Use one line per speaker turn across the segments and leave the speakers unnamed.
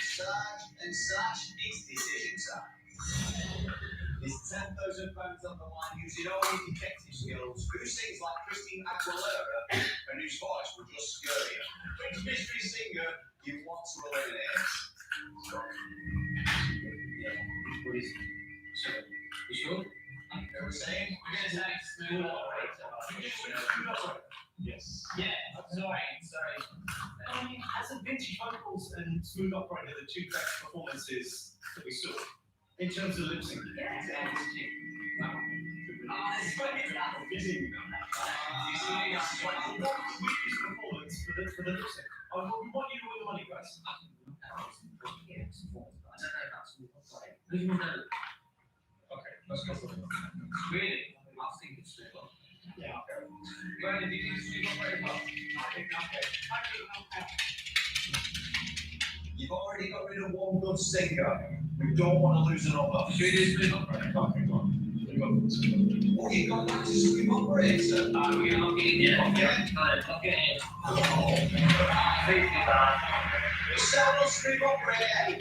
Such and such is decision time. There's 10,000 pounds on the line using only detective skills. Who sings like Christine Aguilera and whose voice will just scare you? Which mystery singer you want to eliminate? What is it? You sure? They were saying we're going to take smooth operator.
Yes.
Yeah, sorry.
As a vintage vocals and smooth operator, the two best performances that we saw in terms of lip syncing.
Yeah,
it's what was the weakest performance for the lip sync? I want you to win the money, guys.
I don't know about
Okay, let's go for it.
really? I think it's smooth.
Yeah, okay.
Brandon, did you smooth operator well?
I think okay.
You've already got rid of one good singer. We don't want to lose another.
Should we do smooth operator? Okay, go on.
Oh, you got back to smooth operator.
Okay.
Several smooth operator.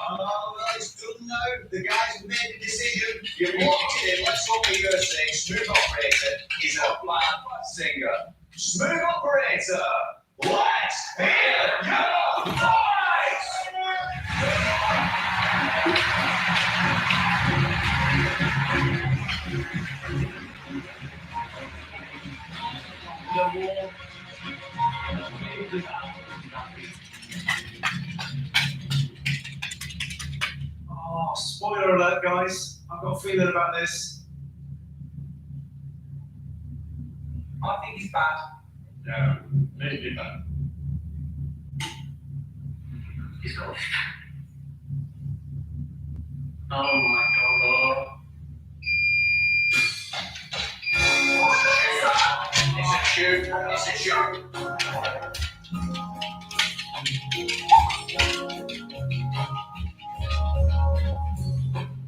Oh, well, it's done now. The guys have made the decision. You locked it in. Let's hope you're going to say smooth operator is a black singer. Smooth operator, let's hear your voice!
Oh, spoiler alert, guys. I've got a feeling about this.
I think he's bad.
Yeah, maybe bad.
He's got oh my god. It's a tune. It's a tune.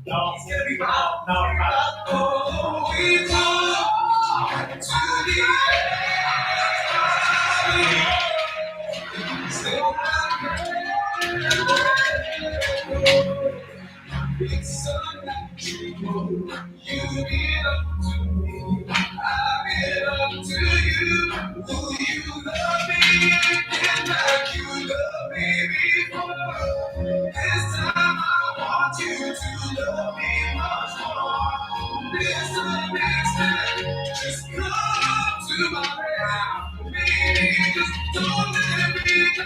No,
It's gonna be bad.
no, bad.
Oh, we talk to the it's so natural. You belong to me. I belong to you. Will you love me again like you loved me before? This time I want you to love me much more. This time just come to my house. Baby, just don't let me go.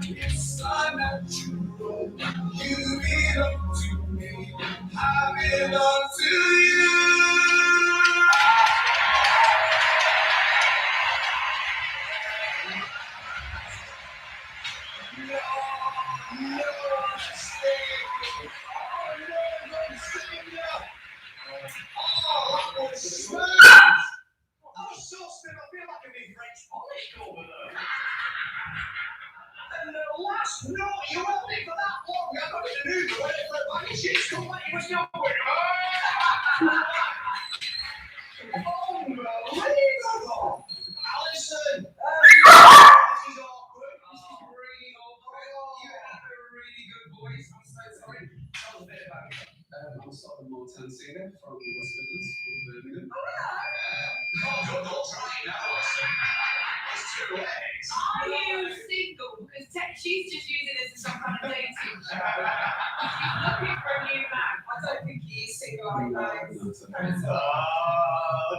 It's unnatural. You belong to me. I belong to you. No, you held it for that long. I got it in Uber. Went for a bag of shit. Still like he was going. Unbelievable. Alison. This is awkward. This is really awkward. You have a really good voice. I'm so sorry. Tell us a bit about it.
I'm sort of a Motown singer from the West Midlands, from Birmingham.
Oh, don't try it now, Alison. It's too late.
Are you single? Because she's just using this as some kind of dating show. She's looking for a new man.
I don't think he is single like that.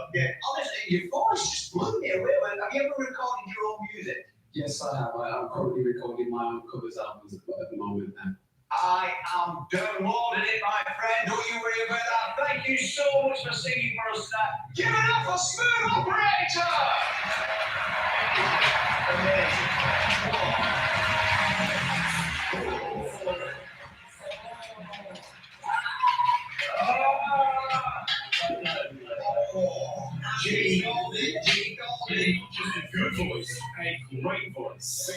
Okay. Honestly, your voice just blew me away. Have you ever recorded your own music?
Yes, I have. I'm currently recording my own covers albums at the moment.
I am downloading it, my friend. Don't you worry about that. Thank you so much for singing for us tonight. Give it up for Smooth Operator! Amazing.
Just a good voice, a great voice.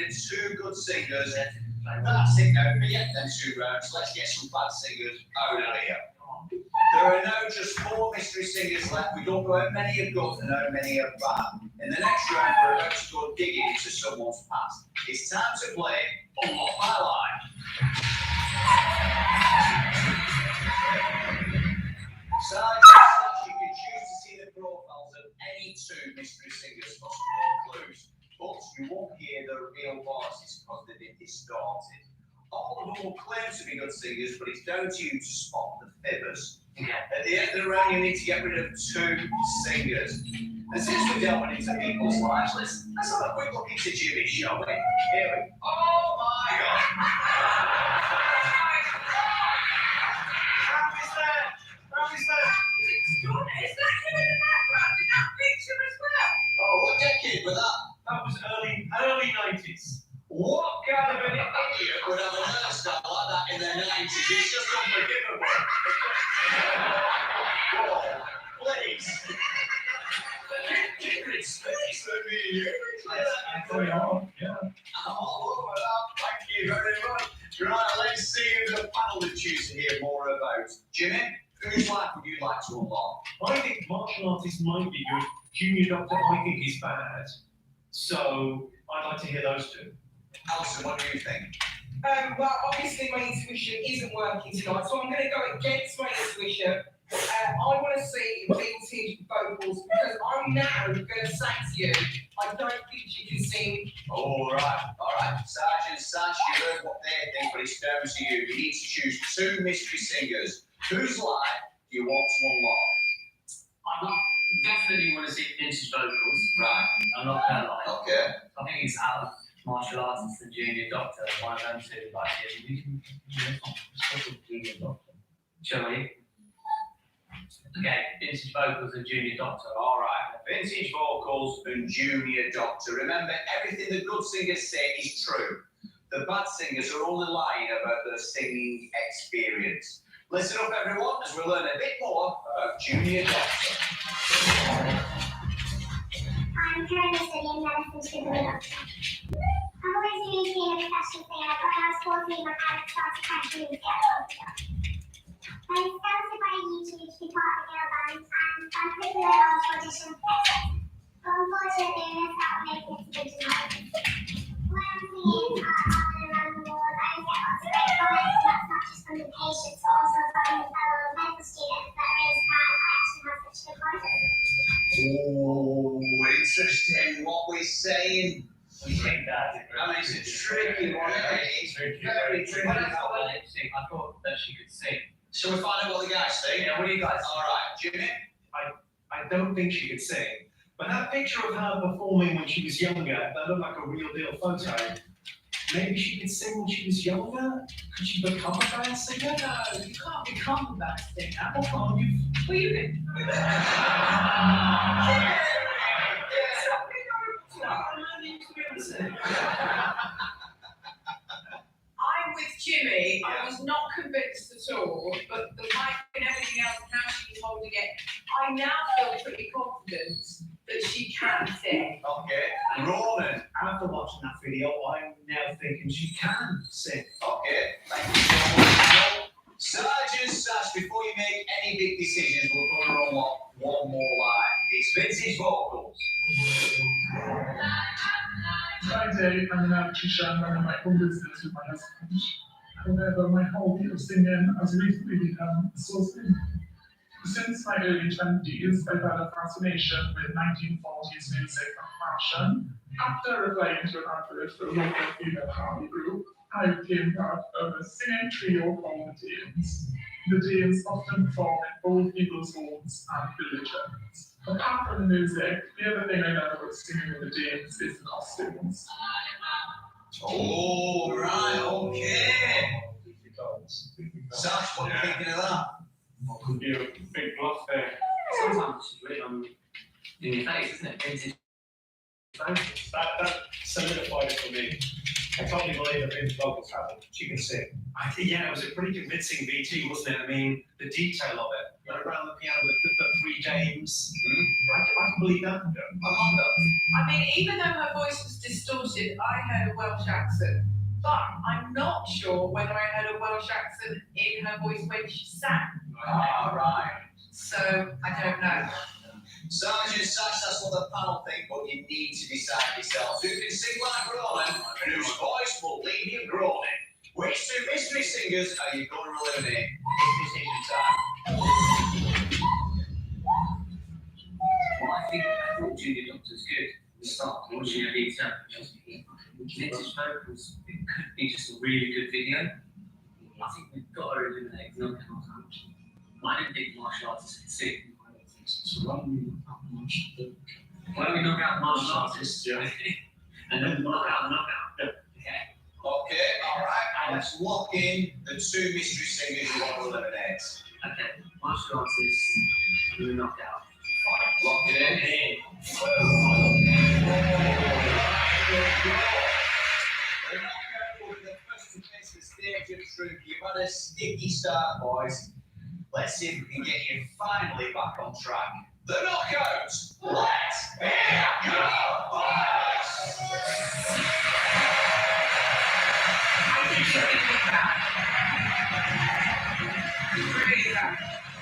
rid of 2 good singers. That's it now. Forget them 2 rounds. Let's get some bad singers out of here. There are now just 4 mystery singers left. We don't know how many are good and how many are bad. In the next round, we're about to go digging into someone's past. It's time to play Unlock My Life. You can choose to see the profiles of any 2 mystery singers for some more clues. But you won't hear their real voices because they've been distorted. All of them will claim to be good singers, but it's down to you to spot the fibbers. At the end of the round, you need to get rid of 2 singers. And since we're delving into people's lives, let's have a quick look into Jimmy, shall we? Here we go. Oh my God!
Is that him in the background in that picture as well?
Oh, what decade was that?
That was early 90s.
What kind of an idiot would have a hairstyle like that in their 90s? It's just unforgivable. Whoa, please. Kindred space for me and you.
Very hard, yeah.
I'm all over that. Thank you very much. Right, let's see who the panel would choose to hear more about. Jimmy, whose life would you like to unlock?
I think martial artists might be good. Junior Doctor, I think he's bad. So I'd like to hear those 2.
Alison, what do you think?
Well, obviously my intuition isn't working tonight, so I'm going to go against my intuition. I want to see vintage vocals because I'm now going to say to you, I don't think you can sing.
All right. Sergeant Sash, you heard what they think, but it's down to you. You need to choose 2 mystery singers. Whose life do you want to unlock?
I definitely want to see vintage vocals.
Right.
I'm not gonna lie.
Okay.
I think it's out of martial artists and Junior Doctor. One of them 2, like, we can sort of Junior Doctor. Shall we? Okay, vintage vocals and Junior Doctor.
All right. Vintage vocals and Junior Doctor. Remember, everything the good singers say is true. The bad singers are only lying about their singing experience. Listen up, everyone, as we learn a bit more about Junior Doctor.
I'm currently studying medicine to be a doctor. I've always dreamed of being a professional singer, but when I was 14, my parents started pressuring me to get a doctor. I was scouted by YouTube to be part of a girl band, and I quickly went on to audition for it. But unfortunately, I missed out on making it to the finals. When I'm singing around the world, I get lots of great comments, and that's not just from the patients, but also from the fellow medical students that raise part I actually have such good voice.
Oh, interesting what we're saying.
We think that.
I mean, it's a tricky one. It's very tricky.
When I thought about lip sync, I thought that she could sing.
Shall we find out what the guys think?
Yeah, what do you guys?
All right, Jimmy.
I don't think she could sing. But that picture of her performing when she was younger, that looked like a real deal photo. Maybe she could sing when she was younger? Could she become a bad singer?
No, you can't become a bad singer.
Or can't you?
Well, you can. I'm with Jimmy. I was not convinced at all, but the mic and everything else, and how she was holding it, I now feel pretty confident that she can sing.
Okay. Ronan.
After watching that video, I'm now thinking she can sing.
Okay. Thank you so much. Sergeant Sash, before you make any big decisions, we're going to unlock one more line. It's vintage vocals.
By day, I'm an electrician running my own business with my husband. However, my hobby of singing has recently become a source of income. Since my early 20s, I've had a fascination with 1940s music and fashion. After applying to an advert for a local female army group, I became part of a singing trio called the Danes. The Danes often perform in old people's homes and villages. Apart from the music, the other thing I love about singing with the Danes is the costumes.
Oh, right, okay. Sash, what are you thinking of that?
What could be a big bluff there?
Sometimes it's written in your face, isn't it? Vintage.
That solidified it for me. I totally believe that Vin's vocals happened. She can sing. I think, yeah, it was a pretty convincing VT, wasn't it? I mean, the detail of it. Like around the piano with the three James. I can believe that.
I mean, even though her voice was distorted, I heard a Welsh accent. But I'm not sure whether I heard a Welsh accent in her voice when she sang.
Right.
So, I don't know.
Sergeant Sash, that's what the panel think, but you need to decide yourself. Who can sing like Roland and whose voice will leave you groaning? Which two mystery singers are you going to eliminate? It's decision time.
Well, I thought Junior Doctor's good. The start, watching a lead sound, just vintage vocals. It could be just a really good video. I think we've got to eliminate knockout. I didn't think martial artists could sing. So why don't we knock out martial artists, and then knock out the knockout?
Okay, alright, let's lock in the two mystery singers you want to eliminate.
Okay, martial artists, we knock out.
Fine, lock it in. The first to face the stage of truth. You've had a sticky start, boys. Let's see if we can get you finally back on track. The knockouts! Let's hear your voice!
I think she really can. Really can.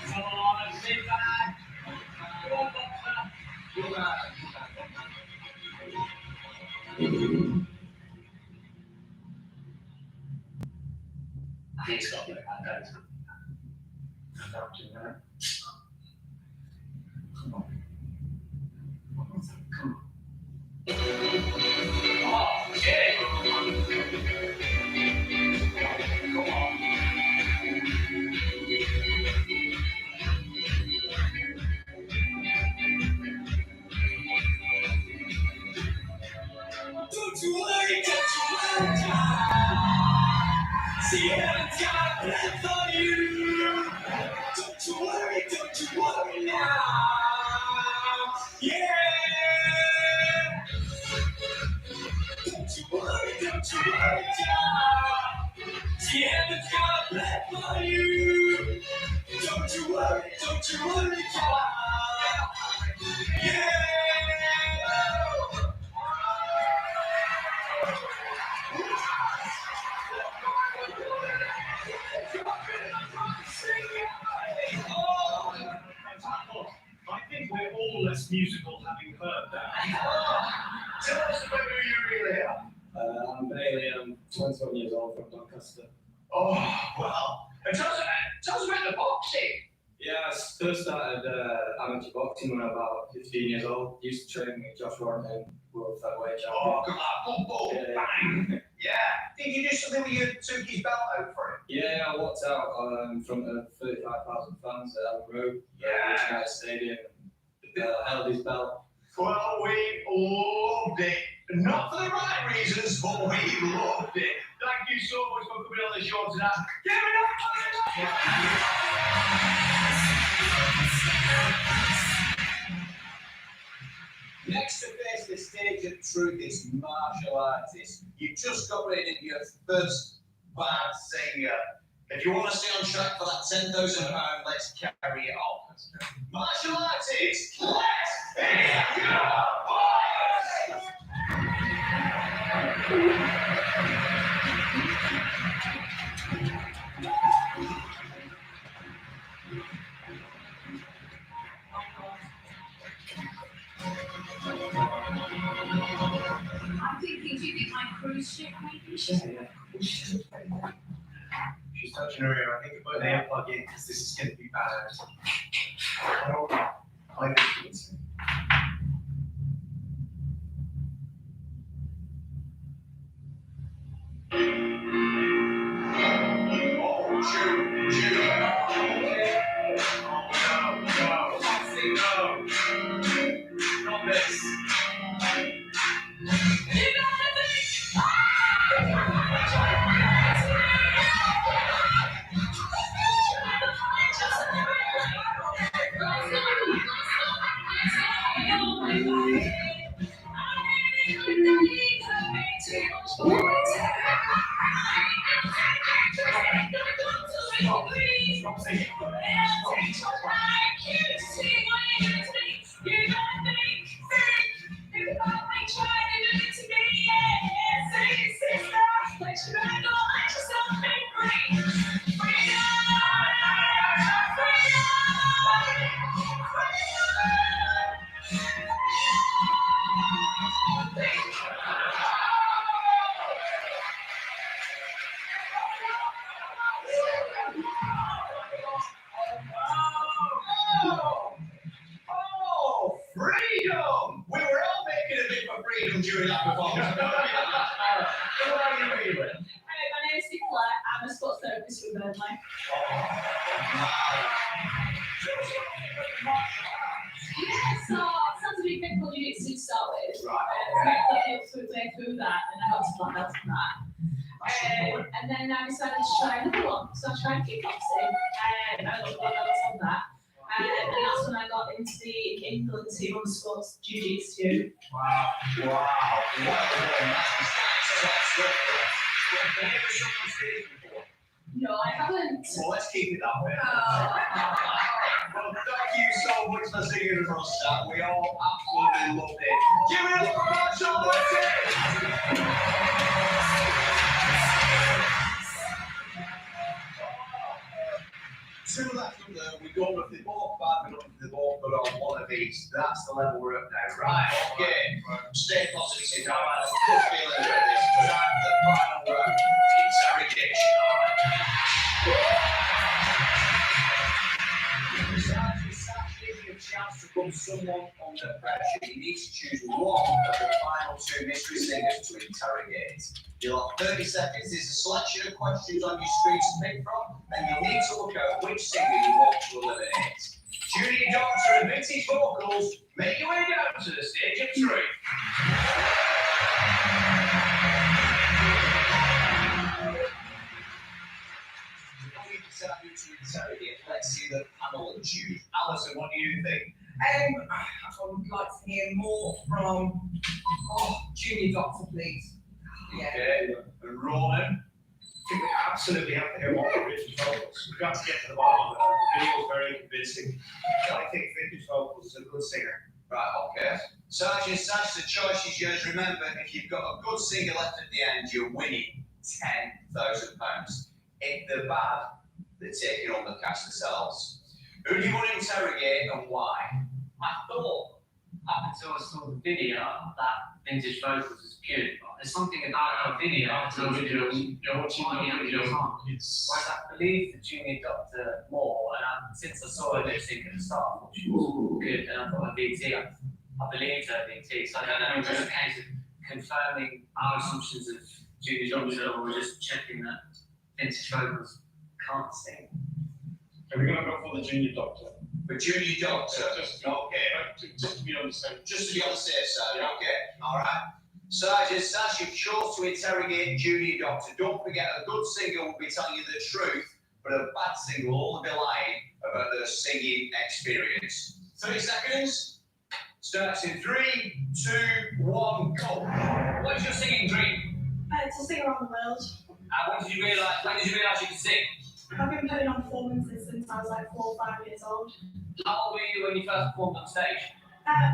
Come on, sit back. Go on, Boxer.
Go back.
I think it's got to be that, don't it? Come on. Come on.
Oh, shit! Come on.
Don't you worry, see, heaven's got a plan for you. Don't you worry now. Yeah. Don't you worry, child. See, heaven's got a plan for you. Don't you worry, child. Yeah. I think we're all less musical having heard that. Tell us about who you really are.
I'm Bailey, I'm 21 years old from Doncaster.
Oh, well. And tell us about the boxing.
Yeah, I first started amateur boxing when I was about 15 years old. Used to train with Josh Warren, world featherweight champion.
Oh, come on, boom, bang. Yeah. Did you do something where you took his belt out for him?
Yeah, I walked out in front of 35,000 fans at Ellen Road, United Stadium, and held his belt.
Well, we loved it. Not for the right reasons, but we loved it. Thank you so much for coming on the show tonight. Give it up for Next to face the stage of truth is martial artist. You've just got rid of your first bad singer. If you want to stay on track for that £10,000, let's carry it on. Martial artist, let's hear your voice!
I'm thinking, do you think my cruise ship maybe?
She's touching her ear. I think put an earplug in because this is going to be bad. I don't know. I think she can sing.
Oh, Jude.
No. Not this. Oh, freedom! We were all making a bit for freedom during that performance. What are you feeling?
My name is Nicola. I'm a sports therapist with Burnley. Yeah, so it sounds a bit difficult to start with.
Right.
I went through that, and I got to black belt from that. And then I decided to try another one. So I tried kickboxing, and I got black belts on that. And that's when I got into the England team on the sports jiu-jitsu.
Wow. Well done. That's top stuff. Have you ever shown on stage before?
No, I haven't.
Well, let's keep it that way.
Oh.
Well, thank you so much for singing with us, Sam. We all absolutely loved it. Give it up for Marshall Whitty! Two left up there. We don't know if they both bad, we don't know if they both got on one of these. That's the level we're up now. Right, okay. Stay positive. Now, I'm good feeling about this. Time for the final round. Interrogation. Give you a chance to put someone under pressure. You need to choose one of the final two mystery singers to interrogate. You'll have 30 seconds. There's a selection of questions on your screen to pick from, and you'll need to look at which singer you want to eliminate. Judy Doctor and Vintage Vocals, make your way down to the stage of truth. Before we decide who to interrogate, let's see the panel of Jude. Alison, what do you think?
I would like to hear more from Junior Doctor, please. Yeah.
Okay, and Ronan.
I think we absolutely have to hear more from Vintage Vocals. We've got to get to the bottom of it. The video is very convincing. I think Vintage Vocals is a good singer.
Right, okay. Sergeant Sash, the choice is yours. Remember, if you've got a good singer left at the end, you're winning £10,000. If they're bad, they're taking on the cash themselves. Who do you want to interrogate and why?
I thought, up until I saw the video, that Vintage Vocals was good. But there's something about a video.
You're watching the video. It's
Whereas I believe the Junior Doctor more, and since I saw her lip sync at the start, which was good, and I thought VT, I believed her VT. So I don't know if it's a case of confirming our assumptions of Junior Doctor, or just checking that Vintage Vocals can't sing.
Are we going to go for the Junior Doctor?
For Junior Doctor.
Just
Okay.
to be on the same.
Just to be on the safe side. Okay. All right. Sergeant Sash, you've chose to interrogate Junior Doctor. Don't forget, a good singer will be telling you the truth, but a bad singer will only be lying about their singing experience. 30 seconds. Starts in 3, 2, 1, go.
What is your singing dream?
To sing around the world.
When did you realise you could sing?
I've been putting on performances since I was like 4 or 5 years old.
How old were you when you first performed on stage?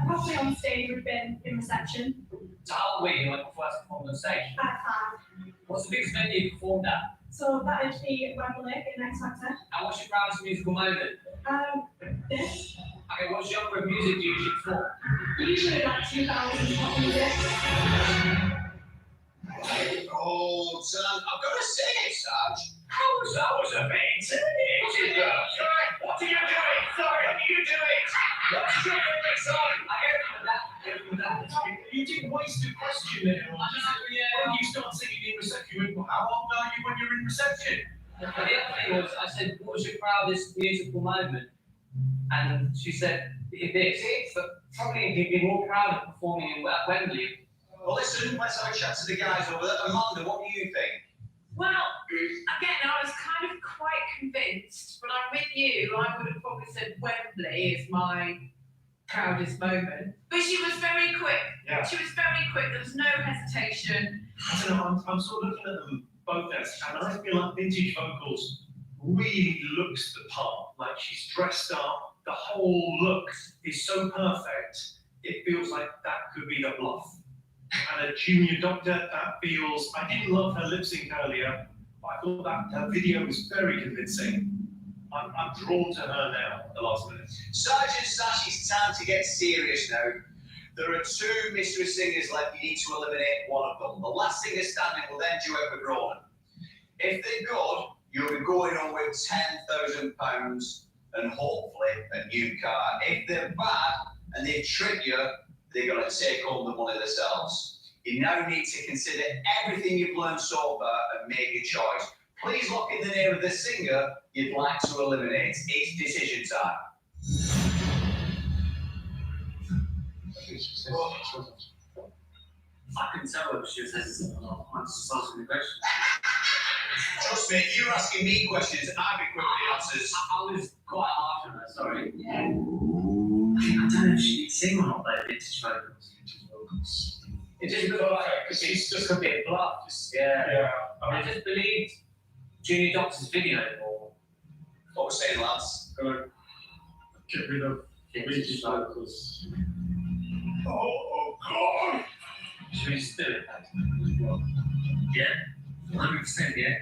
Probably on stage would have been in reception.
So how old were you when you first performed on stage?
At 5.
What's the biggest venue you performed at?
So that would be Wembley in X Factor.
And what's your proudest musical moment?
This.
Okay, what genre of music do you usually perform?
Usually like 2000s pop music.
Oh, son, I've got to say it, Sarge. That was a bit intimidating. What are you doing? Sorry, what are you doing? What's your favorite song? I heard that.
You didn't waste a question there. When you start singing in reception, how old are you when you're in reception?
The other thing was, I said, what was your proudest musical moment? And she said, this. But probably you'd be more proud of performing in Wembley.
Well, listen, let's have a chat to the guys over there. Amanda, what do you think?
Well, again, I was kind of quite convinced, but I'm with you. I would have probably said Wembley is my proudest moment. But she was very quick.
Yeah.
She was very quick. There was no hesitation.
I don't know, I'm sort of looking at them both there, and I feel like Vintage Vocals really looks the part. Like she's dressed up, the whole look is so perfect, it feels like that could be the bluff. And a Junior Doctor, that feels, I didn't love her lip sync earlier, but I thought that her video was very convincing. I'm drawn to her now at the last minute.
Sergeant Sash, it's time to get serious now. There are two mystery singers left. You need to eliminate one of them. The last singer standing will then duet with Ronan. If they're good, you'll be going on with £10,000 and hopefully a new car. If they're bad and they trick you, they're going to take home the money themselves. You now need to consider everything you've learned so far and make a choice. Please lock in the name of the singer you'd like to eliminate. It's decision time.
I can tell whether she was hesitant or not. I'm just asking the question.
Trust me, if you're asking me questions, I'd be quick with the answers.
I was quite harsh on her, sorry. Yeah. I don't know if she could sing or not, though. Vintage vocals. It just looked like because she's just a bit bluff. Yeah. I just believed Junior Doctor's video more.
What we're saying, lads?
Get rid of vintage vocals.
Oh, God!
Should we just do it? Yeah? 100%, yeah?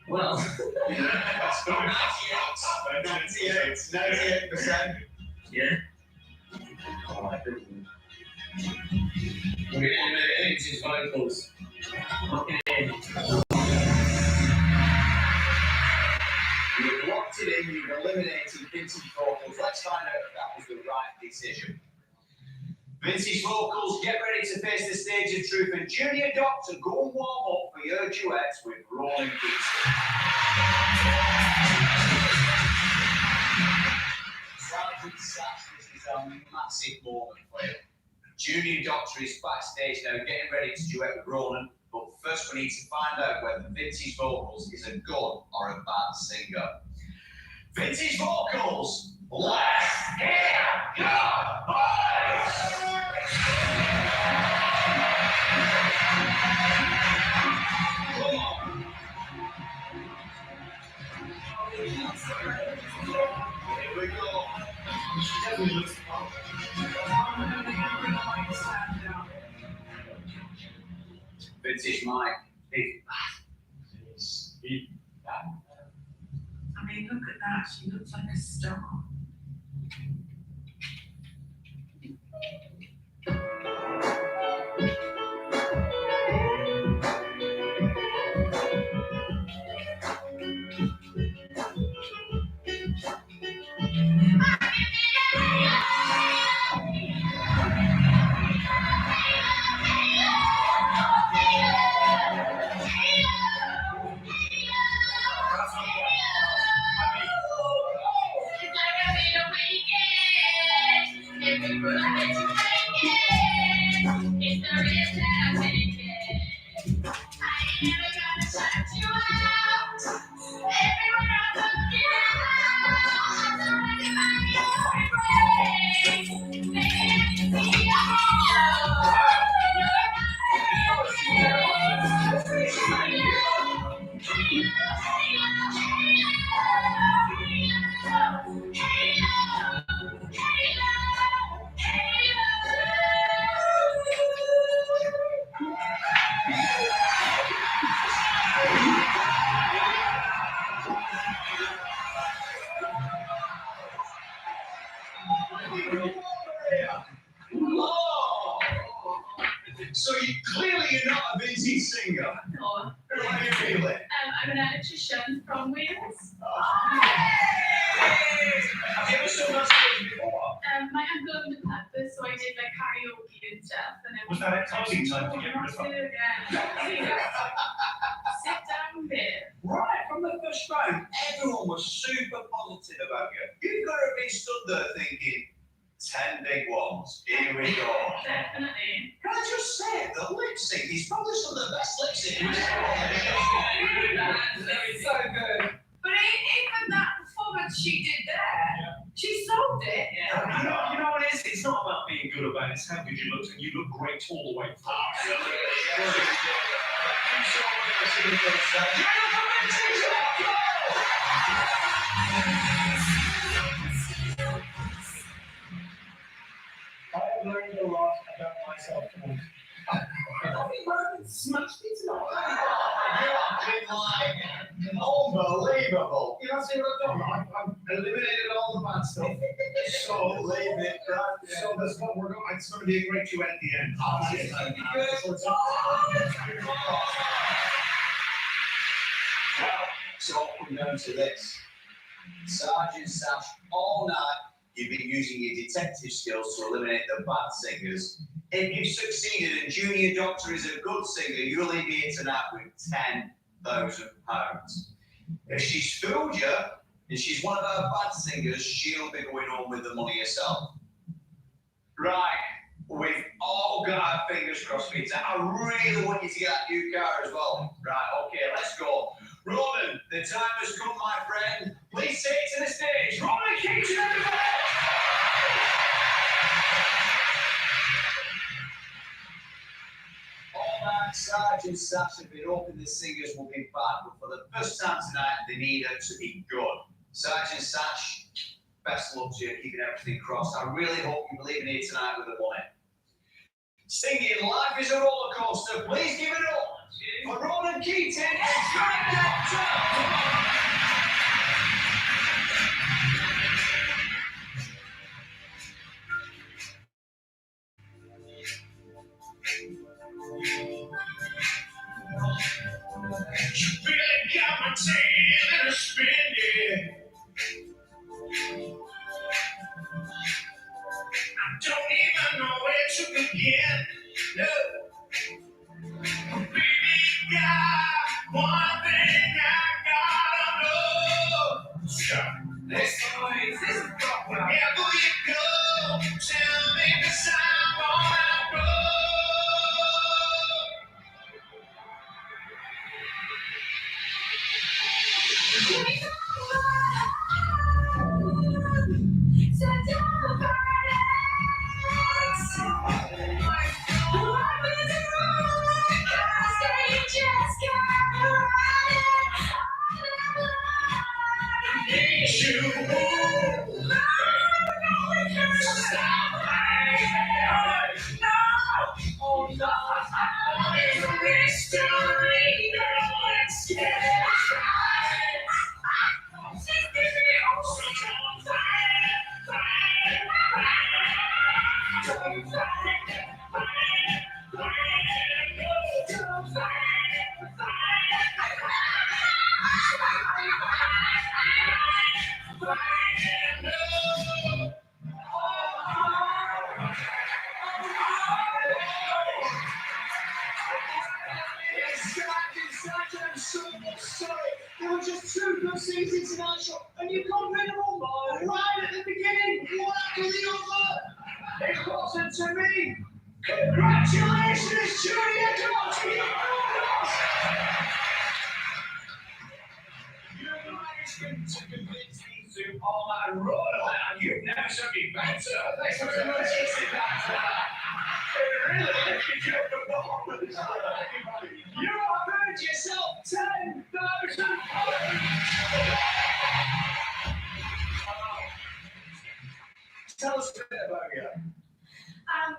Well,
That's good. 98%.
yeah? Alright, good. We're going to do vintage vocals. Lock it in.
You've locked it in, you've eliminated vintage vocals. Let's find out if that was the right decision. Vintage vocals, get ready to face the stage of truth. And Junior Doctor, go and warm up for your duets with Rolling Keys. Sergeant Sash, this is a massive moment for you. Junior Doctor is backstage now, getting ready to duet with Ronan. But first, we need to find out whether Vintage Vocals is a good or a bad singer. Vintage Vocals, let's hear your voice! Come on. Here we go.
She definitely looks the part.
Vintage Mike.
I mean, look at that. She looks like a star.
So clearly you're not a vintage singer.
No.
Who are you feeling?
I'm an electrician from Wales.
Have you ever sung on stage before?
My uncle owned a pub, so I did like karaoke and stuff. And
Was that exciting time to get rid of her?
Yeah. Sit down there.
Right, from the first round, everyone was super positive about you. You could have been stood there thinking, 10 big ones, here we go.
Definitely.
Can I just say, the lip sync, he's probably some of the best lip sync.
It's so good. But even that performance she did there, she sold it.
You know what it is? being good or bad, it's how good you looked, and you look great all the way through.
I've learned a lot about myself tonight.
Smashed it tonight.
Unbelievable. You know, see what I've done? I've eliminated all the bad stuff. So leave it. So that's what we're going. It's going to be a great duet at the end.
So we're going to this. Sergeant Sash, all night you've been using your detective skills to eliminate the bad singers. If you've succeeded and Junior Doctor is a good singer, you'll leave here tonight with £10,000. If she's fooled you and she's one of our bad singers, she'll be going home with the money herself. Right, we've all got our fingers crossed, Peter. I really want you to get that new car as well. Right, okay, let's go. Ronan, the time has come, my friend. Please take it to the stage. Ronan Keaton, everybody! All night, Sergeant Sash have been hoping the singers will be bad, but for the first time tonight, they need her to be good. Sergeant Sash, best luck to you, keeping everything crossed. I really hope you're leaving here tonight with the money. Singing Life is a Roller Coaster, please give it up for Ronan Keaton and Junior Doctor!
You really got my tail in a spin, yeah. I don't even know where to begin. No. Baby, got one thing I gotta know. Stop. This noise is wrong. Wherever you go, tell me this I'm on that road. I'm so sorry. There were just 2 good seasons tonight, and you got rid of them right at the beginning, one after the other. It wasn't to me. Congratulations, Junior Doctor! You managed to convince me to all my road, and you've never shown me better. Thanks very much. It really is a good performance. You have earned yourself £10,000. Tell us a bit about you.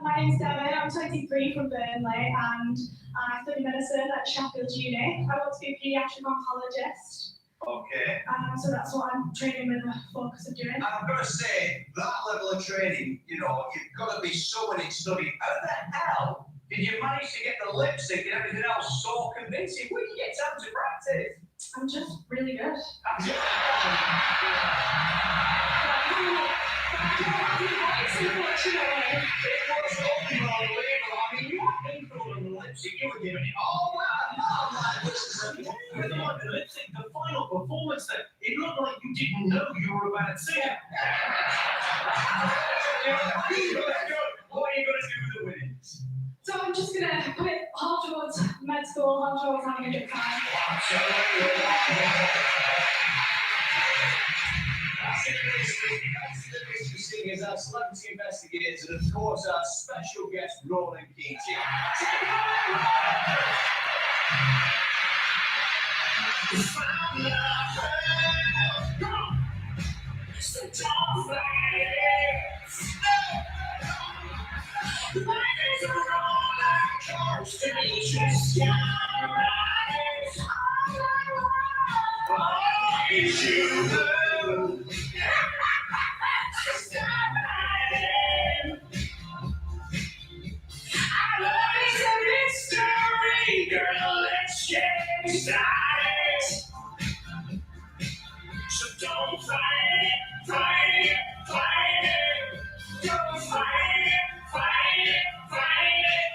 My name's Devin, I'm 23 from Burnley, and I study medicine at Sheffield Uni. I want to be a paediatric oncologist.
Okay.
So that's what I'm training with the focus of doing.
And I've got to say, that level of training, you know, you've got to be so many studying. How the hell did you manage to get the lip sync and everything else so convincing? Where did you get time to practice?
I'm just really good.
It was unbelievable. I mean, you were painful on the lip sync. You were giving it all that.
With the lip sync, the final performance there, it looked like you didn't know you were a bad singer.
What are you going to do with the winnings?
So I'm just going to put it half towards med school, half towards having a good time.
Mystery Singers, our celebrity investigators, and of course our special guest, Roland Keating. Found love, come on. So don't fight it. Life is a roller coaster, you just gotta ride it. All I want is you. Just riding. Our love is a mystery, girl. Let's get started. So don't fight it, fight it, fight it. Don't fight it, fight it, fight it.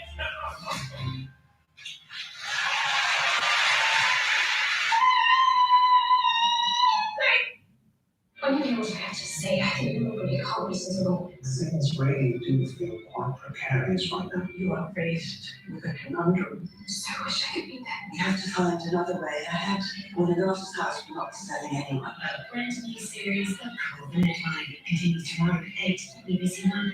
I don't know what I have to say. I think you're really cognizable.
Things really do feel quite precarious right now.
You are faced with a conundrum.
So wish I could be there.
You have to find another way ahead. Well, in Arthur's house, we're not selling anyone.
According to the series, the proven time continues tomorrow at 8 BBC One.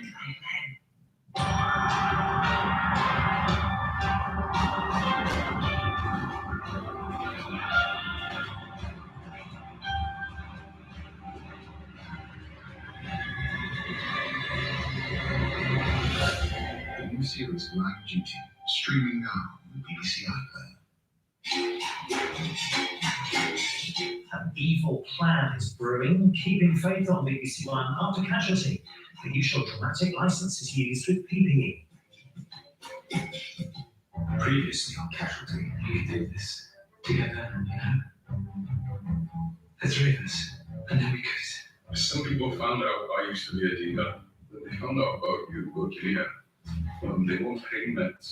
The new series Live Duty, streaming now on the BBC iPlayer.
An evil plan is brewing, keeping faith on BBC One after Casualty. The usual dramatic license is used with PPE.
Previously on Casualty, we could do this together, you know? The three of us, and then we could.
Some people found out I used to be a dealer. When they found out about you, Virginia, they won't pay meds.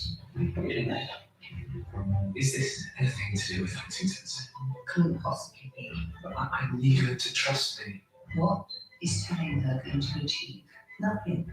Is this anything to do with Huntington's?
Couldn't possibly be.
I need her to trust me.
What is telling her going to achieve? Nothing.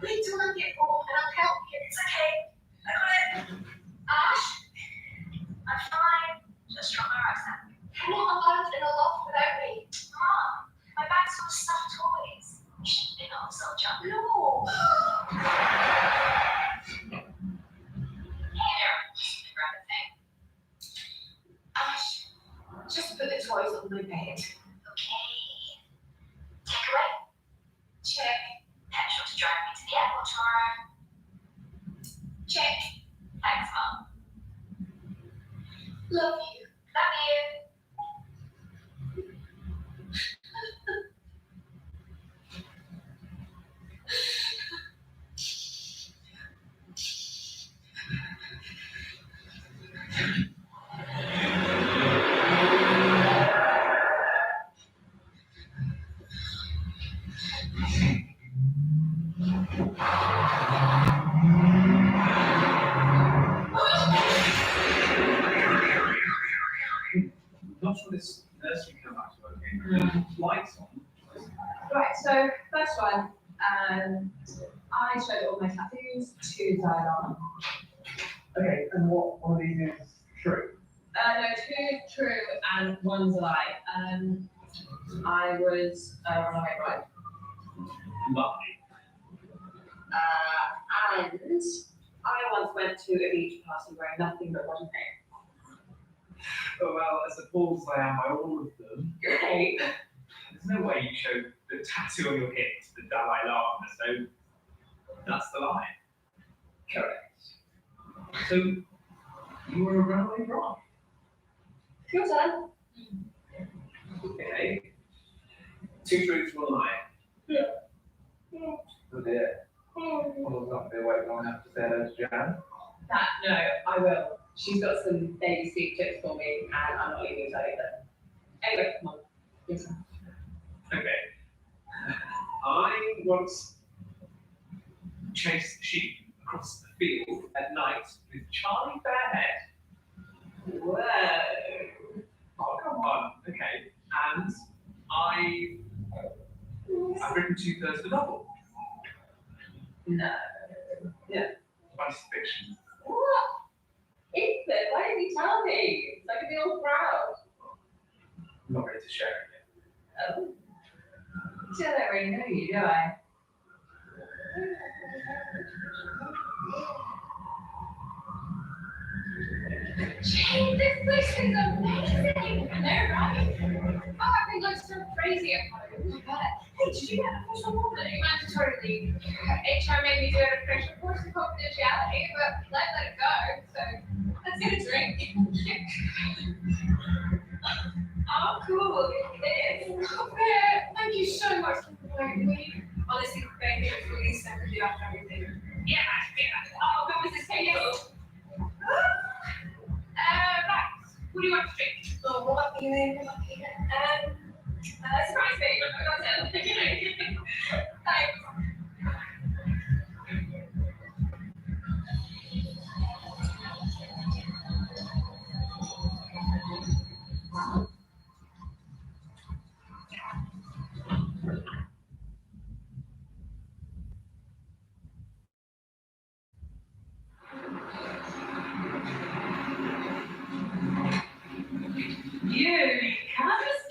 Please do not get bored and I'll help you. It's okay. I got it. Ash? I'm fine. Just drop my rucksack. You're not allowed in a loft without me. Mom, my bag's full of stuffed toys. You shouldn't be on soldier. No. Here, grab a thing. Ash, just put the toys on my bed. Okay. Take away. Check. Petrol to drive me to the airport tomorrow. Check. Thanks, Mom. Love you. Love you.
Not sure this nursery come back to working. Lights on.
Right, so first one, I showed all my tattoos to Diana.
Okay, and what one of these is true?
No, two true and one's a lie. I was runaway bride.
Lie.
And I once went to a beach party wearing nothing but bottom hair.
Well, I suppose I am by all of them.
Great.
There's no way you show the tattoo on your hip to the Dalai Lama, so that's the line.
Correct.
So, you were a runaway bride?
Your turn.
Okay. 2 truths, 1 lie.
Yeah.
Oh dear. Well, I'm not going to wait long enough to say hello to Jan.
No, I will. She's got some baby sleep tips for me, and I'm not leaving until either. Anyway, come on. Yes, sir.
Okay. I once chased sheep across the field at night with Charlie Fairhead.
Whoa.
Oh, come on. Okay. And I've written 2/3 of the novel.
No.
Yeah. Fantasy fiction.
What? Ethan, why didn't you tell me? So I could be all proud.
I'm not ready to share it yet.
Oh. I don't really know you, do I?
Jane, this place is amazing! I know, right? Oh, I've been going so crazy at home. But, hey, did you get an official warning? Mandatorily. HR made me do an official course of confidentiality, but let it go. So, let's get a drink. Oh, cool. This. Thank you so much for providing me. Honestly, thank you for really separately after everything. Yeah. Oh, when was this taken? Right. What do you want to drink? Oh, what are you in? Surprise me. I got it. Thanks.
You, can I just...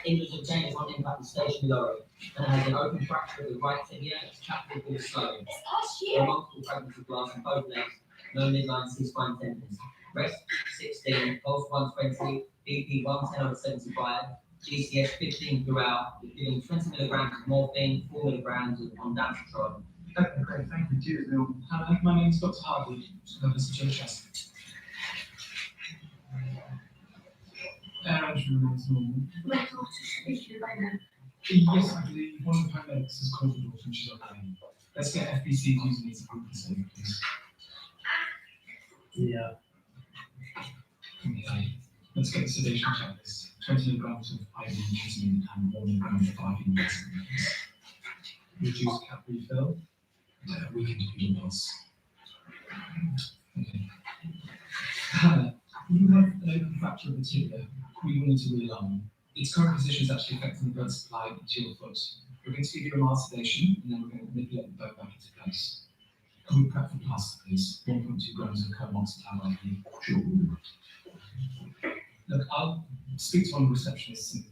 Injuries obtained on impact with stationary lorry and has an open fracture of the right tibia, chapel called slow.
This past
There
year.
are multiple fragments of glass in both legs, no midline C-spine tendons. Rest 16, pulse 120, BP 110/75, GCS 15 throughout, with giving 20 milligrams of morphine, 4 milligrams of ondansetron.
Okay, great, thank you. Cheers, Neil. Hello, my name's Dr. Harwood. Just going to listen to your chest. Air entry remains normal.
My daughter should be here by now.
Yes, I believe one of the paramedics has called the daughter and she's okay. Let's get FBC's using these group consent, please.
Yeah.
Okay. Let's get the sedation checklist. 20 milligrams of IV ketamine and 1 milligram of IV ketamine. Reduced cap refill. Weakened pupils. Okay. Hannah, you have an open fracture of the tibia. We will need to realign. Its current position is actually affecting the blood supply to your foot. We're going to give you a mild sedation and then we're going to manipulate the bone back into place. Can we prep for plaster, please? 1.2 grams of co-moxetab IV. Sure. Look, I'll speak to one of the receptionists and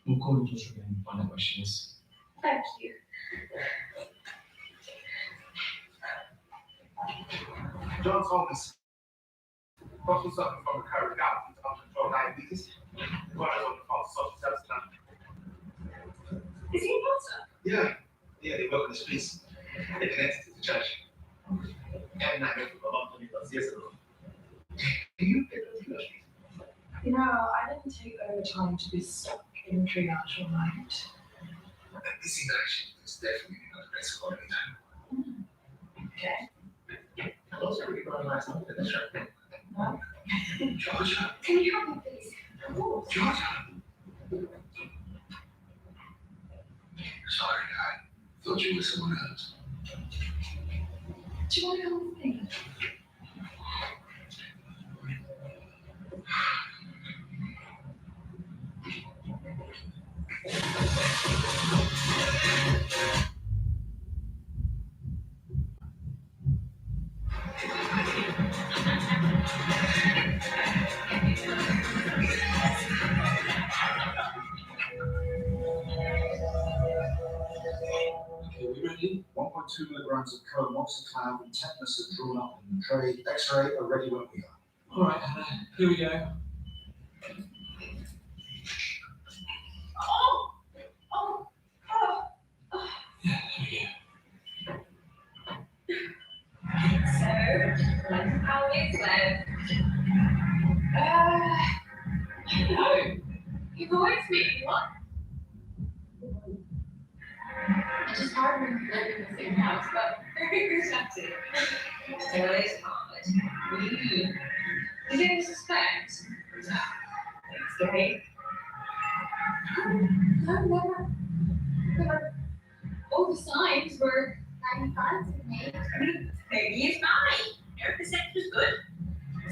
we'll call the daughter again and find out where she is.
Thank you.
John Thomas. Also suffering from recurrent gout due to uncontrolled diabetes. Well, on the phone, social service now.
Is he a pastor?
Yeah, they work in the streets. They're connected to the church. Every night, for about 20+ years ago. Do you get those streets?
You know, I didn't take overtime to be stuck in triage all night.
This interaction is definitely not the best quality time.
Okay.
And also, we got a nice look at the shirt. Georgia.
Can you help me, please?
Georgia. Sorry, I thought you were someone else.
Do you want to come with me?
Okay, we ready? 1.2
0.2 milligrams of colomoxiclav and tetanus are drawn up in the tray. X-ray are ready when we are.
All right, Hannah, here we go. Yeah, there we
So, how is it? No. You've always been what? It's just hard when you live in the same house, but very receptive. So it is hard. You didn't suspect? That's great. No, never. All the signs were 95 to me. Maybe it's 9. Your perception was good.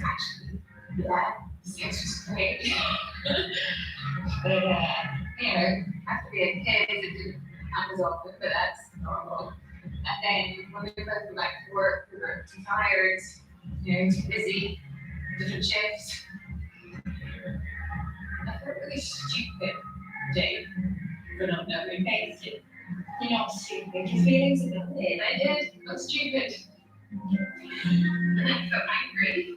Actually, yeah, sex was great. But, you know, after we had kids, it didn't happen as often, but that's normal. And then when we both went back to work, we were too tired, you know, too busy, different shifts. I felt really stupid, Dave, for not knowing basic. You're not stupid, your feelings are valid. I did, I'm stupid. And I felt angry.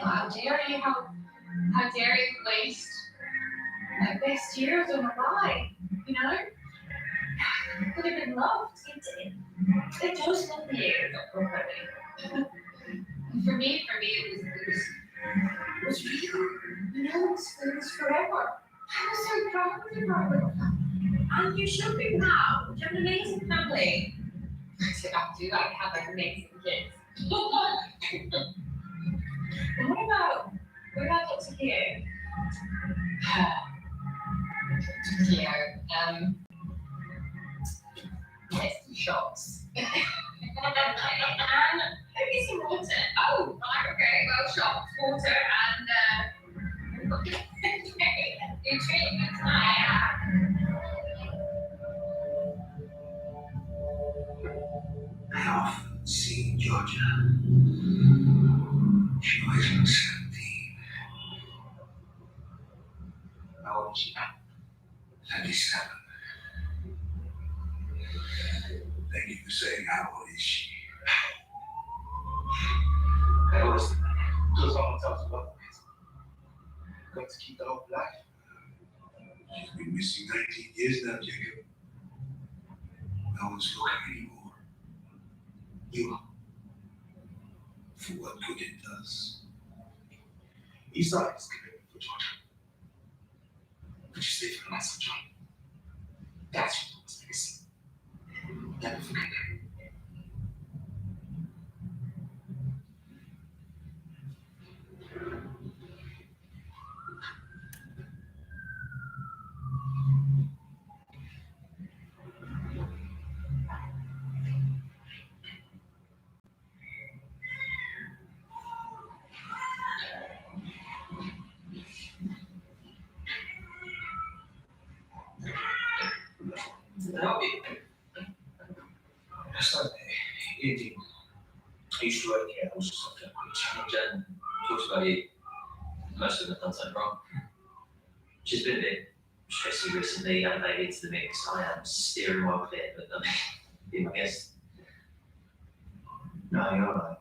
How dare you, how dare you waste my best years on a lie, you know? I could have been loved. It does love you, properly. For me, it was real. You know, it was forever. I was so proud of you, Robert. And you should be proud. You have an amazing family. I do. I have like amazing kids. And what about Dr. Keo? Keo, yes, shots. And maybe some water. Oh, right, okay. Well, shots, water, and nutrients.
I often see Georgia. She always looks 17. How old is she now? 37. Thank you for saying how old is she? How old is it?
Because someone tells you otherwise. Got to keep the hope alive.
She's been missing 19 years now, Jacob. No one's looking anymore. You are. For what good it does.
He started his commitment for Georgia. Could you stay for the last of John? That's what was legacy. Never forget that.
Yes, indeed. I used to work here. I was just something
Jen talks about you. Most of them have done something wrong. She's been a bit stressy recently, and maybe into the mix. I am steering well clear, but be my guest.
No, you're right.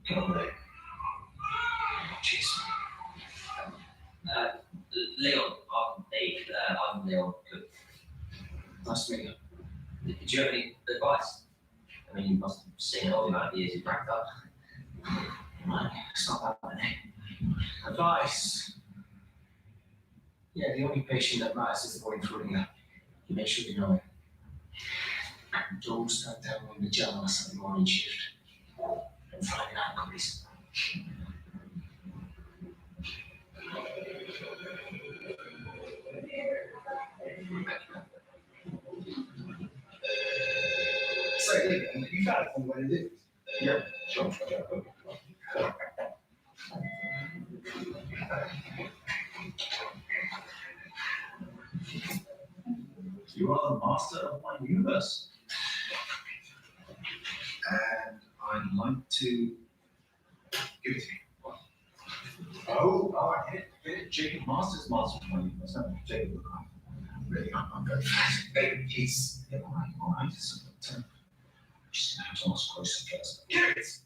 Get on with it. Cheers.
Leon, I'm Dave. I'm Leon.
Nice to meet you.
Do you have any advice? I mean, you must have seen all the amount of years you've racked up.
Right, it's not that many. Advice. Yeah, the only patient that matters is the one in front of you. You make sure you know it. Don't stand down in the jam on a Sunday morning shift. And flying out companies.
Sorry, David, you found it from what it is.
Yeah, sure.
You are the master of my universe. And I'd like to give it to you. Oh, I get it. Jacob Master's master of my universe. No, Jacob, look, I'm really, I'm very fast. David, please. Yeah, all right. Just gonna have to ask closer first.
Kids!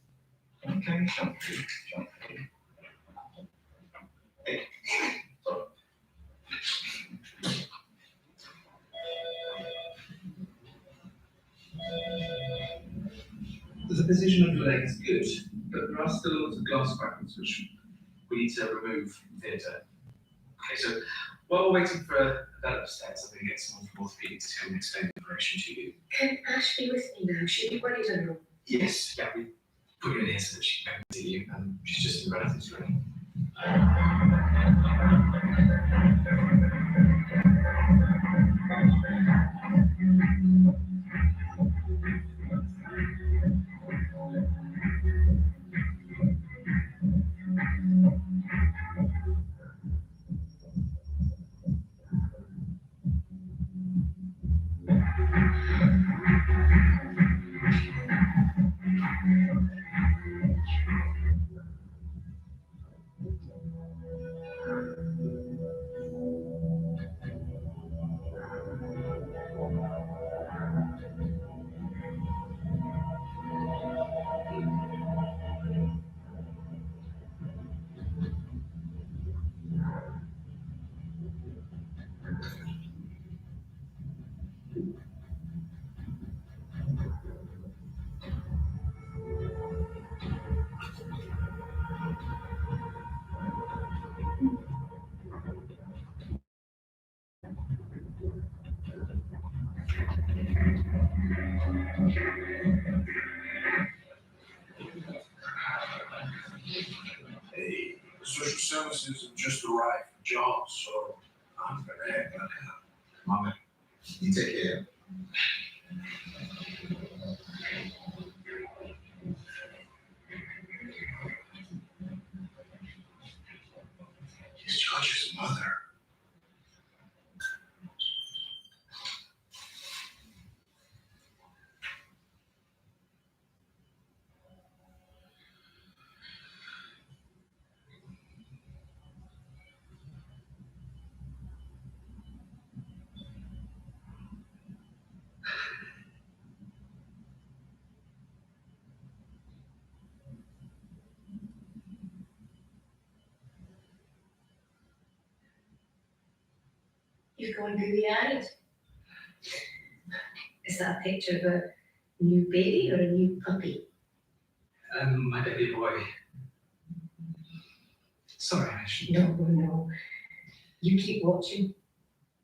Okay, jump in. Hey. Sorry.
The position of your leg is good, but there are still lots of glass fragments which we need to remove from theatre. Okay, so while we're waiting for that upstairs, I'm going to get someone from orthopedics to come and explain the operation to you.
Can Ash be with me now? She'll be worried on her.
Yes, yeah, we put you in here so that she can see you, and she's just in the relatives room.
Hey, social services have just arrived for jobs, so I'm gonna head back out. Mama, you take care. He's George's mother.
You've gone gooey-eyed. Is that a picture of a new baby or a new puppy?
My baby boy. Sorry, Ash.
No. You keep watching.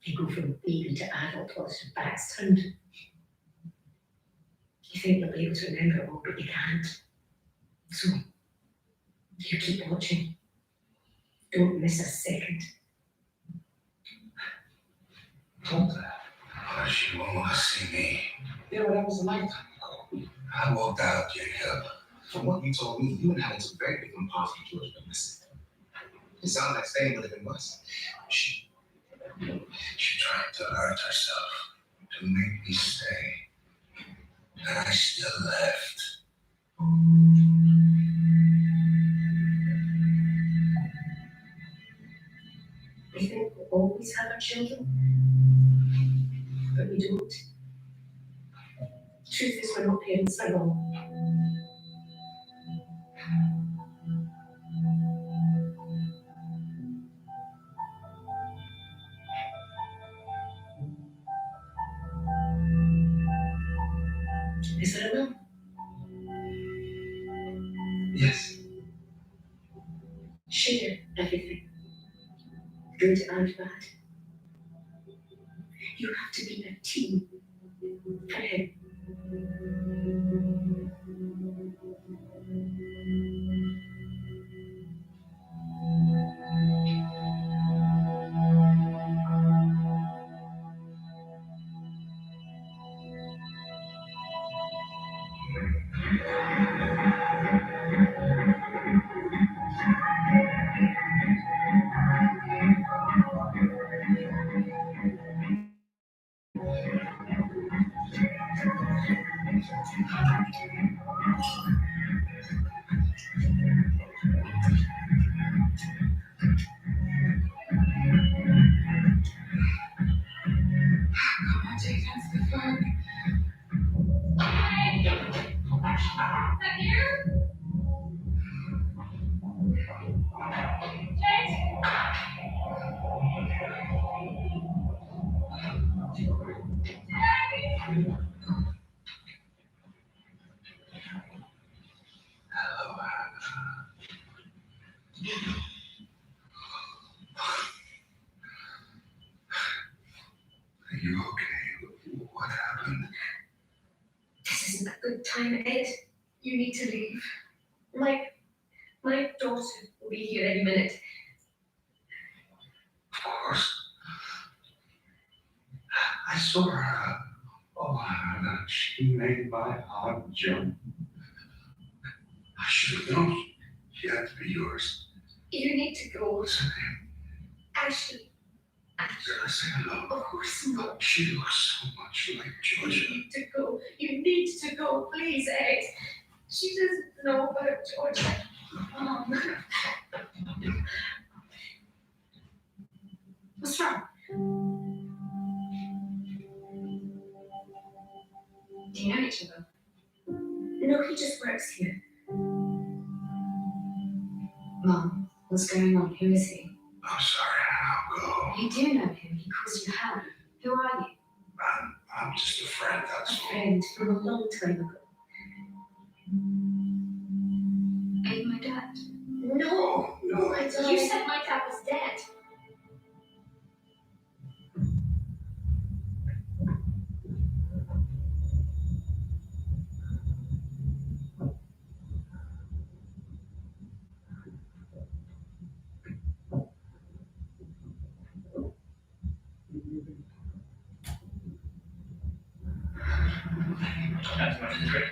They go from baby to adult whilst your back's turned. You think you'll be able to remember it all, but you can't. So, you keep watching. Don't miss a second.
Don't that. Oh, she won't want to see me.
Yeah, well, that was a lifetime ago.
I walked out, Jacob.
From what you told me, you and Alex were very different parts of George been missing. It sounds like staying would have been worse.
She tried to hurt herself to make me stay. And I still left.
We think we'll always have our children, but we don't. Truth is, we're not parents for long. Is there a mum?
Yes.
Share everything, good and bad. You have to be a team for him.
Come on, take that to the phone.
that you? Kate?
Are you okay? What happened?
This isn't a good time, Ed. You need to leave. My daughter will be here any minute.
Of course. I saw her. Oh, Anna, she made my heart jump. I should have known she had to be yours.
You need to go.
What's her name?
Ashley.
Did I say hello?
Of course not.
She looks so much like Georgia.
You need to go. You need to go, please, Ed. She doesn't know about Georgia. What's wrong? Do you know each other? No, he just works here. Mom, what's going on? Who is he?
I'm sorry, I'll go.
You do know him. He calls you Hannah. Who are you?
I'm just a friend, that's
A
all.
friend from a long time ago. Are you my dad? No,
No.
my dad. You said my dad was dead.
That's much as great.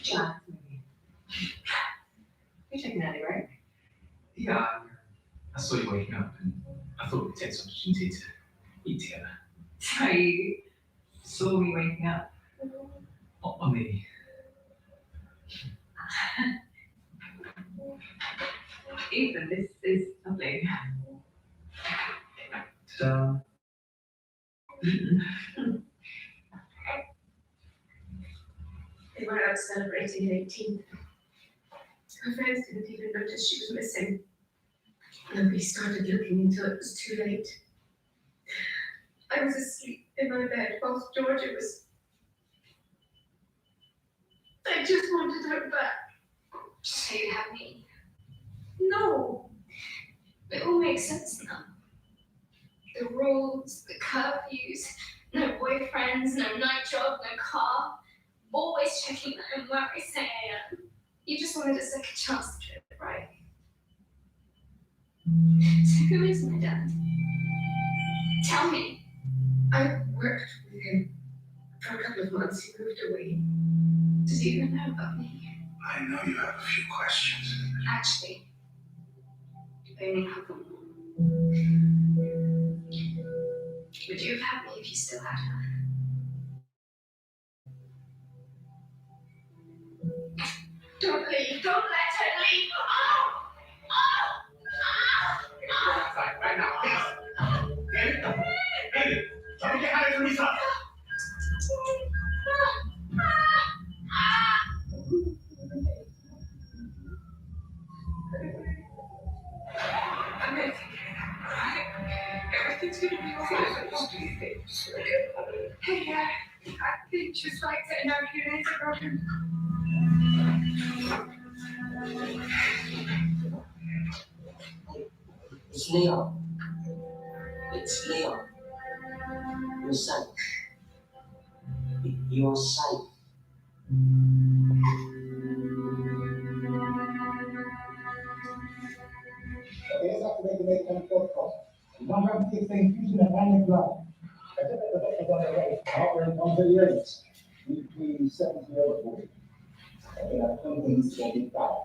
John. You taking that right?
Yeah, I saw you waking up and I thought we'd take this opportunity to eat together.
So you saw me waking up.
On me.
Ethan, this is lovely.
Ta-da.
They were out celebrating the 18th. Her friends didn't even notice she was missing. Nobody started looking until it was too late. I was asleep in my bed whilst Georgia was. I just wanted her back. So you have me? No. It all makes sense now. The rules, the curfews, no boyfriends, no night job, no car. Always checking that I'm where I say I am. You just wanted a second chance to get it right. So who is my dad? Tell me. I worked with him for a couple of months. He moved away. Does he even know about me?
I know you have a few questions.
Actually, I only have one. Would you have had me if you still had her? Don't leave. Don't let her leave. Oh!
Right now, please. Hey, try to get out of this.
I'm okay. Alright? Everything's gonna be okay. Hey, I think just like to know who it is, broken.
It's Leon. It's Leon. You're safe. You're safe.
Es activated the protocol. 116 fusion and iron blood. The on the right. Heart rate 138. BP 70 over 40. And I don't think it's going to be bad.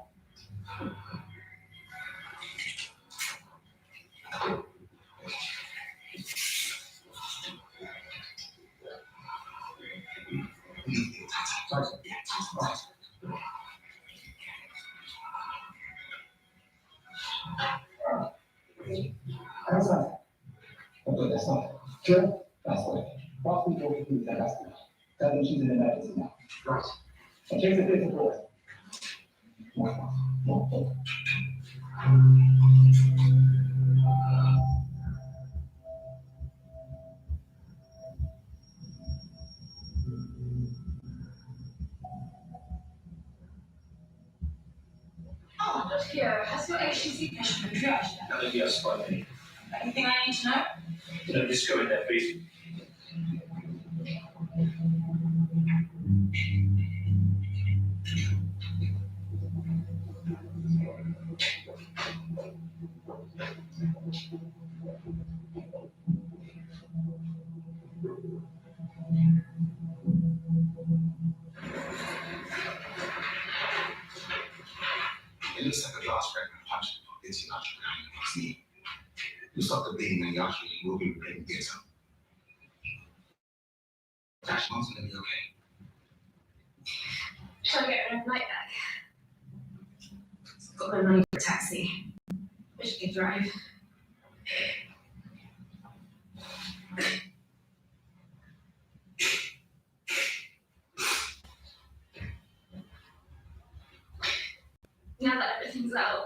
That's not. Okay, that's not. Sure? That's right. Boss people will do that. That's good. Tell them she's in the emergency now. Right. And chase the fifth floor.
Oh, Dr. Kyo, has your HTC patient been triaged yet?
Nothing else by me.
Anything I need to know?
No, just go in there, please.
It looks like a glass fragment punctured from its artery behind the knee. You stop the bleeding in the artery, you will be repairing the insult. Dash mom's gonna be okay.
Shall I get rid of my bag? Got no money for a taxi. Wish I could drive. Now that everything's out,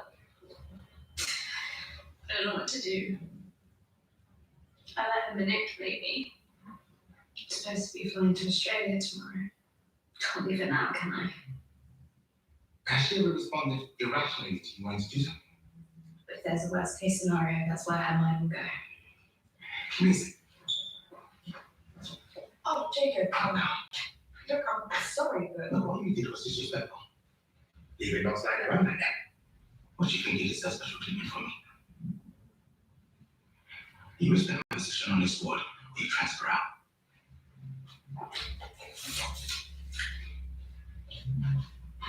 I don't know what to do. I let him manipulate me. I'm supposed to be flying to Australia tomorrow. Can't leave it now, can I?
Has she ever responded irrationally to you wanting to do something?
If there's a worst case scenario, that's where her mind will go.
Please.
Oh, Jacob, look, I'm sorry, but...
No, what you did was disrespectful. Leaving us lying around like that. What do you think you deserve special treatment from me? You respect my position on this ward, or you transfer out.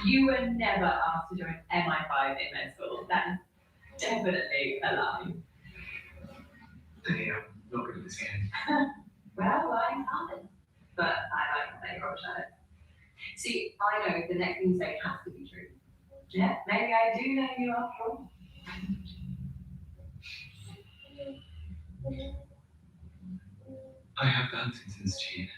You were never asked to join MI5 in med school. That is definitely a lie.
Hey, I'm not good at this game.
Well, I can't. But I like playing rubbish at it. See, I know the next thing you say has to be true. Yeah, maybe I do know you after all.
I have the Huntington's gene.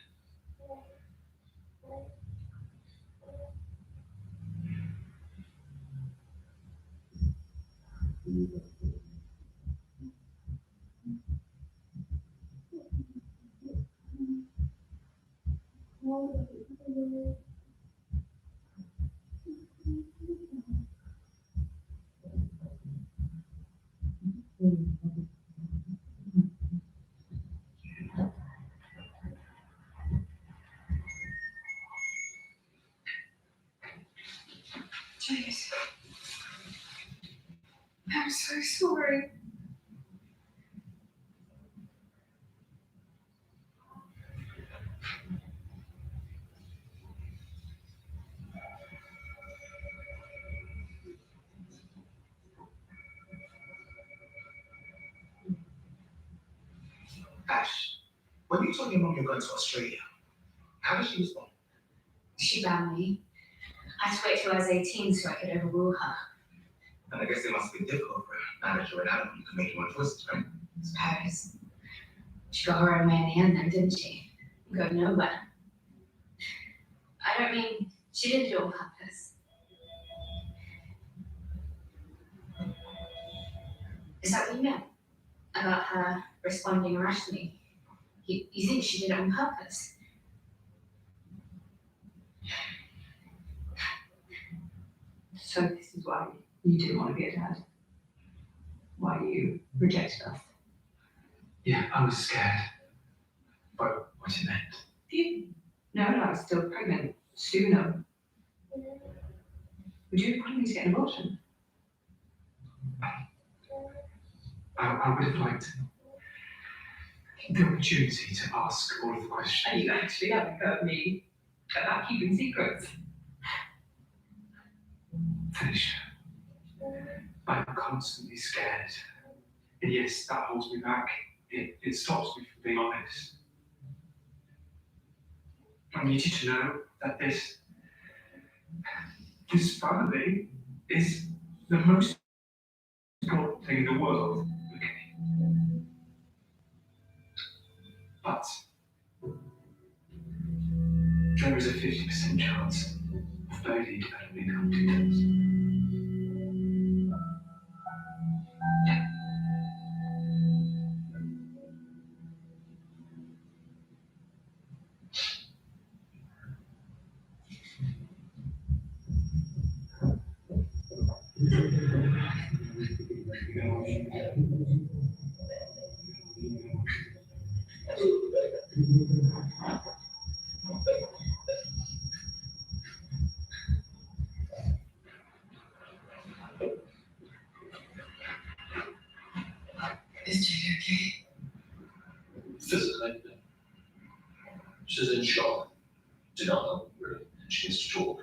Jeez. I'm so sorry.
Ash, when you told your mom you're going to Australia, how did she respond?
She banned me. I had to wait till I was 18 so I could overrule her.
And I guess it must be difficult for her, now that you're an adult, you can make your own choices, right?
I suppose. She got her own way in the end then, didn't she? Go nowhere. I don't mean she didn't do it on purpose. Is that what you meant? About her responding irrationally? You think she did it on purpose?
So this is why you didn't want to be a dad? Why you rejected us?
Yeah, I was scared. By what it meant.
If you known I was still pregnant sooner, would you have wanted me to get an abortion?
I would have liked the opportunity to ask all of the questions.
And you actually haven't heard me about keeping secrets.
Felicia, I'm constantly scared. And yes, that holds me back. It stops me from being honest. I need you to know that this family is the most important thing in the world. Okay? But there is a 50% chance of Bodhi developing Huntington's.
Is Jade okay?
Physically, no. She's in shock. Do not know, really. She needs to talk.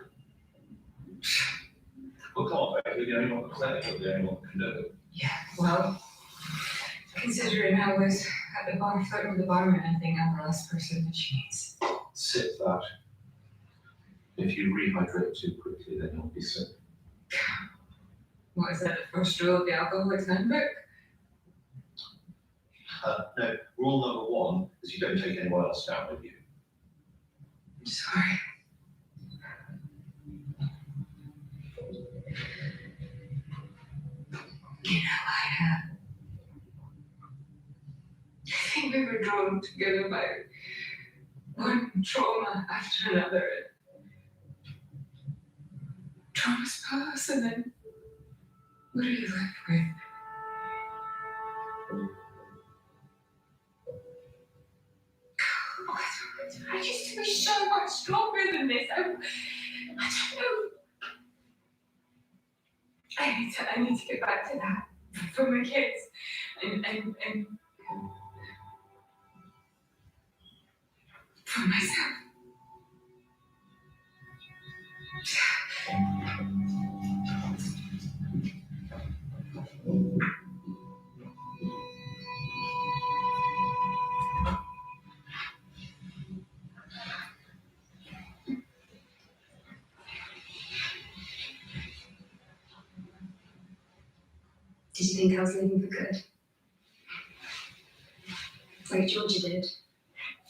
Well, come on, babe. You're the only one at the clinic. You're the only one that can do it.
Yeah, well, considering I was at the bottom foot of the environment, I think I'm the last person that she needs.
Sip that. If you rehydrate too quickly, then you'll be sick.
What is that, the first rule of the Alcoholics Handbook?
No, rule number one is you don't take anyone else down with you.
I'm sorry. You know, I think we were drawn together by one trauma after another. Traumas pass, and then what are you left with? I used to be so much stronger than this. I don't know. I need to get back to that for my kids and for myself.
Did you think I was leaving for good? Like Georgia did?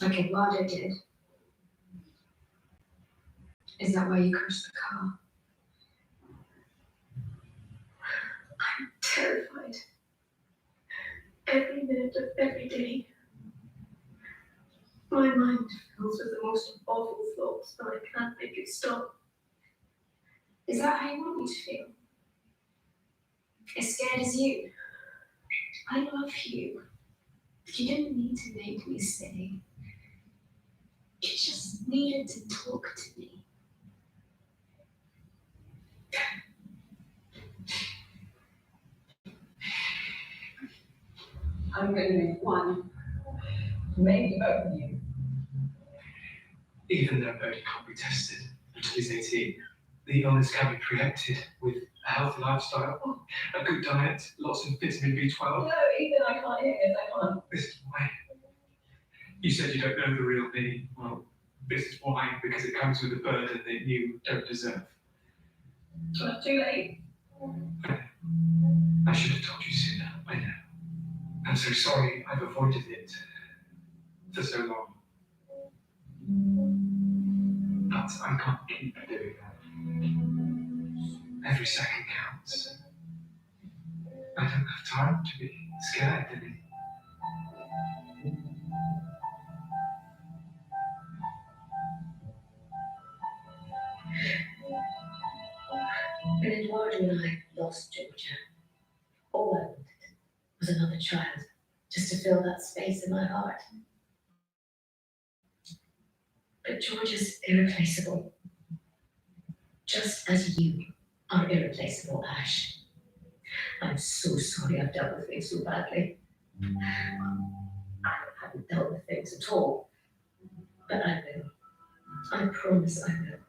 Like Eduardo did? Is that why you crashed the car? I'm terrified. Every minute of every day. My mind fills with the most awful thoughts, but I can't make it stop. Is that how you want me to feel? As scared as you? I love you. You didn't need to make me stay. You just needed to talk to me.
I'm going to need one, maybe both of you.
Even though Bodhi can't be tested until he's 18, the illness can be preempted with a healthy lifestyle, a good diet, lots of vitamin B12.
No, Ethan, I can't hear this. I can't.
This is why. You said you don't know the real me. Well, this is why, because it comes with a burden that you don't deserve.
So it's too late.
I should have told you sooner. I know. I'm so sorry I've avoided it for so long. But I can't keep doing that. Every second counts. I don't have time to be scared anymore.
Then when I lost Georgia, all I wanted was another child, just to fill that space in my heart. But Georgia's irreplaceable, just as you are irreplaceable, Ash. I'm so sorry I've dealt with things so badly. I haven't dealt with things at all, but I will. I promise I will.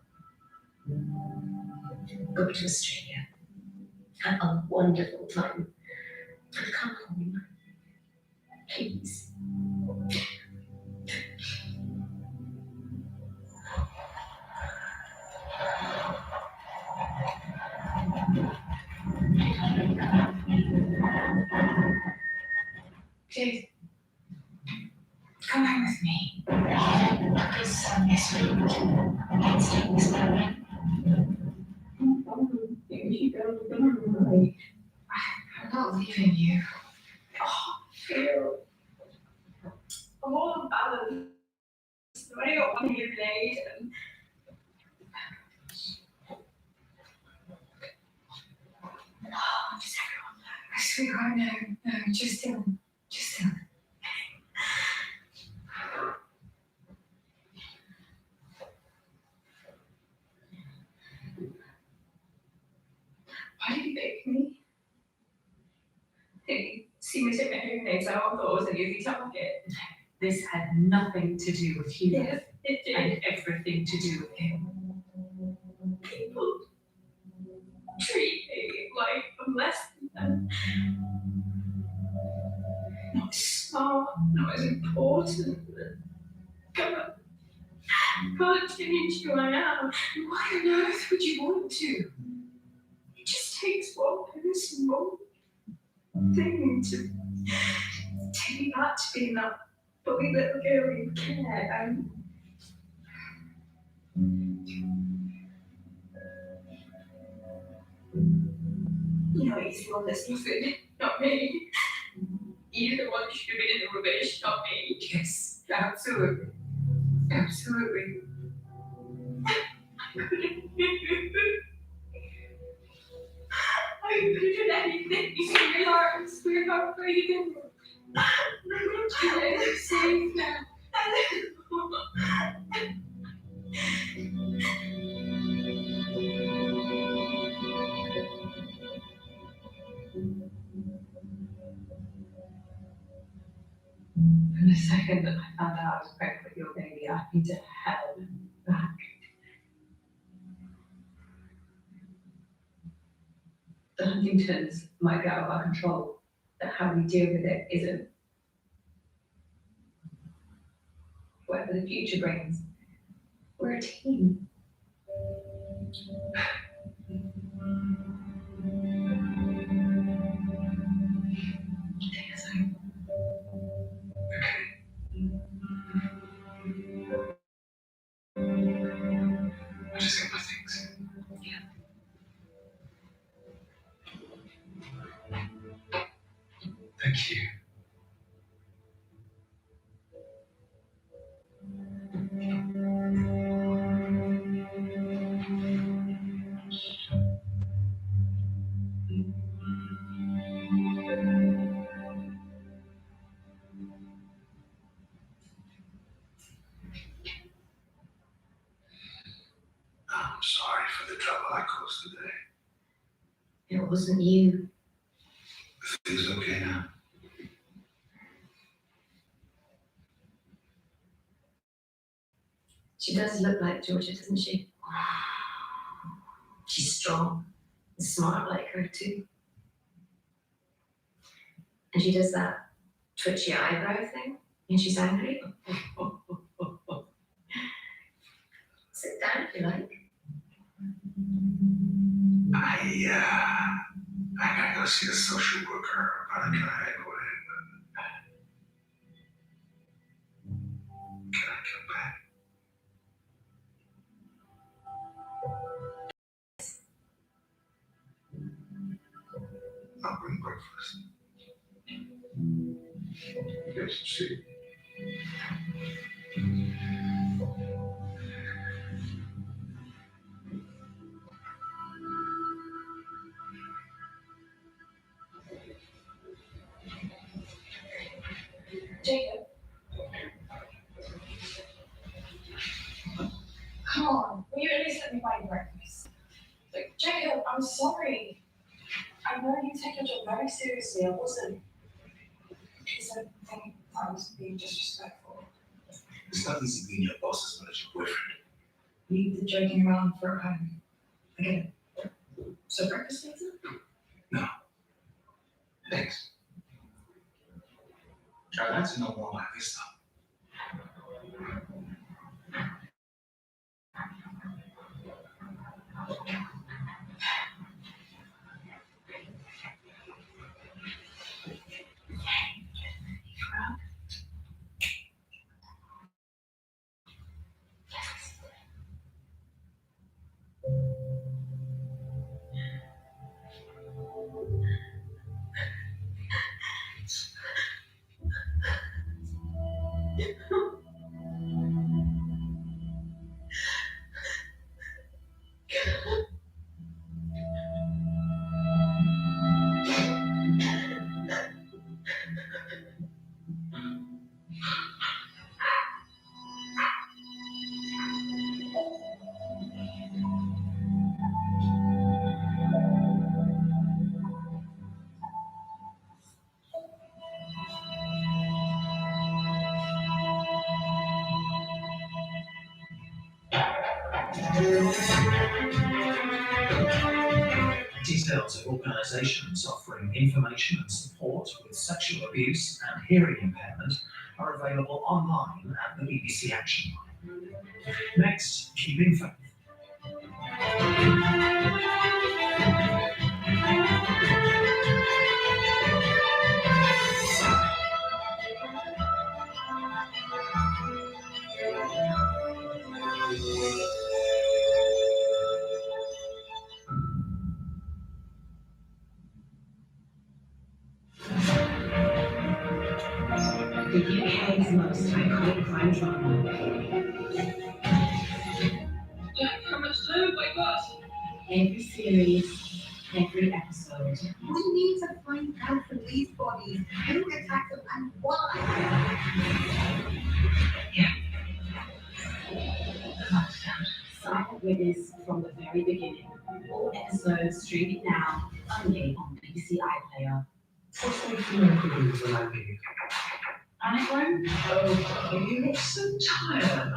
Go to Australia, have a wonderful time, and come home. Please.
Please, come home with me. Please tell me sweet. Stay with me. I'm not leaving you. Oh, I feel I'm all unbalanced. I've only got 1 year late and just everyone. I swear, no, just him. Why did you pick me? Hey, see me take my hearing aids out, I thought it was an easy target.
This had nothing to do with you.
Yes, it did.
And everything to do with him.
People treat me like I'm less than them. Not as smart, not as important. Can't change who I am. Why on earth would you want to? It just takes one small thing to take me back to being that bully little girl you care. You know, he's the one that's nothing, not me. You're the one who should have been in the rubbish, not me.
Yes.
Absolutely. Absolutely. I could have done anything. We're not breathing. I'm safe now.
From the second that I found out I was pregnant with your baby, I'd been to hell and back. The Huntingtons might be out of our control, but how we deal with it isn't. Whatever the future brings, we're a team. Take us home.
I just got my things. Thank you. I'm sorry for the trouble I caused today.
It wasn't you.
Things okay now?
She does look like Georgia, doesn't she? She's strong and smart like her too. And she does that twitchy eyebrow thing when she's angry. Sit down if you like.
I gotta go see the social worker about a guy I put in. Can I come back? I'll bring breakfast. Get some sleep.
I'm sorry. I know you take your job very seriously. I wasn't. Please don't think I was being disrespectful.
It's not easy being your boss as well as your boyfriend.
Leave the joking around for a home. Again. So breakfast later?
No. Thanks. I'd like to know more about this stuff.
Details of organisations offering information and support with sexual abuse and hearing impairment are available online at the BBC Action Line. Next, keeping faith.
The UK's most iconic crime drama.
How much time have I got?
Every series, every episode.
We need to find out from these bodies who attacked them and why.
Silent Witness from the very beginning. All episodes streaming now, only on BBC iPlayer.
What's making you think when I'm here?
Anagram?
Oh, you look so tired.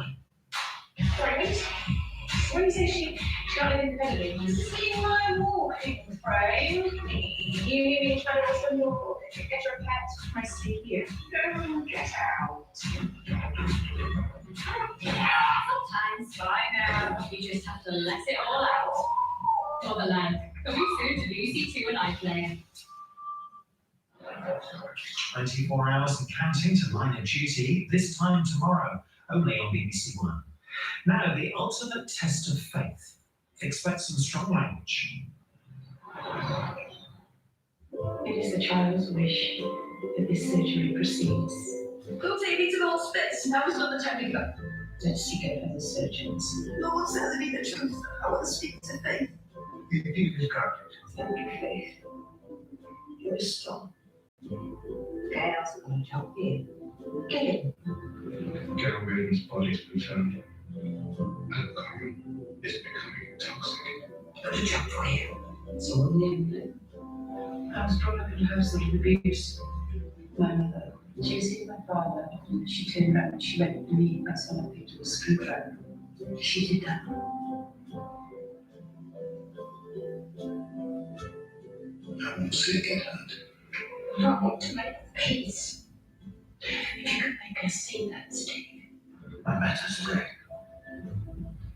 Frank? When you say she got independently,
See why I'm walking, Frank.
you mean trying to spend get your pet my stay here?
Go get out. Sometimes by now, you just have to let it all out. Motherland, coming soon to BBC Two and iPlayer.
24 hours and counting to line of duty, this time tomorrow, only on BBC One. Now, the ultimate test of faith. Expect some strong language.
It is the child's wish that this surgery proceeds.
Go take me to the hospice. Now is not the time to go.
Let's seek out other surgeons.
No one says to me the truth. I want to speak to Faith.
You've got it.
Thank you, Faith. You're strong. Gail's gonna jump in. Get in.
Carol Williams' body's been found. Alcohol is becoming toxic.
Got a job for you. So we'll name I was brought up in a household of abuse. My mother, she was hitting my father. She turned around and she went with me. That's when I picked up a screwdriver. She did that.
I won't see it get hurt.
I want to make peace. If you could make her see that, Steve.
I met her today.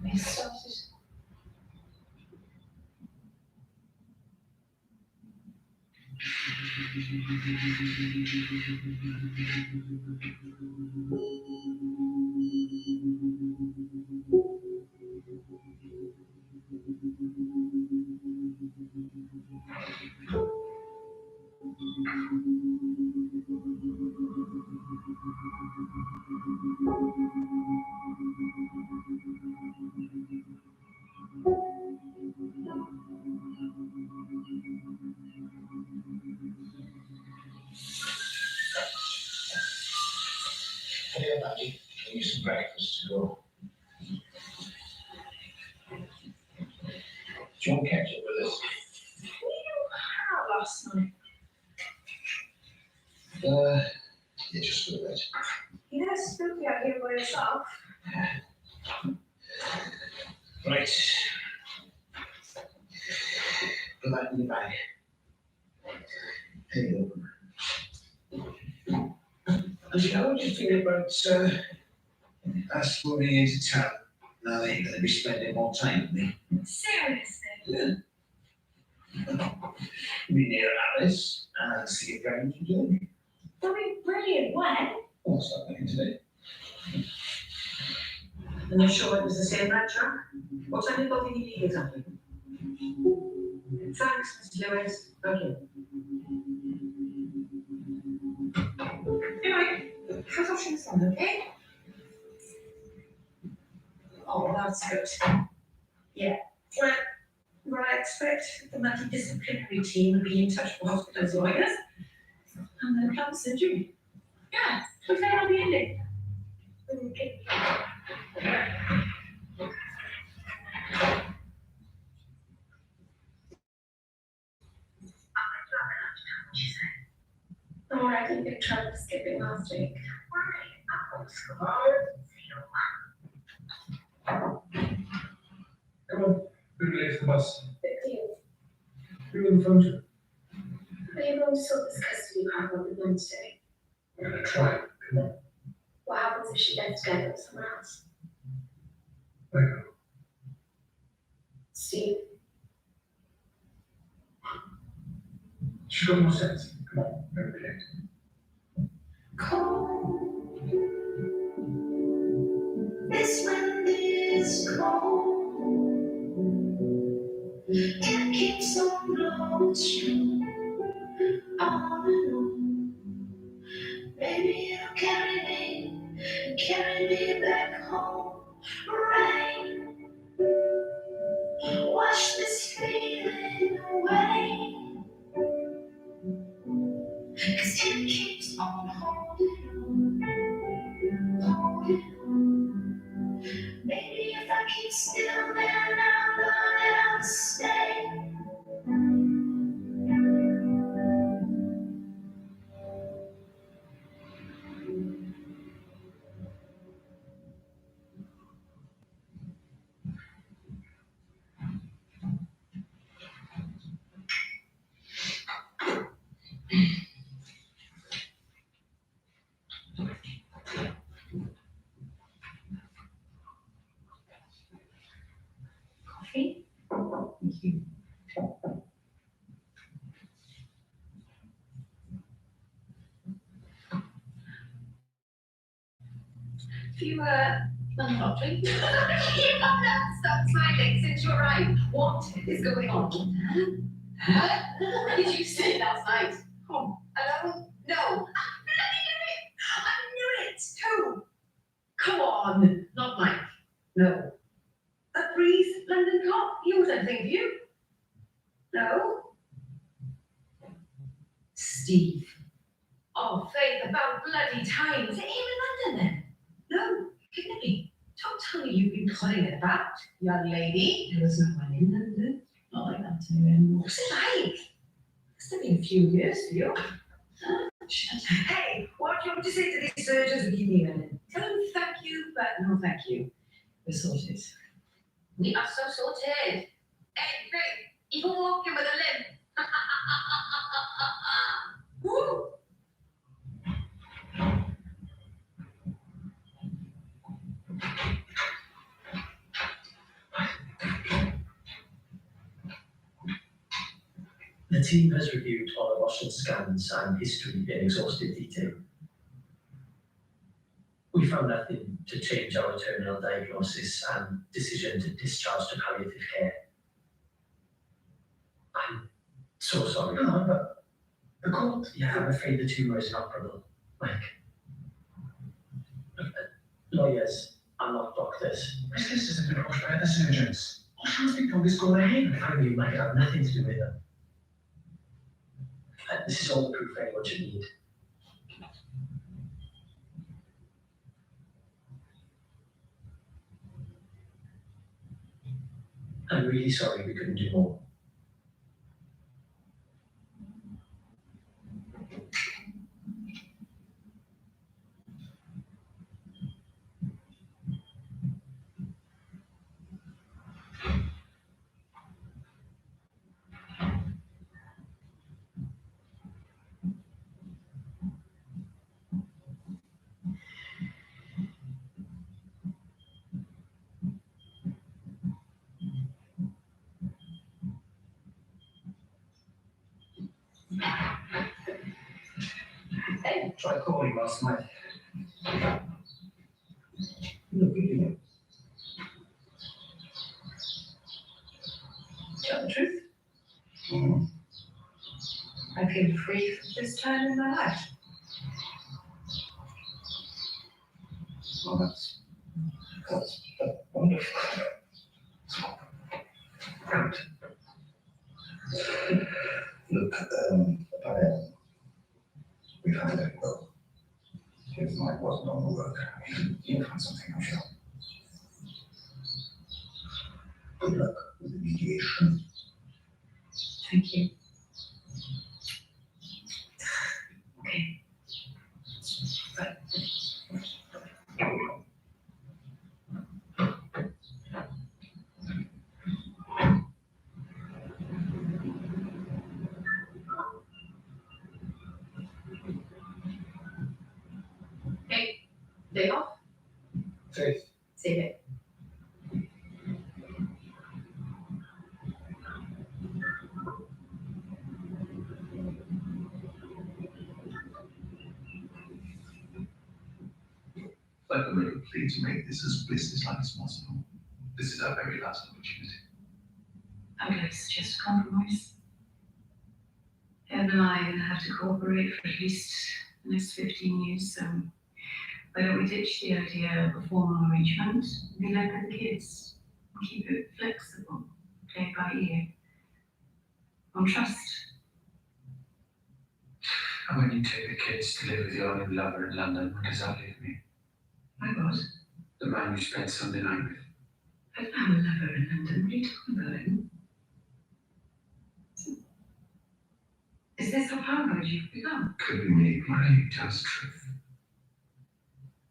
It started.
Here, Maggie. Give you some breakfast to go. Do you want ketchup with us?
last night?
Yeah, just for a bit.
You know, it's spooky out here by yourself.
Right. Put that in your bag. Here you go. And how would you feel about us moving into town? Now that you're going to be spending more time with me.
Seriously?
Yeah. Be near Alice and see your friends and do.
That'd be brilliant. When?
I'll start looking today.
And you're sure it was the same red truck? What time did both of you leave exactly? Thanks, Mr. Lewis. Okay.
Anyway, how's our things going, okay?
Oh, that's good. Yeah. Well, I expect the multidisciplinary team will be in touch with hospitals lawyers. And then plan surgery.
Yeah, we found out the ending.
Okay.
Oh, I think big trouble skipping last week.
Come on, we're late for the bus.
15.
Who on the phone to?
Are you going to sort this custody problem with Mum today?
I'm gonna try. Come on.
What happens if she gets together with someone else?
I know.
Steve,
She's got more sense. Come on, don't be late.
Cold. This wind is cold. It keeps on blowing strong on and on. Maybe it'll carry me back home. Rain, wash this feeling away. 'Cause it keeps on holding on. Maybe if I keep still, then I'll learn how to stay.
Coffee? Thank you.
if you I'm not drinking. You have stop smiling since you arrived. What is going on? Huh? What did you say last night? Oh, alone? No. I knew it. Who?
Come on, not Mike. No. A breeze, London cop. He was anything for you. No. Steve. Oh, Faith, about bloody time. Is it here in London then? No, kidding me. Don't tell me you've been putting it about, young lady. There was no one in London. Not like that anymore. What's it like? It's been a few years for you. Huh? Hey, what do you want to say to these surgeons who keep me in? Tell them thank you, but no thank you. We're sorted.
We are so sorted. Hey, Faith, even walking with a limp. Woo!
The team has reviewed all of Russian scans and history in exhaustive detail. We found nothing to change our terminal diagnosis and decision to discharge to palliative care. I'm so sorry.
No, but the court.
Yeah, I'm afraid the tumour is inoperable. Mike. Lawyers are not doctors.
This case has been approached by other surgeons. What chance they told this going ahead?
I find you might have nothing to do with them. This is all the proof anyone should need. I'm really sorry we couldn't do more.
tried calling last night.
Look, you
Tell the truth.
know.
I feel free for this time in my life.
Well, that's wonderful.
Right.
Look, we've had it. Well, his mind wasn't on the work. You'll find something, I'm sure. Good luck with the mediation.
Thank you. Okay. Hey, day off?
Faith.
Save it.
Like a little plea to make this as businesslike as possible. This is our very last opportunity.
I would like to suggest a compromise. Ed and I are going to have to cooperate for at least the next 15 years, so why don't we ditch the idea of a formal arrangement, be left with the kids, and keep it flexible, play it by ear, on trust.
And when you take the kids to live with your new lover in London, what does that leave me?
My God,
The man you spent Sunday night with.
I don't have a lover in London. What are you talking about? Is this how paranoid you've become?
Could be me, but you tell us the truth.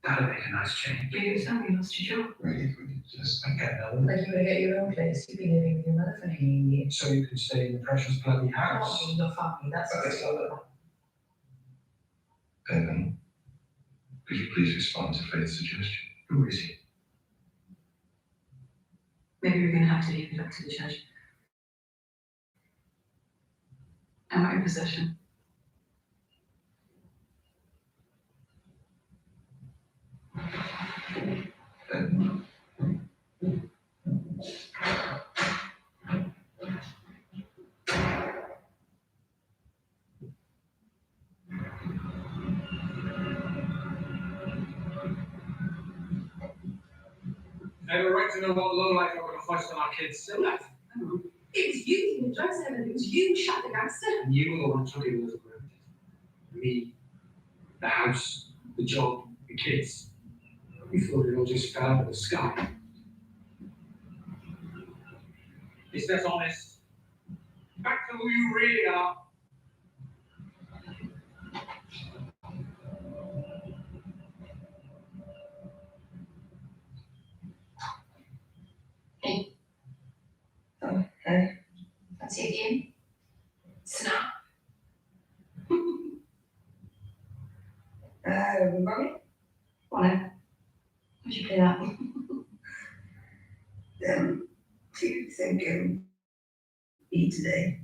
That'll make a nice change.
You tell me you lost your job.
Really, just
I get that.
Like you were to get your own place. You've been living with your mother for 9 years.
So you could stay in the precious bloody
Not
house.
me, your family. That's
Okay,
what's
so Evan, could you please respond to Faith's suggestion?
Who is he?
Maybe we're going to have to leave it up to the judge. I'm not in possession.
Evan,
They have a right to know what low life are going to foist on our kids.
So that, it was you in the drugs and it was you who shot the gangster.
And you were the one who took it for granted. Me, the house, the job, the kids. You thought it all just fell out of the sky.
It's less honest. Back to who you really are.
Okay. That's it again. Snap. Robbie? Go on then. How'd you play that?
Do you think it'll be today?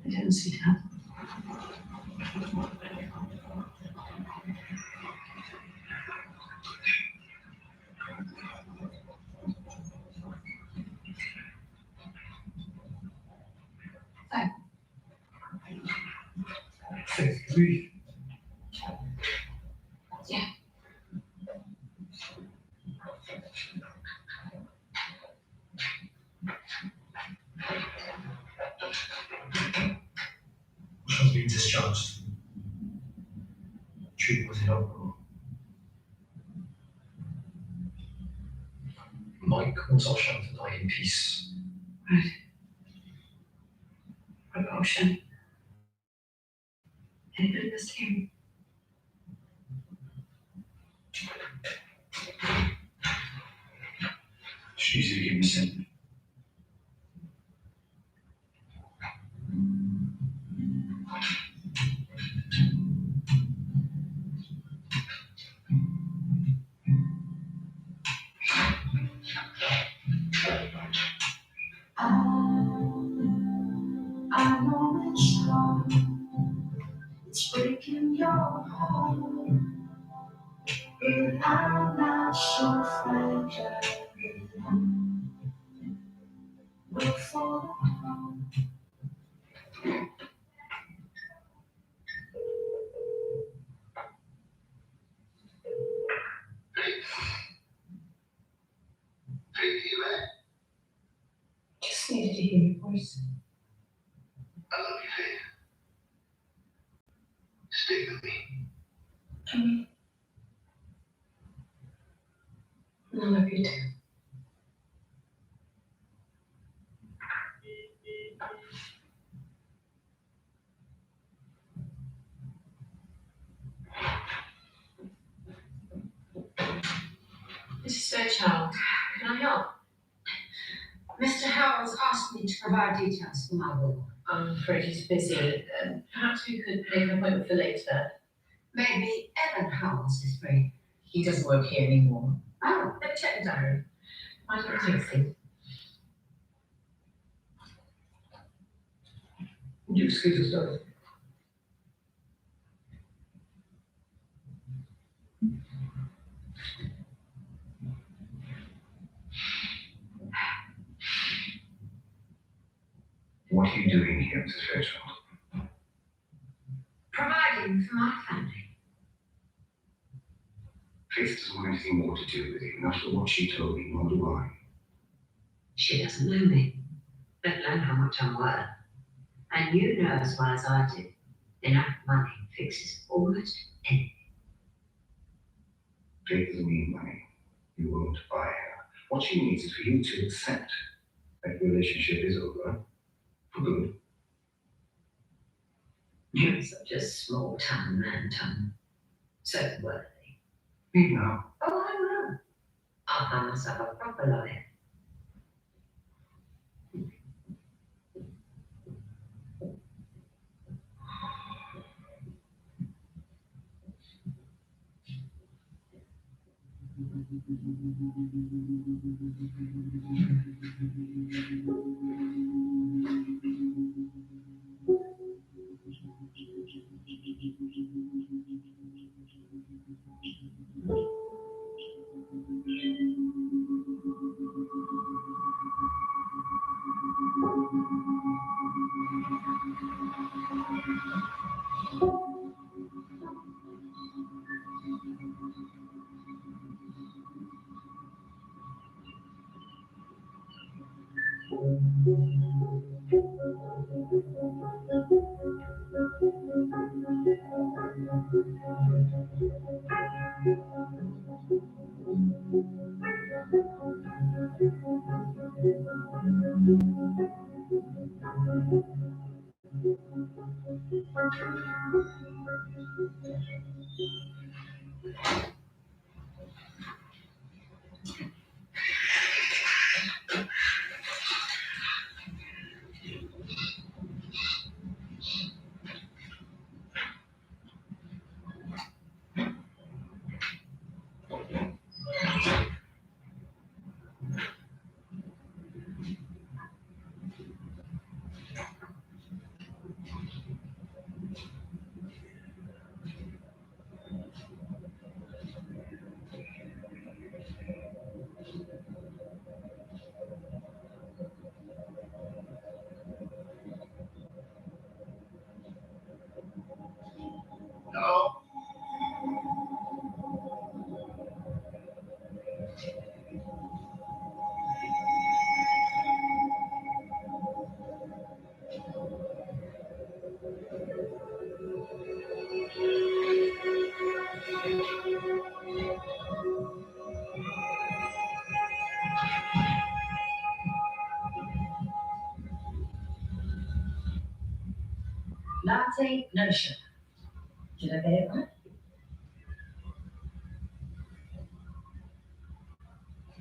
I didn't see that.
Faith, we.
Yeah.
She's been discharged. Treatment was inoperable. Mike wants our shot to die in peace.
Right. Promotion. Anybody missed him?
She's a given sin.
I know breaking your heart. But I'm not so fragile. We'll fall apart. Just needed to hear your voice.
I love you, Faith. Stay with me.
I love you too.
Mrs. Fairchild, can I help? Mr. Howells asked me to provide details for my will.
I'm afraid he's busy. Perhaps we could make an appointment for later.
Maybe Evan Howells is free.
He doesn't work here anymore.
Oh,
Let me check the diary. Why don't you take a seat? Would you excuse us, darling?
What are you doing here, Mrs. Fairchild?
Providing for my family.
Faith doesn't want anything more to do with it. And after what she told me, nor do I.
She doesn't know me, let alone how much I'm worth. And you know as well as I do, enough money fixes almost anything.
Faith doesn't need money. You won't buy her. What she needs is for you to accept that the relationship is over. For good.
You're such a small-town man, Tom. So worthy.
Me now.
Oh, I will. I'll find myself a proper lawyer.
Hello?
Latte, no sugar. Did I get it right?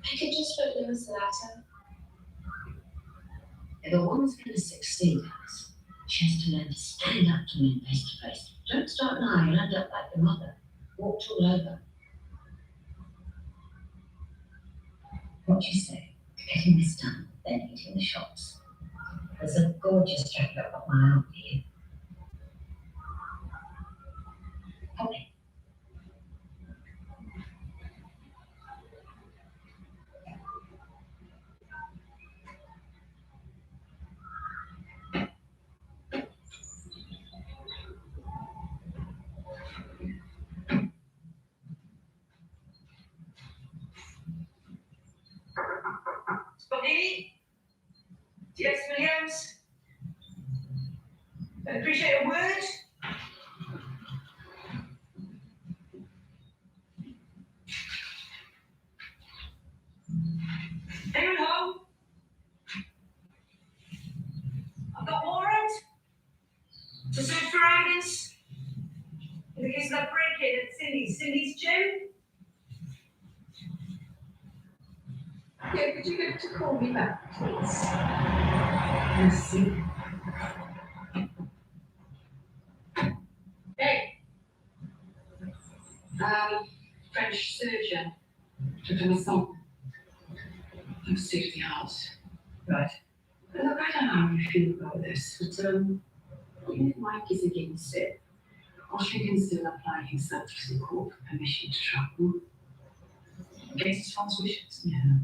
I could just put Lewis a latte.
If a woman's going to succeed, Alice, she has to learn to stand up to men face to face. Don't start lying and end up like the mother. Walked all over. What do you say? Getting this done, then hitting the shops. There's a gorgeous jacket I've got my eye on for you.
Jenny? Yes, Williams? I'd appreciate a word. Anyone home? I've got warrant to search for evidence in the case of that break-in at Cindy's gym.
Yeah, could you get to call me back, please?
Merci.
Hey. French surgeon. Dr. Masson. I'm state of the art.
Right.
Look, I don't know how you feel about this, but even if Mike is against it, Austria can still apply himself to the court for permission to travel.
Against his father's wishes.
Yeah.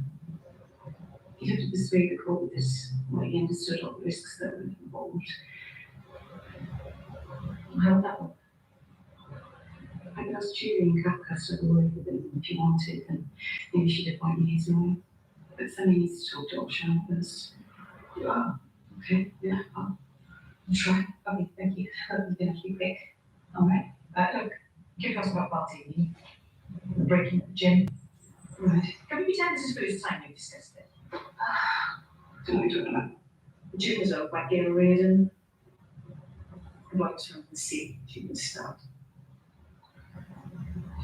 He'd have to persuade the court with this, where he understood all the risks that were involved. How would that work? I could ask Julie and Kafka to work with him if you wanted, and maybe she'd appoint me his lawyer. But somebody needs to talk to Austria first. You are? Okay, yeah, I'll try. Okay, thank you. You're gonna keep quick.
All right. Look, give us about Martini. The breaking at the gym.
Right.
Can we pretend this is the first time we've discussed it?
Don't know what you're talking about. The gym was owned by Gail Reardon. The boys from the sea, she can start.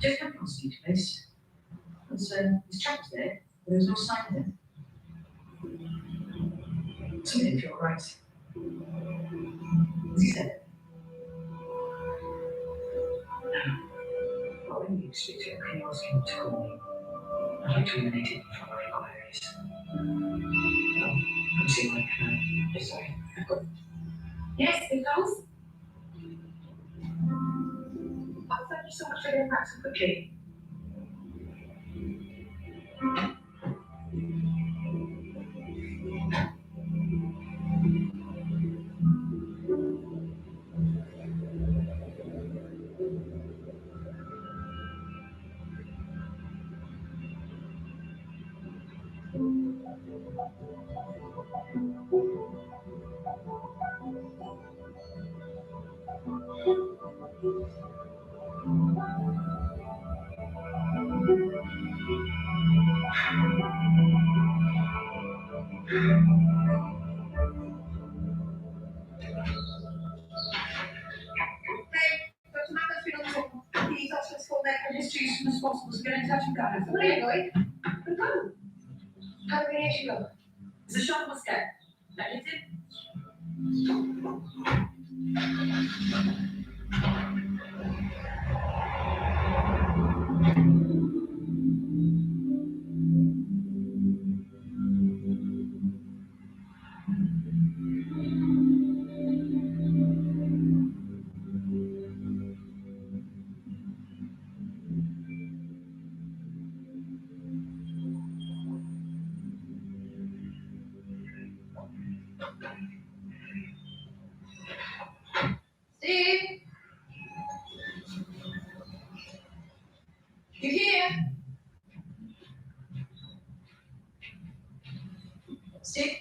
Just went past each place. His trap was there, but there was no sign of him. Something didn't feel right. As he said.
Well, when you speak to him, can you ask him to call me? I'd like to eliminate it from our inquiries. I'm seeing my plan. Oh, sorry, I've got. Yes, it goes. Oh, thank you so much for getting back so quickly.
Dr. Matthew's been on the phone. He's asked us for their history as soon as possible to get in touch with guys. Where are you going? I'm home. How many years you go? It's a shop must get. Let it in. Steve? You here? Steve?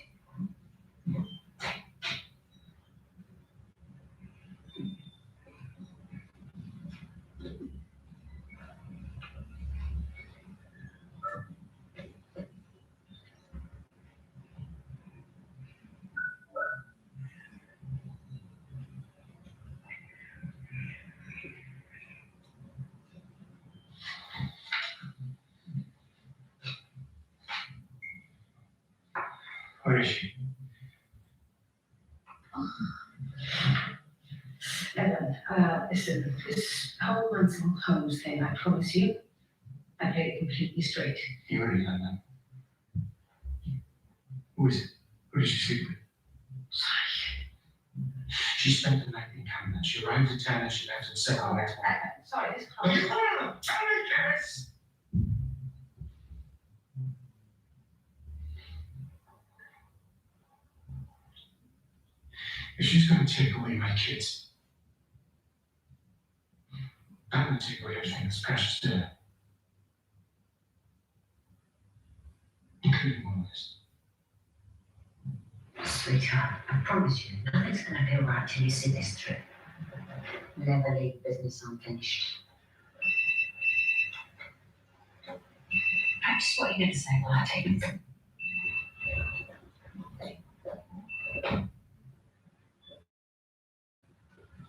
Where is she?
Ellen, listen, this whole Mansell Holmes thing, I promise you, I played it completely straight.
You already know that. Who is it? Who did she sleep with? She spent the night in Camden. She arrived at 10 and she left at 7 the next morning.
Sorry, this can't.
Yes! If she's going to take away my kids, I'm going to take away everything that's precious to her. Including one of this.
Sweetheart, I promise you, nothing's going to be all right till you see this through. Never leave business unfinished. Perhaps what you're going to say while I take it.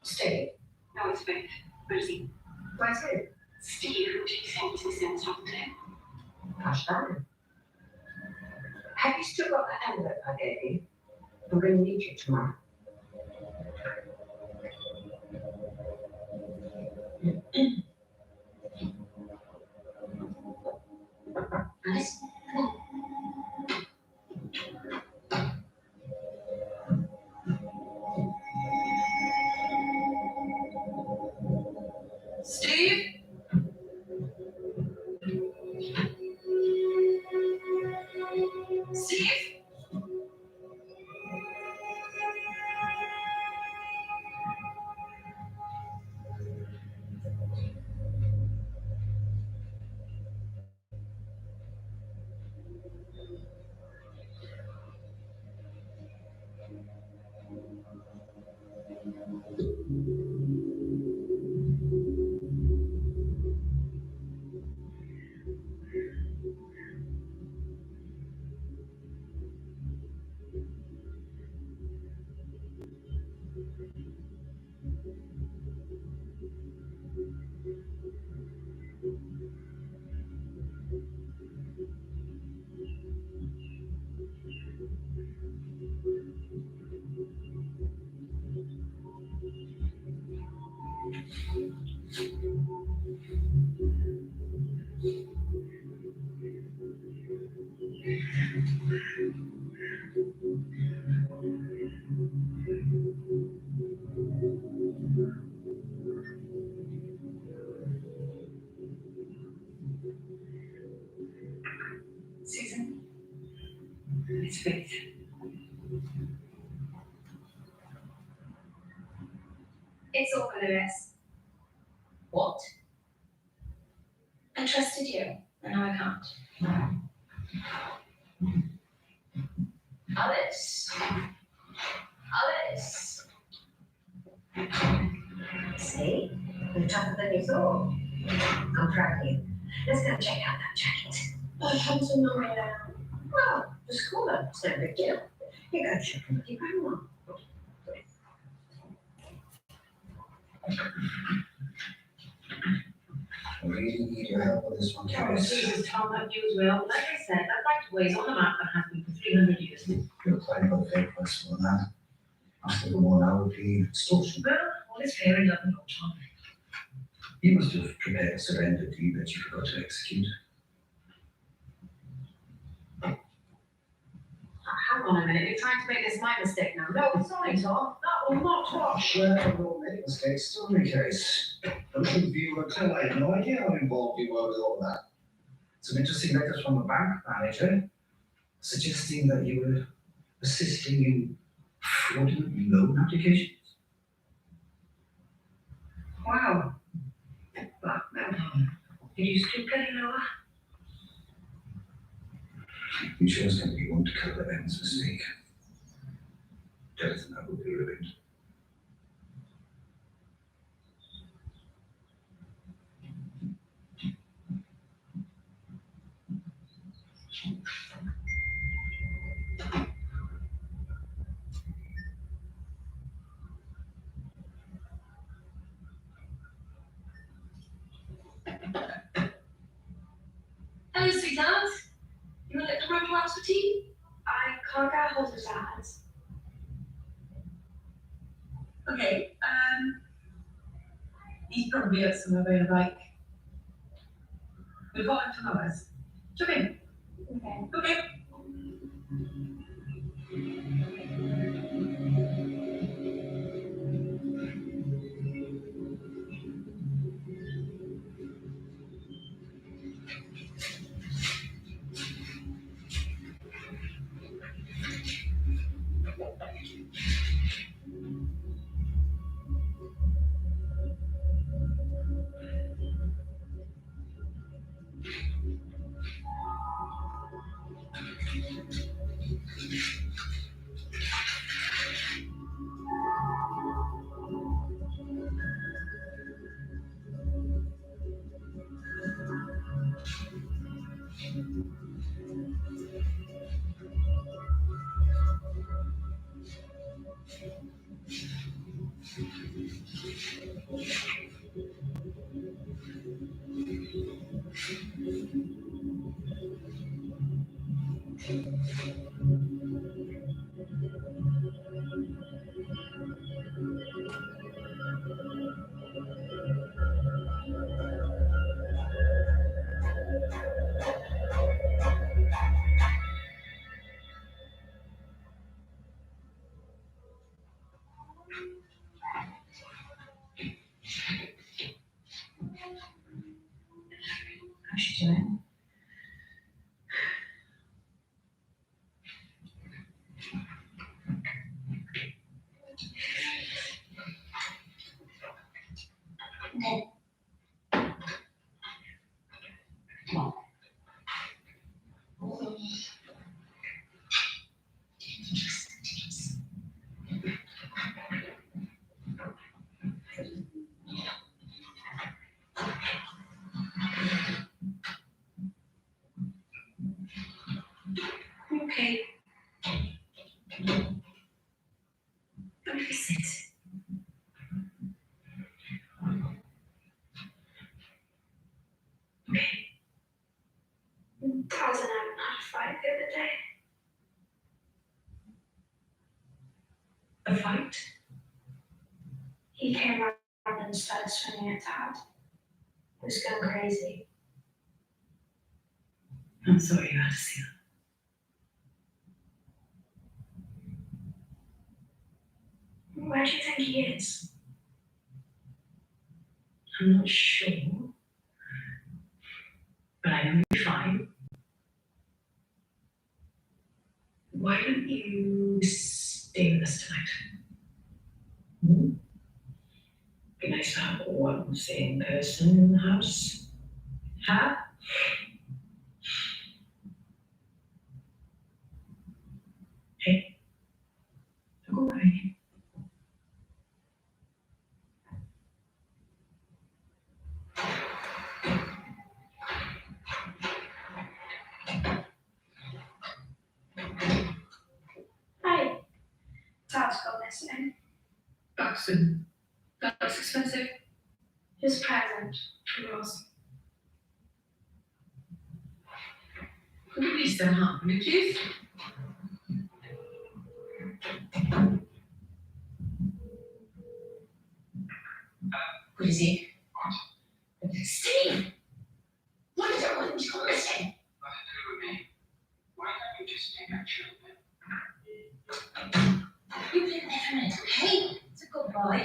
Steve?
No, it's Faith. Where's he?
Where's who?
Steve, what did he say to the same stuff today?
Gosh darn. Have you still got that envelope I gave you? I'm going to need you tomorrow. Alice?
Steve? Steve?
Susan? It's Faith.
It's all for Lewis. What? I trusted you, and now I can't. Alice? Alice?
See? You're tougher than you thought. I'm proud of you. Let's go check out that jacket.
I haven't to know right now.
Well, just call her. It's no big deal. You go shopping with your grandma.
I really need your help with this one,
Oh,
Carlos.
Jesus, Tom, that you as well. Like I said, that right away is on the map and has been for 300 years.
You're applying for the fair price for that. After the war now would be extortion.
Well, all is fair and nothing goes on.
You must have prepared a surrender deed that you forgot to execute.
Hang on a minute, you're trying to make this my mistake now. No, sorry, Tom. That will not wash.
Well, no make mistakes, still the case. I look at you until I had no idea how involved you were with all that. Some interesting letters from the bank manager suggesting that you were assisting in fraudulent loan applications.
Wow. Blackmail. Did you still get it, Noah?
You chose to be one to cover Ben's mistake. Death and that will be ruined.
Hello, sweetheart. You want to let the room out for tea?
I can't get a hold of Dad.
Okay, he's probably at somewhere by a bike. We've got him for hours. Come in.
Okay.
Okay.
How's she doing? Okay. Come on. Okay. Don't fix it. Okay.
Dad and I had a fight the other day.
A fight?
He came around and started swinging at Dad. He was going crazy.
I'm sorry you had to see that.
Where do you think he is?
I'm not sure, but I know you're fine. Why don't you stay with us tonight? Hmm? Be nice to have one same person in the house. Huh? Hey, don't go away.
Hi. Dad's gone missing.
Buxton. That's expensive.
His present from Ross.
Could you please stand up, will you please? What is it? What? Steve! What is it? What is it missing?
Nothing to do with me. Why don't you just take action?
You play there for a minute, okay? It's a good boy.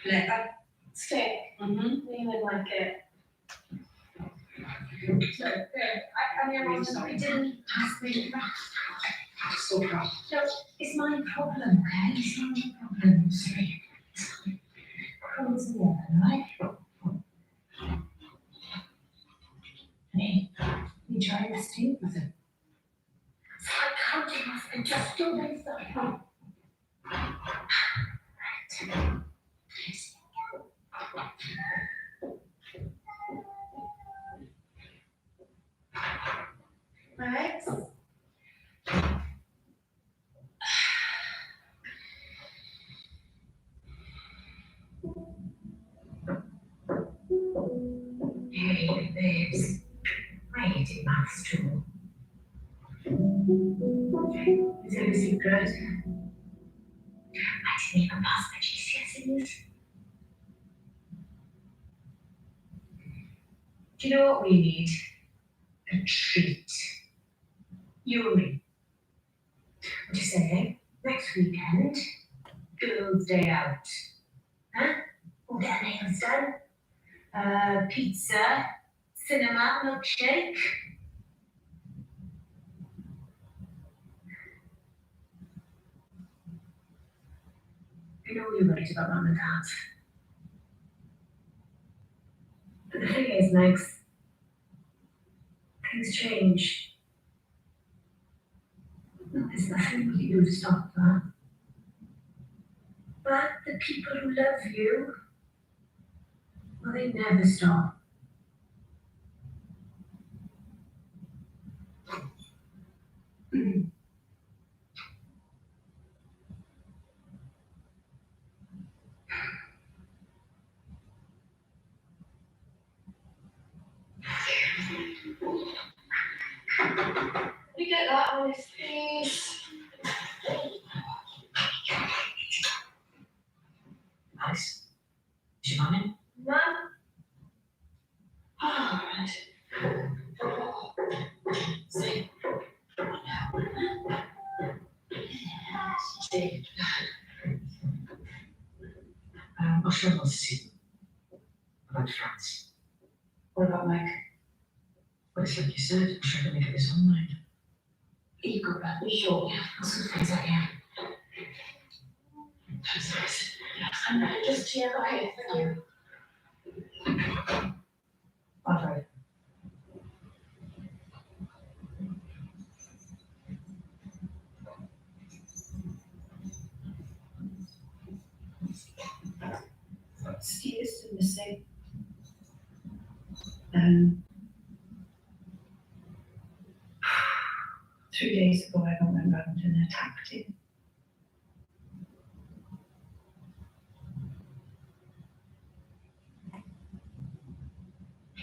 Lekker.
Steak.
Mm-hmm.
We would like it.
So, I mean, I didn't ask me to so proud. No, it's my problem, okay? It's not your problem. Sorry. Crumbs in the oven, right? Hey, you try the steak with it. I can't do nothing, just do this. Right.
Max?
Hey, babes. I hated maths too. Is it a secret? I didn't even pass my GCSEs. Do you know what we need? A treat. You and me. What do you say? Next weekend, girls' day out. Huh? We'll get our nails done. Pizza, cinema, milkshake. I know you're worried about Mum and Dad. But the thing is, Megs, things change. There's nothing we can do to stop that. But the people who love you, well, they never stop.
We get that on his please.
Nice. Is your mum in?
Mum?
Oh, right. See. said, I'm trying to make this online.
You've got that, be sure.
Yeah, I'll sort of things I can. That's nice.
And just here, okay, thank you.
Andre.
Steve is still missing. 3 days ago, I went round and attacked him.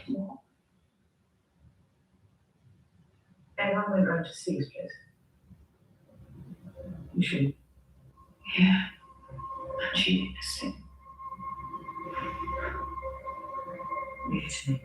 What? Everyone went round to Steve's place. You should. Yeah. And she did the same. Leave it to me.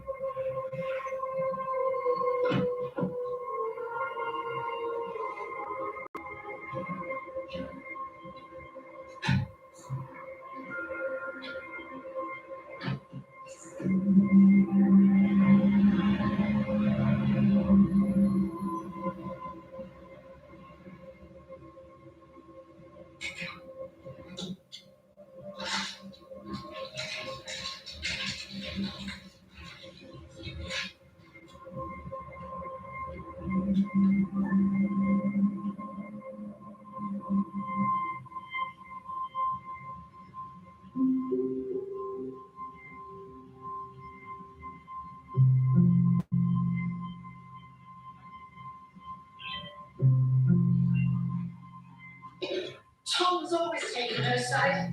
Tom was always taking her side,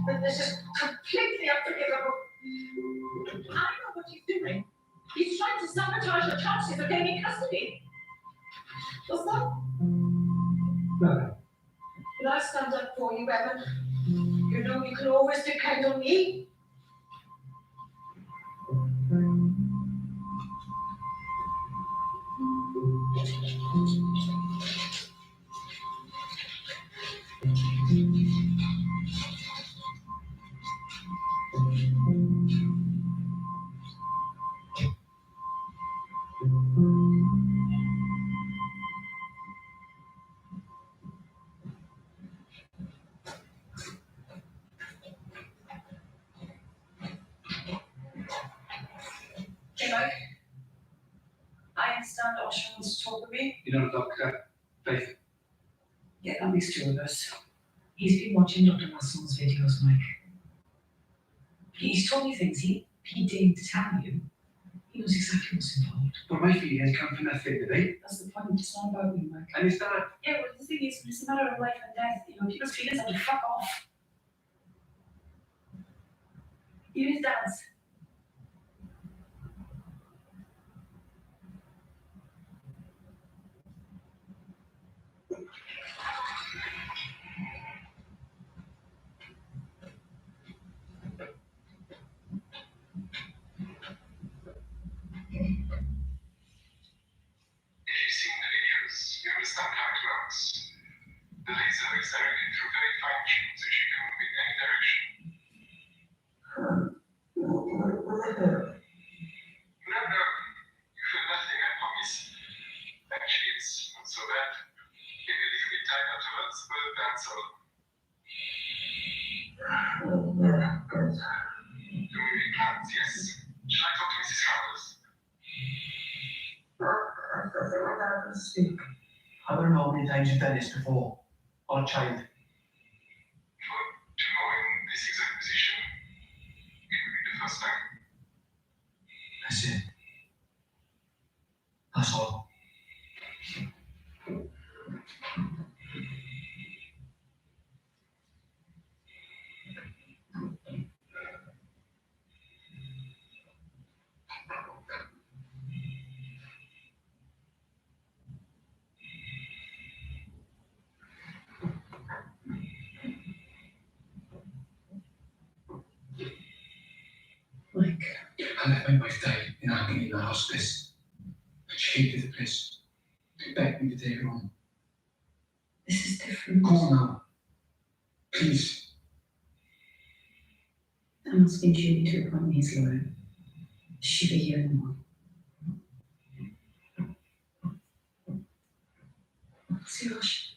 but this is completely unforgivable. I know what he's doing. He's trying to sabotage your chances of gaining custody. What's that?
No.
Will I stand up for you, Evan? You know you can always depend on me.
Hey, Mike. I understand Osher wants to talk with me.
You're not a doctor, Faith.
Yeah, that makes two of us. He's been watching Dr. Russell's videos, Mike. He's told me things he didn't tell you. He knows exactly what's involved.
But my feelings come from nothing, did they?
That's the point. It's not about you, Mike.
And it's that.
Yeah, well, the thing is, it's a matter of life and death. You know, people's feelings have to fuck off. Even his dad's.
If you've seen the videos, you understand how it works. The laser is directed through very fine tubes which you can move in any direction. No, you feel nothing, I promise. Actually, it's not so bad. Maybe a little bit tight afterwards, but that's all. The moving plans, yes. Shall I talk to Mrs. Howells?
Speak. I don't know how many times you've done this before. On a child.
To know in this exact position, it will be the first time.
That's it. That's all.
Mike.
I let my wife die in agony in the hospice. But she hated the place. She begged me to take her home.
This is different.
Go on now. Please.
I'm asking Julie to appoint me his lawyer. She'll be here in the morning. See, Ash.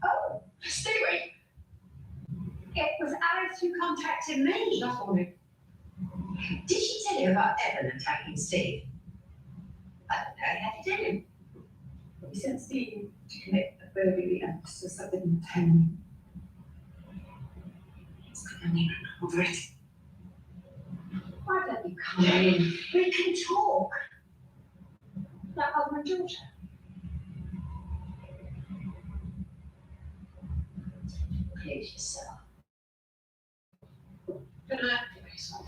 Oh, Stewie. It was Alice who contacted me.
That's funny.
Did she tell you about Evan attacking Steve? I don't know, how did you do?
We sent Steve to commit a burglary and suicide in town.
I don't even over it. Why don't you come in? We can talk. Like mother and daughter. Please yourself. Good night, yourself.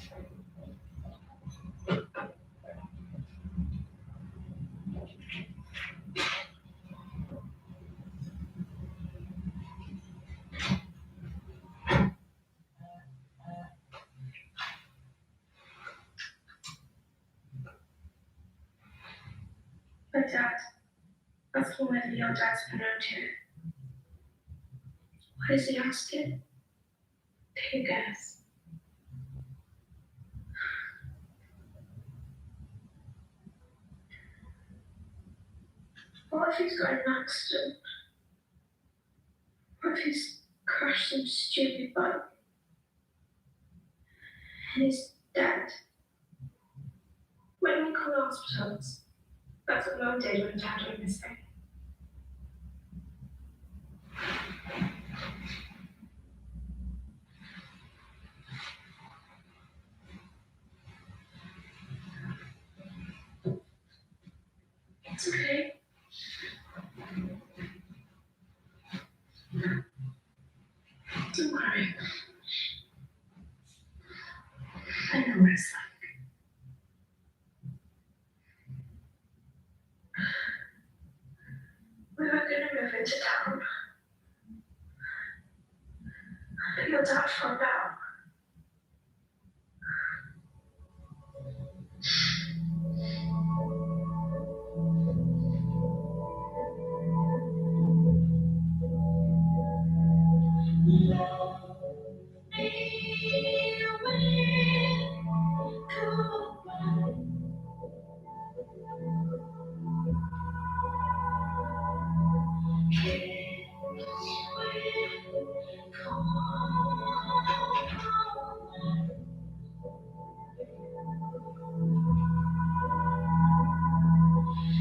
But Dad, asking whether your dad's been around here. Why does he ask it? Who cares? What if he's got in an accident? What if he's crashed some stupid bike? And he's dead? When we call hospitals, that's what Mum did when Dad went missing. It's okay. Don't worry. I know what it's like. We were gonna move into town.
your dad from now.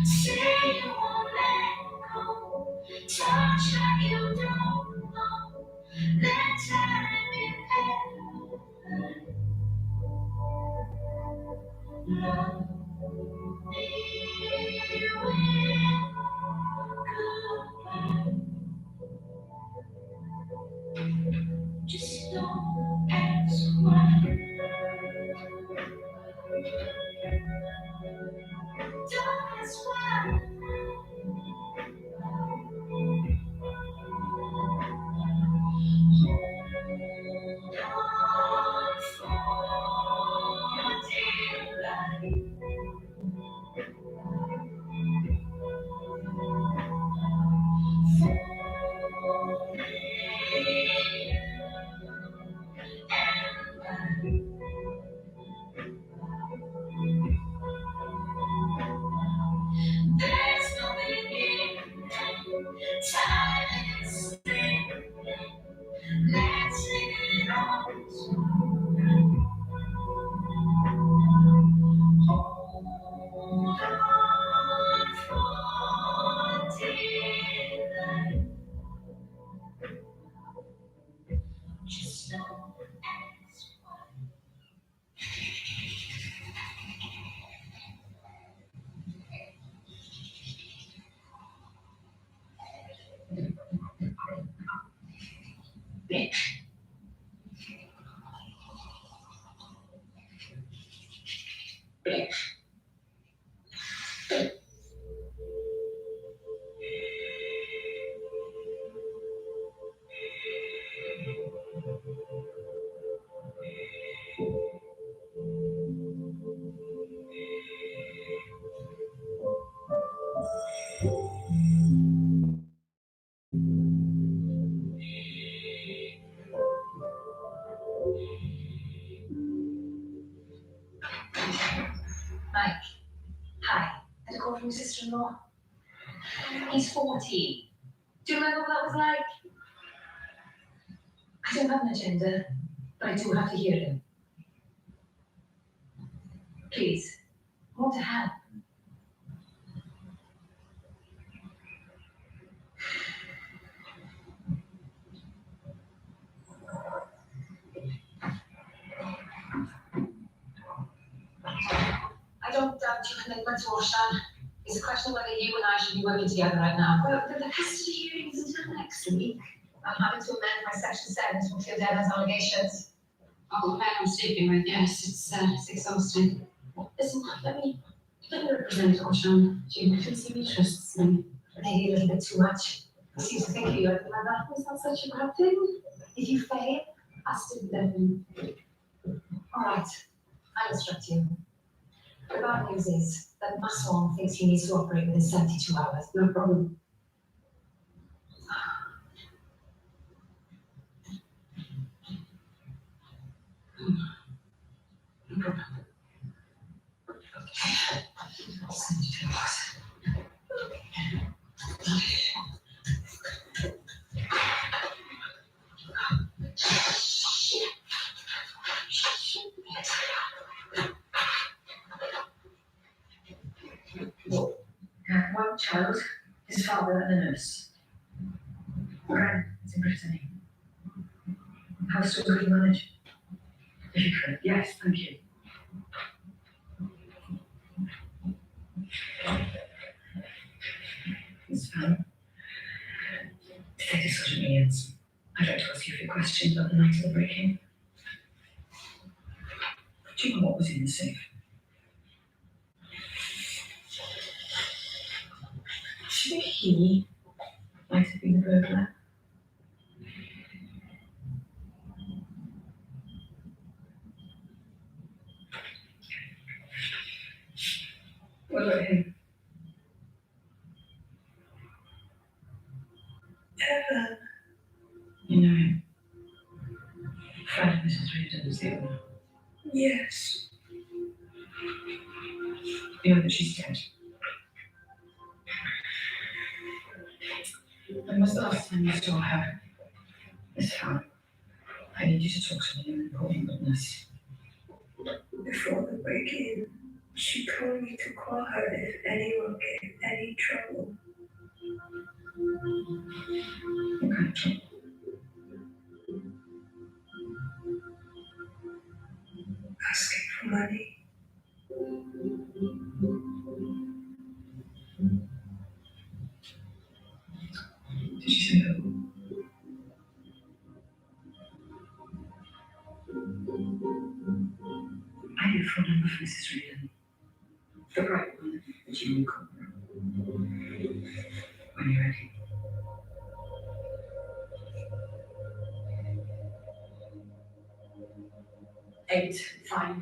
Say you won't let go, touch like you don't know. Let time be love me with goodbye. Just don't ask why. Don't ask why. There's no beginning, time is spinning. Let's sing it on. Hold on for dear life. Just don't ask why. Mike, hi. I had a call from your sister-in-law. He's 14. Do you remember what that was like? I don't have an agenda, but I do have to hear him. Please, I want to help. I don't doubt your commitment to Roshan. It's a question of whether you and I should be working together right now. Well, the custody hearing is until next week. I'm having to amend my section 7 to include Evan's allegations.
Oh, the man I'm sleeping with, yes, it's exhausting.
Listen, let me represent Roshan. She definitely trusts me. Maybe a little bit too much. He seems to think of you like that. Is that such a bad thing? If you fail, I still love him. All right, I'll instruct you. The bad news is that Masson thinks he needs to operate within 72 hours. No problem. No problem. 72 hours. One child, his father and a nurse. Gran is in Brittany. How soon could you manage? If you could, yes, thank you. It's fine. Detective Sergeant Ians, I'd like to ask you a few questions about the night of the break-in. Do you know what was in the safe? Do you think he might have been the burglar?
What about him?
Evan.
You know him? Friend of Mrs. Reardon is the owner.
Yes.
You know that she's dead. When was the last time you saw her? Miss Farrell, I need you to talk to me an important witness.
Before the break-in, she told me to call her if anyone gave any trouble.
What kind of trouble?
Asking for money.
Did she say who? I have a phone number for Mrs. Reardon. The right one that you will call her. When you're ready. Eight, 5,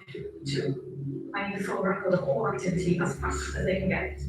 2. I need a full record of all activity as fast as they can get it.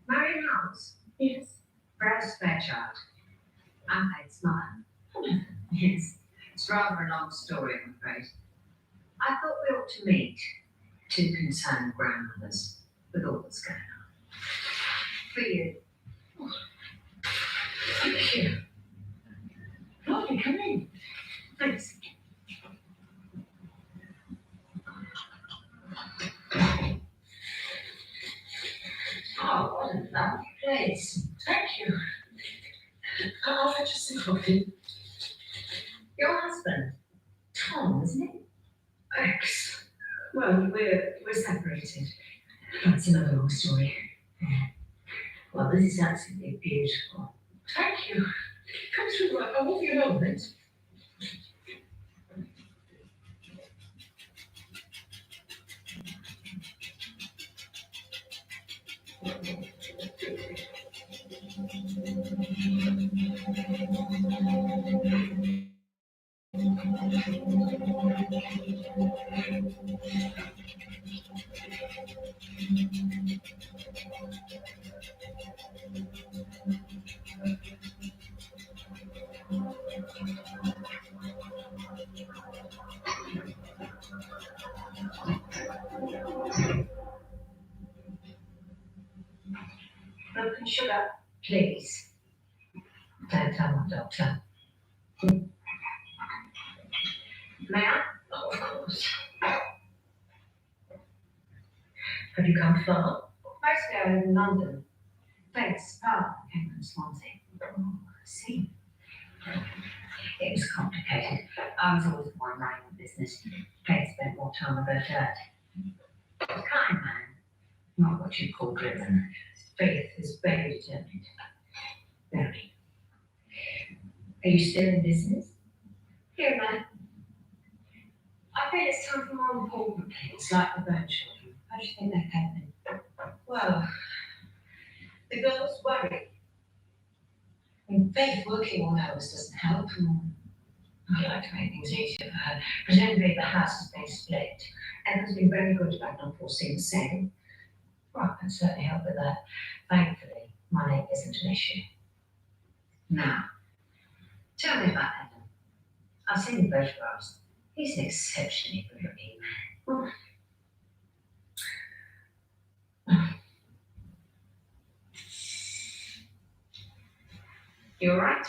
Marion House?
Yes.
Brad Fairchild. I'm Kate Smile. Yes. It's rather a long story, I'm afraid. I thought we ought to meet two concerned grandmothers with all that's going on. For you.
Thank you. Lovely, come in.
Thanks. Oh, what a lovely place.
Thank you. I'll fetch us some coffee.
Your husband, Tom, isn't it?
Thanks.
Well, we're separated.
That's another long story.
Well, this is absolutely beautiful.
Thank you. Come through. I won't be a moment.
Broken sugar, please. Don't tell my doctor. May I?
Oh, of course. Have you come far?
Mostly I live in London. Thanks, Park, I came from Swansea.
Oh, I see.
It was complicated. I was always the one running the business. Kate spent more time with her dad. A kind man, not what you'd call driven. His faith is very determined. Very.
Are you still in business?
Here, man. I think it's time for more important things like the burn children. How do you think they're coping?
Well, the girls worry. And Faith working all hours doesn't help. I'd like to make things easier for her. Presumably the house has been split. Evan's been very good about not foreseeing the sale. Well, I can certainly help with that. Thankfully, money isn't an issue.
Now, tell me about Evan. I've seen the photographs. He's an exceptionally good looking man.
You all right?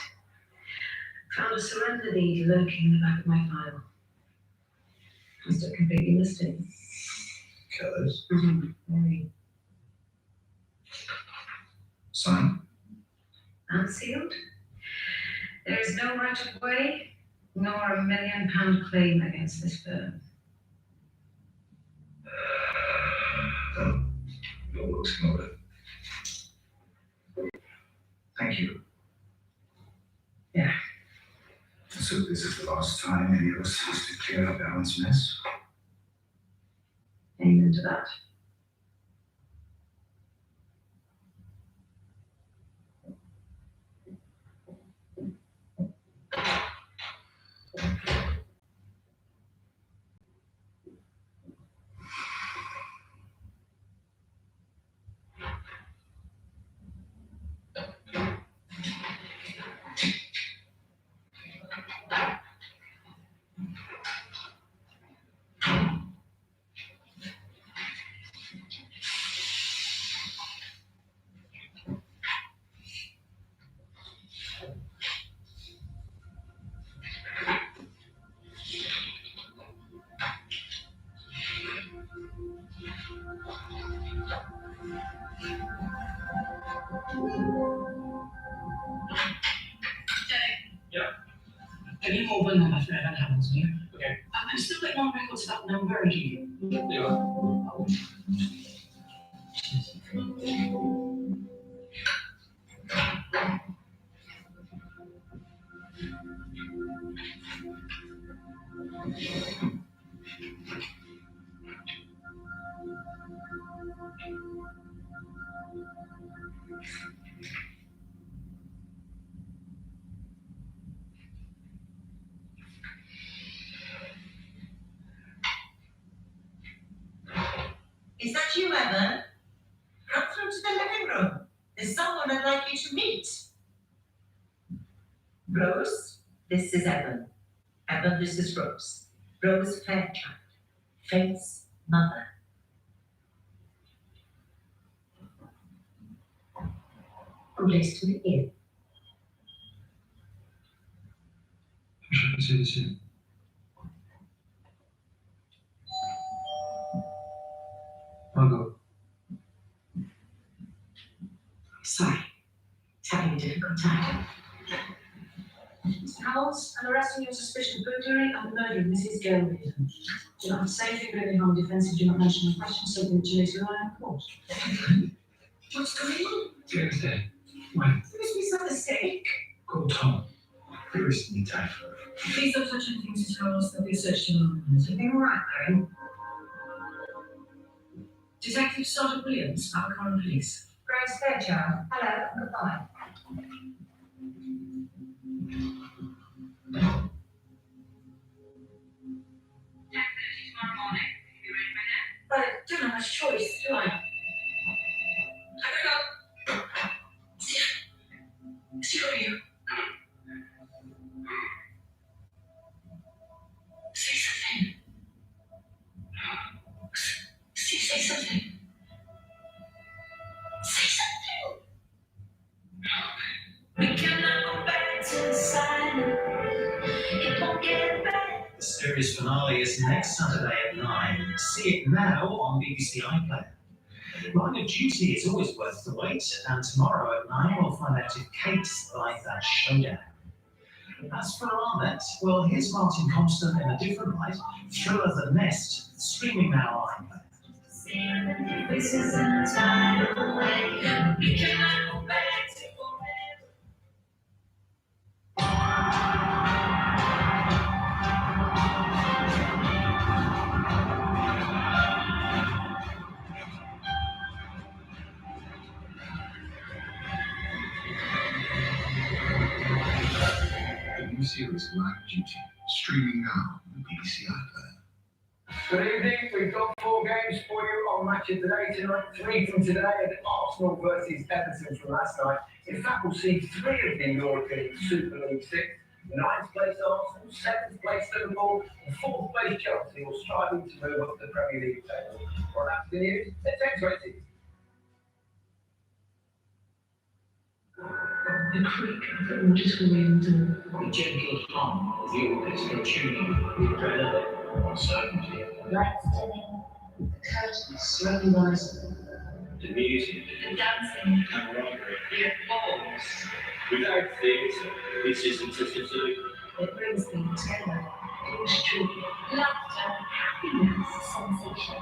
Found a surrender deed lurking in the back of my file. Must have completely missed it.
Killers.
Very.
Sign.
Unsealed. There is no right of way, nor £1 million claim against this firm.
Your work's in order. Thank you.
Yeah.
So this is the last time any of us has to clear up Alan's mess.
Amen to that.
Can you hold one number for Evan Hamilton here?
Okay.
I'm still getting on records for that number, are you?
Is that you, Evan? Come through to the living room. There's someone I'd like you to meet. Rose, this is Evan. Evan, this is Rose. Rose Fairchild, Faith's mother. Good place to meet you.
Wish I could see this here. Margot.
Sorry, it's having a difficult time.
Mr. Howells, I'm arresting you on suspicion of burglary and the murder of Mrs. Gelby. Do not say anything but any harm defensive. Do not mention the question, something that you later rely on court.
What's going on?
James dead. When?
There must be some mistake.
Call Tom. There isn't any time for it.
Please don't touch anything, Mrs. Howells. There'll be a search tomorrow. Is everything all right, Mary? Detective Sergeant Williams, Alcohol Police.
Rose Fairchild, hello, goodbye.
Tomorrow morning. You ready by now? But I don't have much choice, do I? I gotta go. See you. Say something. Say something. Say something. We cannot go back to the silence. It won't get better.
The series finale is next Saturday at 9. See it now on BBC iPlayer. Line of Duty is always worth the wait, and tomorrow at 9 we'll find out if Kate survived that showdown. As for Arnett, well, here's Martin Constant in a different light. Thriller The Nest, streaming now on iPlayer.
This is a tidal wave. We cannot go back to forever.
The new series Line of Duty, streaming now on BBC iPlayer.
Good evening. We've got 4 games for you on Match of the Day tonight. 3 from today and Arsenal versus Everton from last night. In fact, we'll see 3 of the European Super League 6. 9th place Arsenal, 7th place Liverpool, and 4th place Chelsea, all striving to move up the Premier League table. Well, that's the news. Let's take 20.
The creak of the auditorium door.
The gentle hum of the orchestra tuning, adrenaline, uncertainty.
Lights dimming. The curtains slowly rising.
The music,
The dancing.
camaraderie, the applause. Without theatre, this isn't a facility.
It brings people together. Brings joy, laughter, happiness, sensation.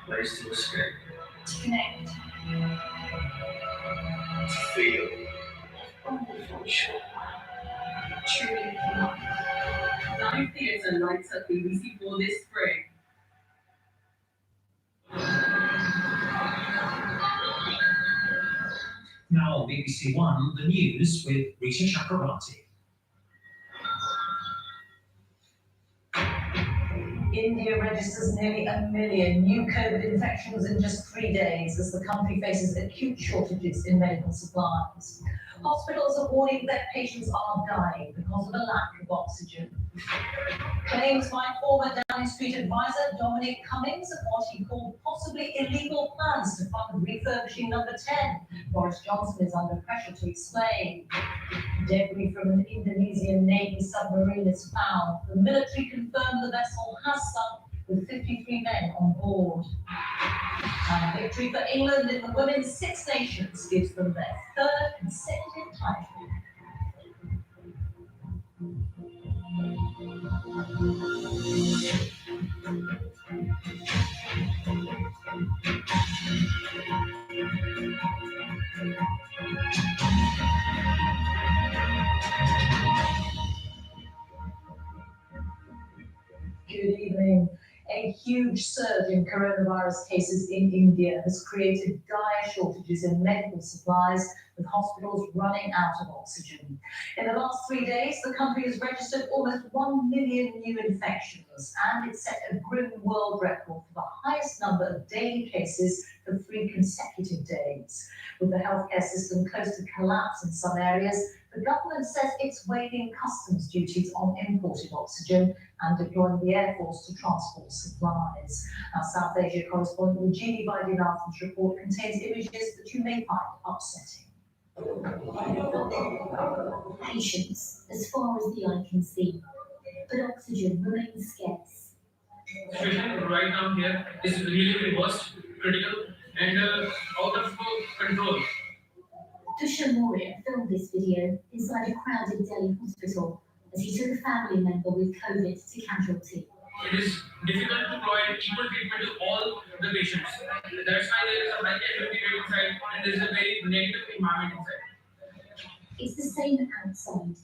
Place to escape,
To connect.
to feel.
Wonderful show. Truly life.
Live theatre lights up BBC 4 this spring.
Now on BBC One, the news with Rita Chakrabarti.
India registers nearly 1 million new COVID infections in just 3 days as the country faces acute shortages in medical supplies. Hospitals are warning that patients are dying because of a lack of oxygen. Claims by former Downing Street advisor Dominic Cummings of what he called possibly illegal plans to fund refurbishing number 10. Boris Johnson is under pressure to explain. Debris from an Indonesian Navy submarine is found. The military confirmed the vessel has sunk with 53 men on board. And a victory for England in the Women's Six Nations gives them their 3rd consecutive title. Good evening. A huge surge in coronavirus cases in India has created dire shortages in medical supplies, with hospitals running out of oxygen. In the last 3 days, the country has registered almost 1 million new infections, and it set a grim world record for the highest number of daily cases for 3 consecutive days. With the healthcare system close to collapse in some areas, the government says it's waiving customs duties on imported oxygen and deploying the Air Force to transport supplies. Our South Asia correspondent Rajini Vaidyanathan's report contains images that you may find upsetting.
Patience, as far as the eye can see, but oxygen remains scarce.
The situation right now here is really worst, critical, and out of control.
Tusha Moria filmed this video inside a crowded Delhi hospital as he took a family member with COVID to casualty.
It is difficult to provide equal treatment to all the patients. That's why there is a high casualty rate inside and there is a very negative environment inside.
It's the same outside.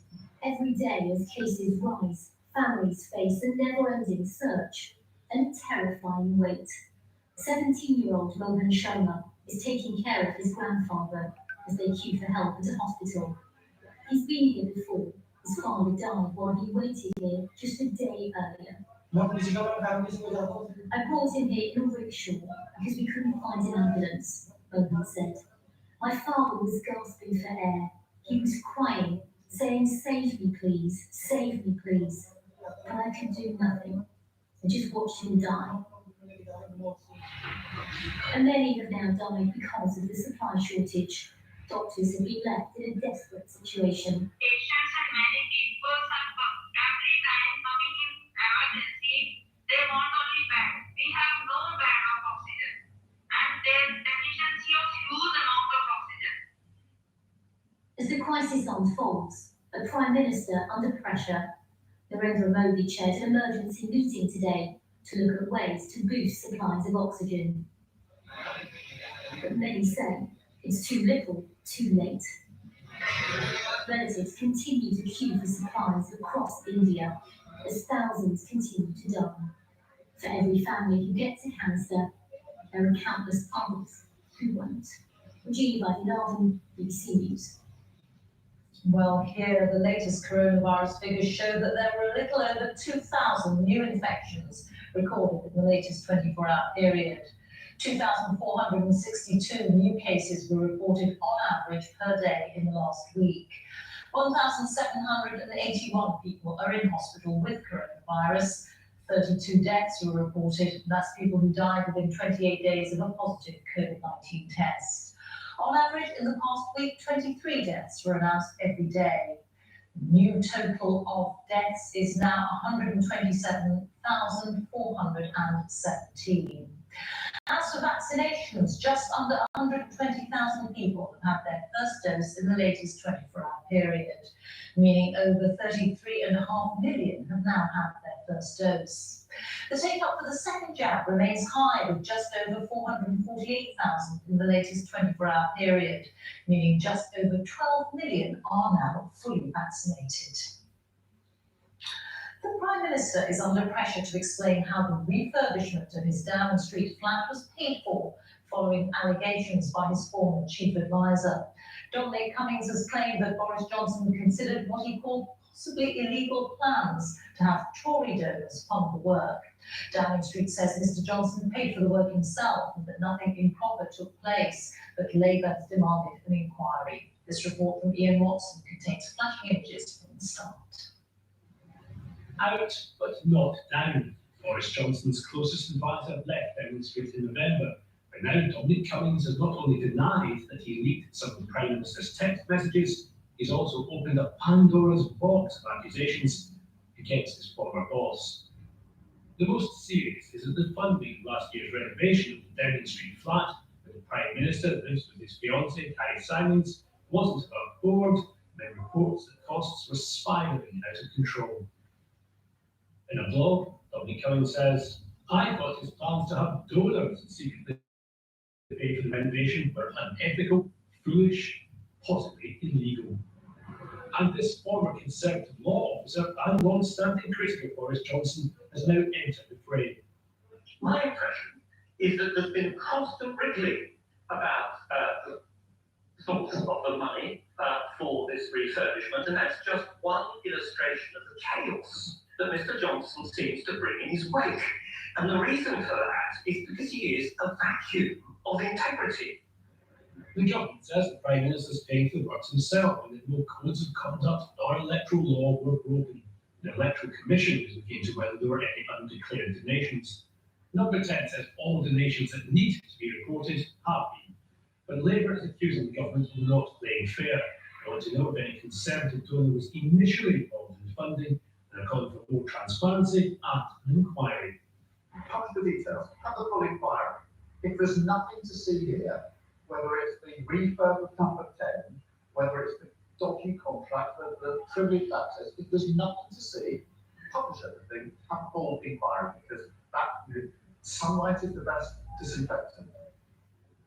Every day as cases rise, families face a never-ending search and a terrifying wait. 17-year-old Mohan Sharma is taking care of his grandfather as they queue for help at a hospital. He's been here before. His father died while he waited here just a day earlier. I brought him here in a rickshaw because we couldn't find an ambulance, Mohan said. My father was gasping for air. He was crying, saying, "Save me, please, save me, please." But I could do nothing. I just watched him die. And many have now died because of the supply shortage. Doctors have been left in a desperate situation.
Patients and many people suffer. Every time coming in emergency, they want only bed. We have no bed of oxygen. And there's deficiency of huge amount of oxygen.
As the crisis unfolds, a Prime Minister under pressure, Narendra Modi chaired an emergency meeting today to look at ways to boost supplies of oxygen. But many say it's too little, too late. Relatives continue to queue for supplies across India as thousands continue to die. For every family who gets a canister, there are countless others who won't. Rajini Vaidyanathan, BBC News.
Well, here the latest coronavirus figures show that there were a little over 2,000 new infections recorded in the latest 24-hour period. 2,462 new cases were reported on average per day in the last week. 1,781 people are in hospital with coronavirus. 32 deaths were reported. That's people who died within 28 days of a positive COVID-19 test. On On average, in the past week, 23 deaths were announced every day. The new total of deaths is now 127,417. As for vaccinations, just under 120,000 people have had their first dose in the latest 24-hour period, meaning over 33.5 million have now had their first dose. The take-up for the second jab remains high, with just over 448,000 in the latest 24-hour period, meaning just over 12 million are now fully vaccinated. The Prime Minister is under pressure to explain how the refurbishment of his Downing Street flat was paid for, following allegations by his former chief advisor. Dominic Cummings has claimed that Boris Johnson considered what he called possibly illegal plans to have Tory donors fund the work. Downing Street says Mr Johnson paid for the work himself and that nothing improper took place, but Labour has demanded an inquiry. This report from Ian Watson contains flashing images from the start.
Out, but not down. Boris Johnson's closest advisor left Downing Street in November. By now, Dominic Cummings has not only denied that he leaked some of the Prime Minister's text messages, he's also opened up Pandora's box of accusations against his former boss. The most serious is that the funding of last year's renovation of the Downing Street flat, where the Prime Minister lives with his fiancée, Carrie Simons, wasn't above board, and there were reports that costs were spiralling out of control. In a blog, Dominic Cummings says, "I thought his plans to have donors secretly pay for the renovation were unethical, foolish, possibly illegal." And this former Conservative law officer and long-standing critic of Boris Johnson has now entered the fray.
My impression is that there's been constant wriggling about the source of the money for this refurbishment, and that's just one illustration of the chaos that Mr Johnson seems to bring in his wake. And the reason for that is because he is a vacuum of integrity.
The government says the Prime Minister is paying for the works himself and that no codes of conduct nor electoral law were broken. The Electoral Commission was looking into whether there were any undeclared donations. Number 10 says all donations that need to be reported have been. But Labour is accusing the government of not playing fair. They want to know if any Conservative donor was initially involved in funding, and are calling for more transparency and an inquiry.
Publish the details, have the full inquiry. If there's nothing to see here, whether it's the refurb of number 10, whether it's the dodgy contract, the privileged access, if there's nothing to see, publish everything, have a full inquiry, because sunlight is the best disinfectant.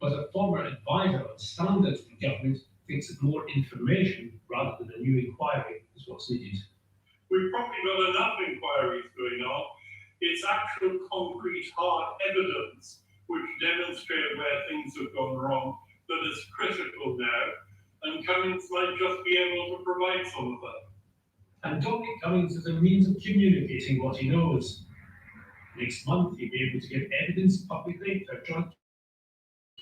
But a former advisor on standards from government thinks that more information rather than a new inquiry is what's needed.
We've probably got enough inquiries going on. It's actual concrete hard evidence which demonstrate where things have gone wrong that is critical now, and Cummings might just be able to provide some of that.
And Dominic Cummings is a means of communicating what he knows. Next month, he'll be able to give evidence publicly to a joint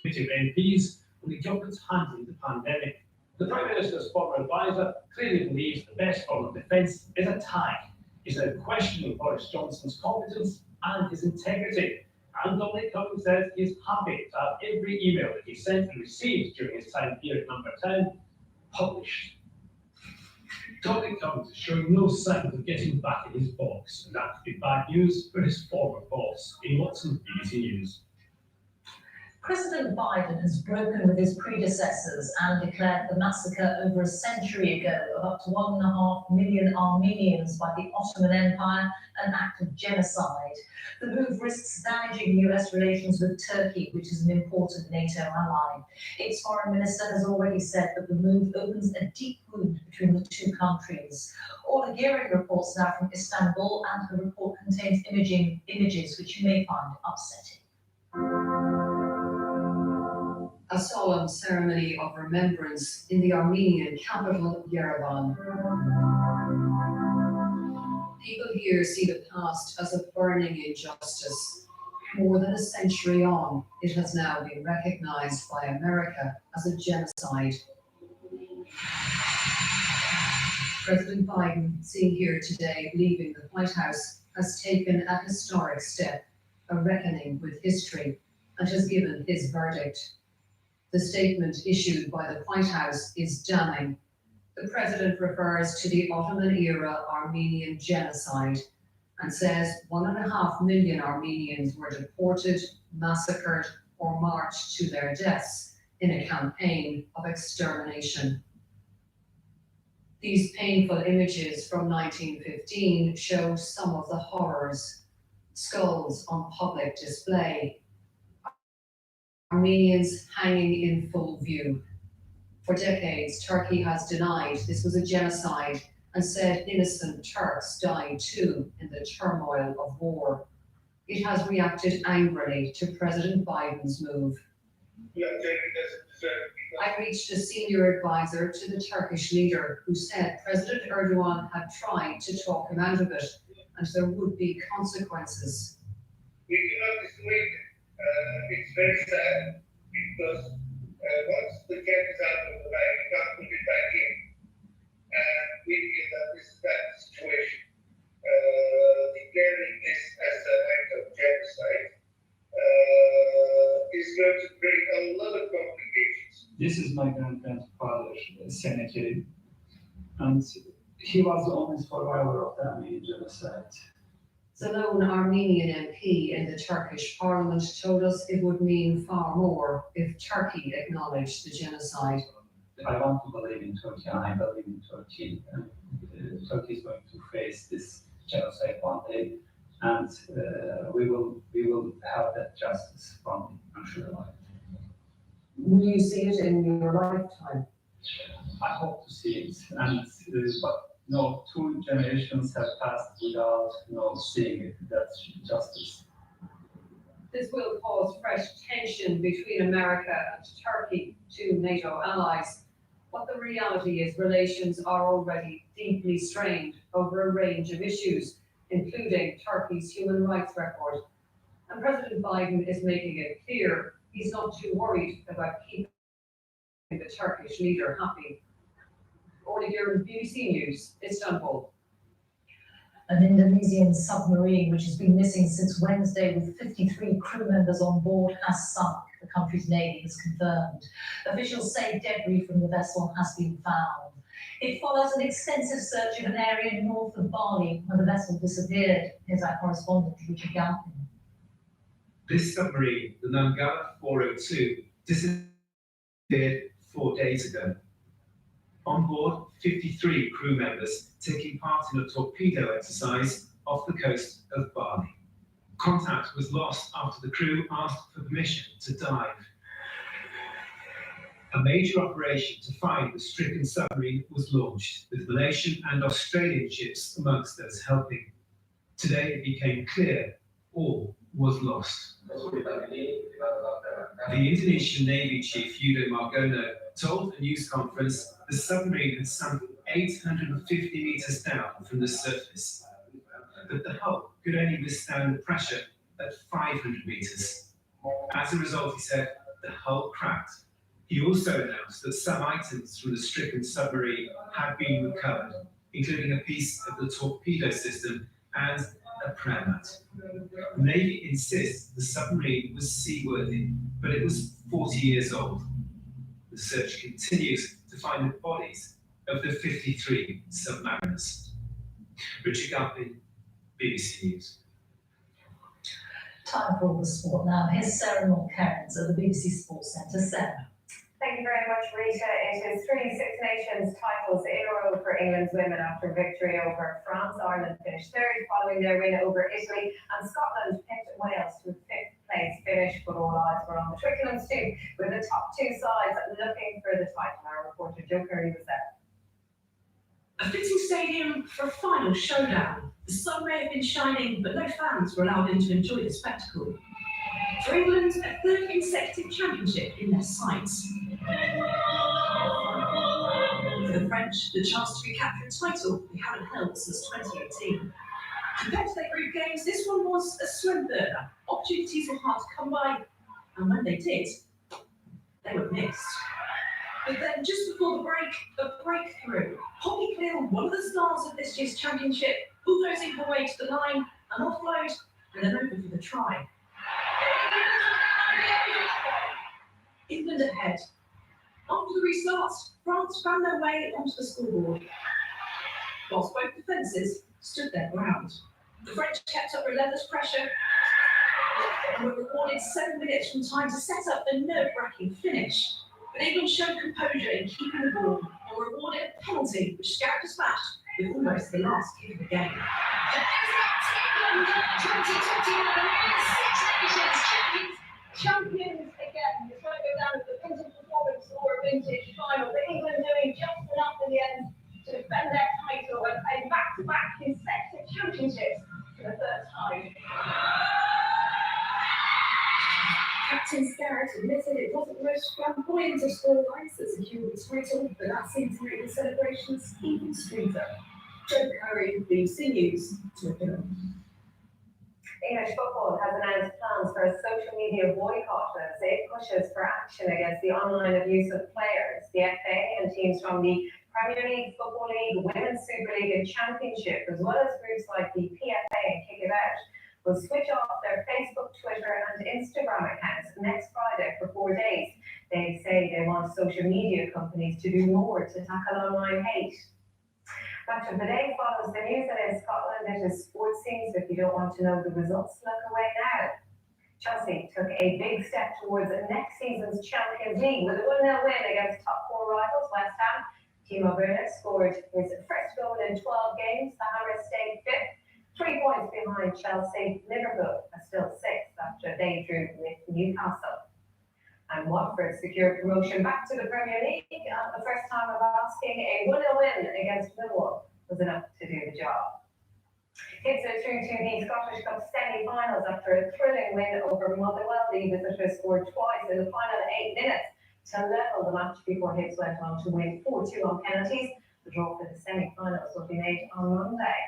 committee of MPs on the government's handling the pandemic. The Prime Minister's former advisor clearly believes the best form of defence is attack. He's now questioning Boris Johnson's competence and his integrity. And Dominic Cummings says he is happy to have every email that he sent and received during his time here at number 10 published. Dominic Cummings is showing no signs of getting back in his box, and that could be bad news for his former boss. Ian Watson, BBC News.
President Biden has broken with his predecessors and declared the massacre over a century ago of up to 1.5 million Armenians by the Ottoman Empire an act of genocide. The move risks damaging US relations with Turkey, which is an important NATO ally. Its foreign minister has already said that the move opens a deep wound between the two countries. All the gearing reports now from Istanbul, and the report contains images which you may find upsetting.
A solemn ceremony of remembrance in the Armenian capital, Yerevan. People here see the past as a burning injustice. More than a century on, it has now been recognized by America as a genocide. President Biden, seen here today leaving the White House, has taken a historic step, a reckoning with history, and has given his verdict. The statement issued by the White House is damning. The president refers to the Ottoman-era Armenian genocide and says 1.5 million Armenians were deported, massacred, or marched to their deaths in a campaign of extermination. These painful images from 1915 show some of the horrors. Skulls on public display. Armenians hanging in full view. For decades, Turkey has denied this was a genocide and said innocent Turks died too in the turmoil of war. It has reacted angrily to President Biden's move. I reached a senior advisor to the Turkish leader who said President Erdogan had tried to talk him out of it and there would be consequences.
We cannot dissuade it. It's very sad because once the cat is out of the bag, you can't put it back in. And we feel that this is that situation. Declaring this as an act of genocide is going to create a lot of complications.
This is my grandfather, Seneca, and he was the only survivor of the Armenian genocide.
The lone Armenian MP in the Turkish parliament told us it would mean far more if Turkey acknowledged the genocide.
I want to believe in Turkey, and I believe in Turkey. Turkey is going to face this genocide one day, and we will have that justice one day, I'm sure about it.
Will you see it in your lifetime?
I hope to see it, and but no, 2 generations have passed without seeing that justice.
This will cause fresh tension between America and Turkey, 2 NATO allies. But the reality is relations are already deeply strained over a range of issues, including Turkey's human rights record. And President Biden is making it clear he's not too worried about keeping the Turkish leader happy. Orly Gurin, BBC News, Istanbul.
An Indonesian submarine, which has been missing since Wednesday with 53 crew members on board, has sunk, the country's navy has confirmed. Officials say debris from the vessel has been found. It follows an extensive search of an area north of Bali where the vessel disappeared. Here's our correspondent, Richard Galpin.
This submarine, the Nanggala 402, disappeared 4 days ago. On board, 53 crew members taking part in a torpedo exercise off the coast of Bali. Contact was lost after the crew asked for permission to dive. A major operation to find the stricken submarine was launched, with Malaysian and Australian ships amongst those helping. Today it became clear all was lost. The Indonesian Navy Chief Yudo Margono told a news conference the submarine had sunk 850 meters down from the surface, but the hull could only withstand the pressure at 500 meters. As a result, he said, the hull cracked. He also announced that some items from the stricken submarine had been recovered, including a piece of the torpedo system and a prayer mat. The Navy insists the submarine was seaworthy, but it was 40 years old. The search continues to find the bodies of the 53 submariners. Richard Galpin, BBC News.
Time for all the sport now. Here's Sarah Moore-Cairns at the BBC Sports Centre. Sarah.
Thank you very much, Rita. It is 3 Six Nations titles in a row for England's women after victory over France. Ireland finished third following their win over Italy, and Scotland picked Wales to a 5th place finish, but all eyes were on the Twickenham stoop with the top 2 sides looking for the title. Our reporter Joe Curry was there.
A fitting stadium for a final showdown. The sun may have been shining, but no fans were allowed in to enjoy the spectacle. For England, a 3rd consecutive championship in their sights. For the French, the chance to recapture a title they haven't held since 2018. Compared to their group games, this one was a slow burner. Opportunities were hard to come by, and when they did, they were missed. But then, just before the break, a breakthrough. Holly Cleal, one of the stars of this year's championship, bulldozing her way to the line, an offload, and then over for the try. England ahead. After the restart, France found their way onto the scoreboard, whilst both defences stood their ground. The French kept up relentless pressure and were rewarded 7 minutes from time to set up a nerve-wracking finish. But England showed composure in keeping the ball and were rewarded a penalty which Scarrett smashed with almost the last kick of the game.
England 2021 Six Nations champions again. This won't go down as a vintage performance or a vintage final, but England doing just enough in the end to defend their title and play back-to-back consecutive championships for the third time.
Captain Scarrett admitted it wasn't the most flamboyant of storylines that secured the title, but that seemed to make the celebrations even sweeter. Joe Curry, BBC News, Twickenham.
English football has announced plans for a social media boycott as it pushes for action against the online abuse of players. The FA and teams from the Premier League, Football League, Women's Super League and Championship, as well as groups like the PFA and Kick It Out, will switch off their Facebook, Twitter and Instagram accounts next Friday for 4 days. They say they want social media companies to do more to tackle online hate. Match of the day follows the news, and in Scotland it is sports scenes. If you don't want to know the results, look away now. Chelsea took a big step towards next season's Champions League with a 1-0 win against top four rivals West Ham. Timo Werner scored his first goal in 12 games. The Hammers stayed fifth, 3 points behind Chelsea. Liverpool are still sixth after they drew with Newcastle. And Watford secured promotion back to the Premier League at the first time of asking. A 1-0 win against Millwall was enough to do the job. Hibs are through to the Scottish Cup semi-finals after a thrilling win over Motherwell. The visitors scored twice in the final 8 minutes to level the match before Hibs went on to win 4-2 on penalties. The draw for the semi-finals will be made on Monday.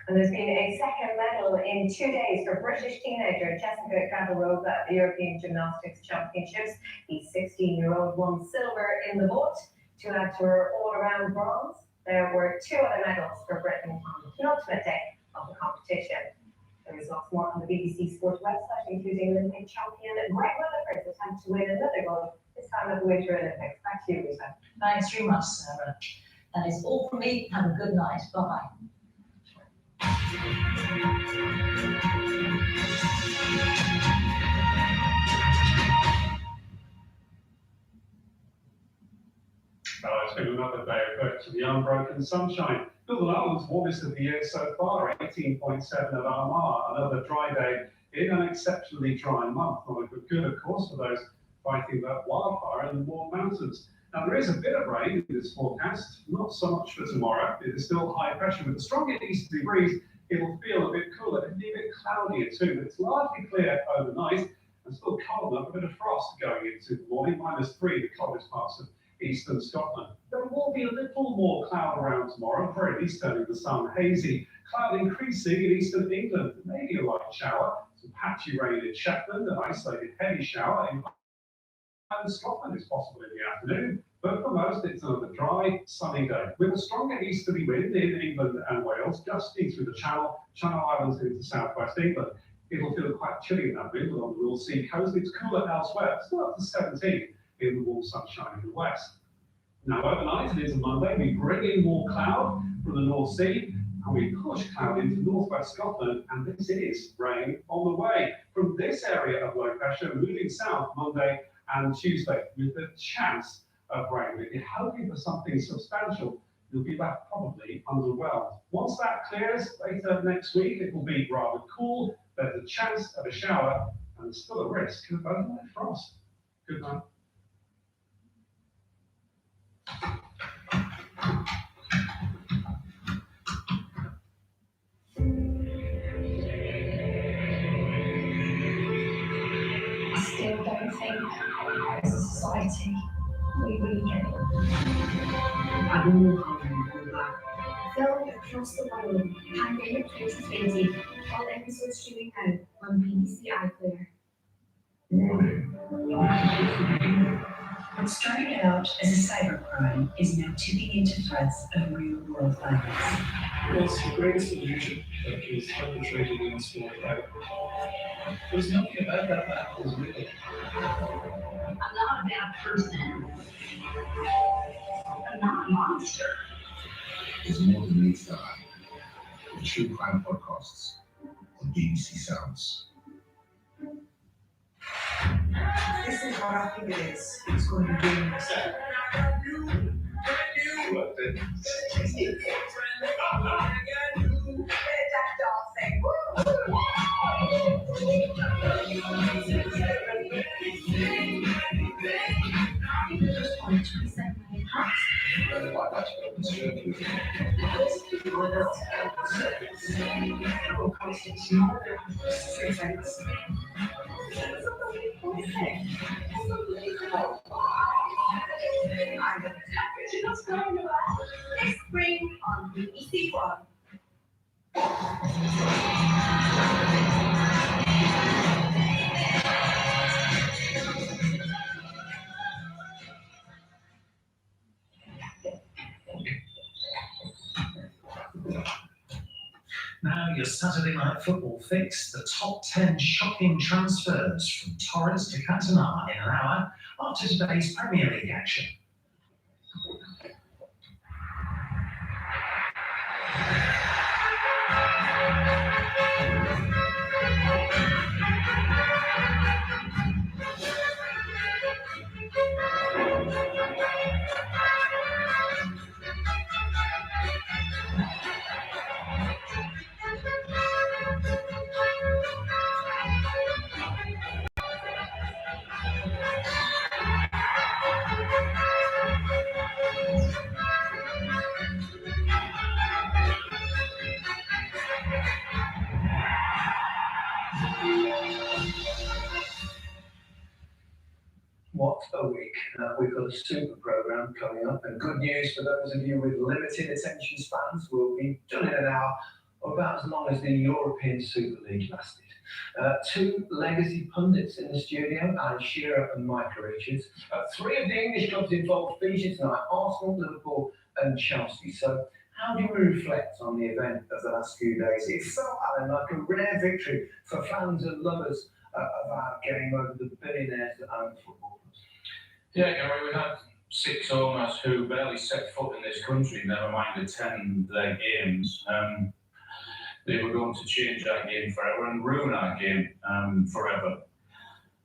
And there's been a second medal in 2 days for British teenager Jessica Gavarova at the European Gymnastics Championships. The 16-year-old won silver in the vault to add to her all-around bronze. There were 2 other medals for Britain on the penultimate day of the competition. There is lots more on the BBC Sport website, including Olympic champion Greg Weatherford's attempt to win another gold, this time at the Winter Olympics. Back to you, Rita.
Thanks very much, Sarah. That is all from me. Have a good night. Bye-bye.
It's been another day of virtually unbroken sunshine. Northern Ireland's warmest of the year so far, 18.7 at Armagh. Another dry day in an exceptionally dry month. Not a good, of course, for those fighting that wildfire in the warm mountains. Now, there is a bit of rain in this forecast, not so much for tomorrow. It is still high pressure with a stronger easterly breeze. It will feel a bit cooler. It'll be a bit cloudier too, but it's largely clear overnight and still cold enough, a bit of frost going into the morning, -3, the coldest parts of eastern Scotland. There will be a little more cloud around tomorrow, at the very least turning the sun hazy. Cloud increasing in eastern England, maybe a light shower. Some patchy rain in Shetland, an isolated heavy shower in Scotland is possible in the afternoon. But for most, it's another dry, sunny day. With a stronger easterly wind in England and Wales, gusting through the Channel Islands into southwest England. It'll feel quite chilly in that wind along the North Sea coast. It's cooler elsewhere, still up to 17 in the warm sunshine in the west. Now overnight, it is a Monday, we bring in more cloud from the North Sea, and we push cloud into northwest Scotland, and this is rain on the way. From this area of low pressure, moving south Monday and Tuesday, with the chance of rain. If you're hoping for something substantial, you'll be left probably underwhelmed. Once that clears later next week, it will be rather cool. There's a chance of a shower, and there's still a risk of overnight frost. Good night.
I still don't think, as a society, we really get it. Film across the world, Pandemic 2020, all episodes streaming out on BBC iPlayer.
What started out as a cybercrime is now tipping into threats of real-world violence.
It's the greatest illusion that is perpetrated in sport ever.
There was nothing about that was really.
I'm not a bad person. I'm not a monster.
There's more than meets the eye. The True Crime Podcasts on BBC Sounds.
This is what I think it is. It's going to be doing this.
This spring on BBC One.
Now your Saturday night football fix, the top 10 shocking transfers from Torres to Cantona in an hour after today's Premier League action.
What a week. We've got a super programme coming up, and good news for those of you with limited attention spans. We'll be done in an hour, or about as long as the European Super League lasted. Two legacy pundits in the studio, Alan Shearer and Micah Richards. Three of the English clubs involved feature tonight: Arsenal, Liverpool and Chelsea. So how do we reflect on the event of the last few days? It felt, Alan, like a rare victory for fans and lovers of our game over the billionaires that own football.
Yeah, Gary, we had 6 owners who barely set foot in this country, never mind attend their games. They were going to change our game forever and ruin our game forever.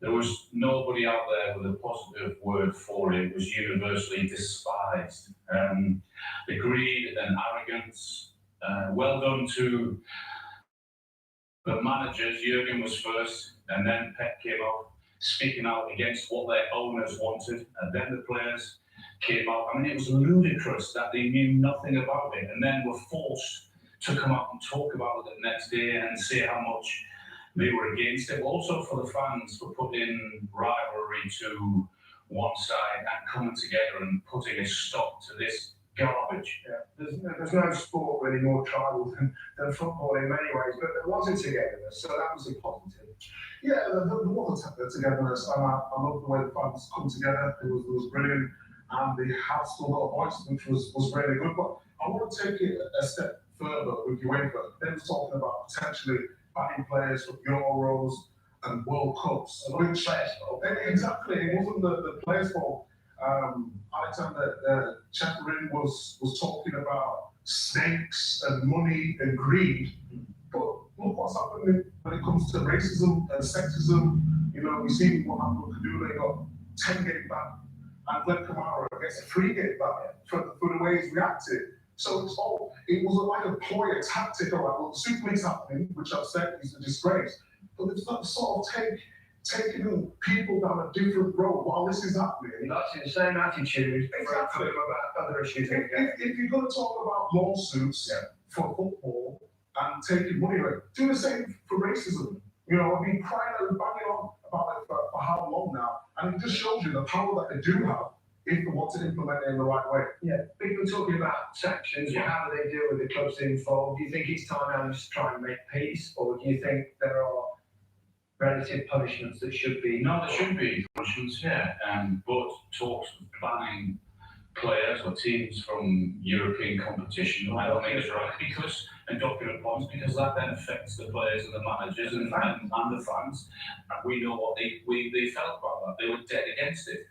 There was nobody out there with a positive word for it. It was universally despised. The greed and arrogance, well done to the managers. Jurgen was first, and then Pep came out, speaking out against what their owners wanted, and then the players came out. I mean, it was ludicrous that they knew nothing about it, and then were forced to come out and talk about it the next day and say how much they were against it. Also for the fans for putting rivalry to one side and coming together and putting a stop to this garbage.
Yeah, there's no sport really more tribal than football in many ways, but there was a togetherness, so that was a positive. Yeah, there was a togetherness, and I love the way the fans come together. It was brilliant, and they have still got a voice, which was really good. But I want to take it a step further with UEFA. They were talking about potentially banning players from Euros and World Cups. Which, exactly, it wasn't the players' fault. Alexander Cheferin was talking about snakes and money and greed, but look what's happening when it comes to racism and sexism. You know, we see what happened with Kadula, got 10 game ban, and Glenn Kamara gets a 3 game ban for the way he's reacted. So it was like a ploy, a tactic around, well, the Super League's happening, which I've said is a disgrace, but it's not sort of taking people down a different road while this is happening.
That's the same attitude for them about other issues.
If you're going to talk about lawsuits for football and taking money away, do the same for racism. You know, I've been crying and banging on about it for how long now, and it just shows you the power that they do have if they want to implement it in the right way.
Yeah, people are talking about sanctions. How do they deal with the clubs involved? Do you think it's time now to try and make peace, or do you think there are relative punishments that should be?
No, there should be punishments, yeah, but talks of banning players or teams from European competition. I don't think it's right because, and document points, because that then affects the players and the managers and the fans. And we know what they felt about that. They were dead against it.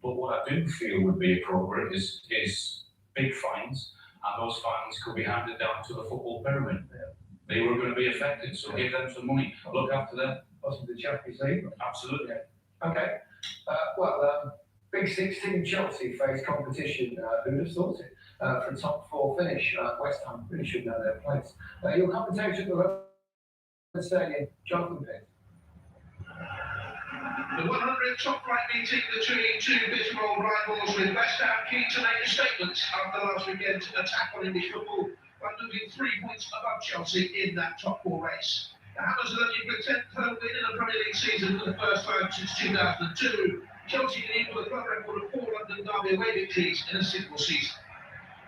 But what I do feel would be appropriate is big fines, and those fines could be handed down to the football pyramid. They were going to be affected, so give them some money. Look after them.
Also the Champions League.
Absolutely.
Okay. Big 16 Chelsea face competition. Who'd have thought it? For a top 4 finish, West Ham really should know their place. Your commentator at the Stadium, Jonathan Pitt.
The 100th top flight meeting between two bitter old rivals, with West Ham keen to make a statement after last weekend's attack on English football by moving 3 points above Chelsea in that top 4 race. The Hammers are looking for a 10th home win in the Premier League season for the first time since 2002. Chelsea can equal the club record of 4 London Derby away victories in a single season.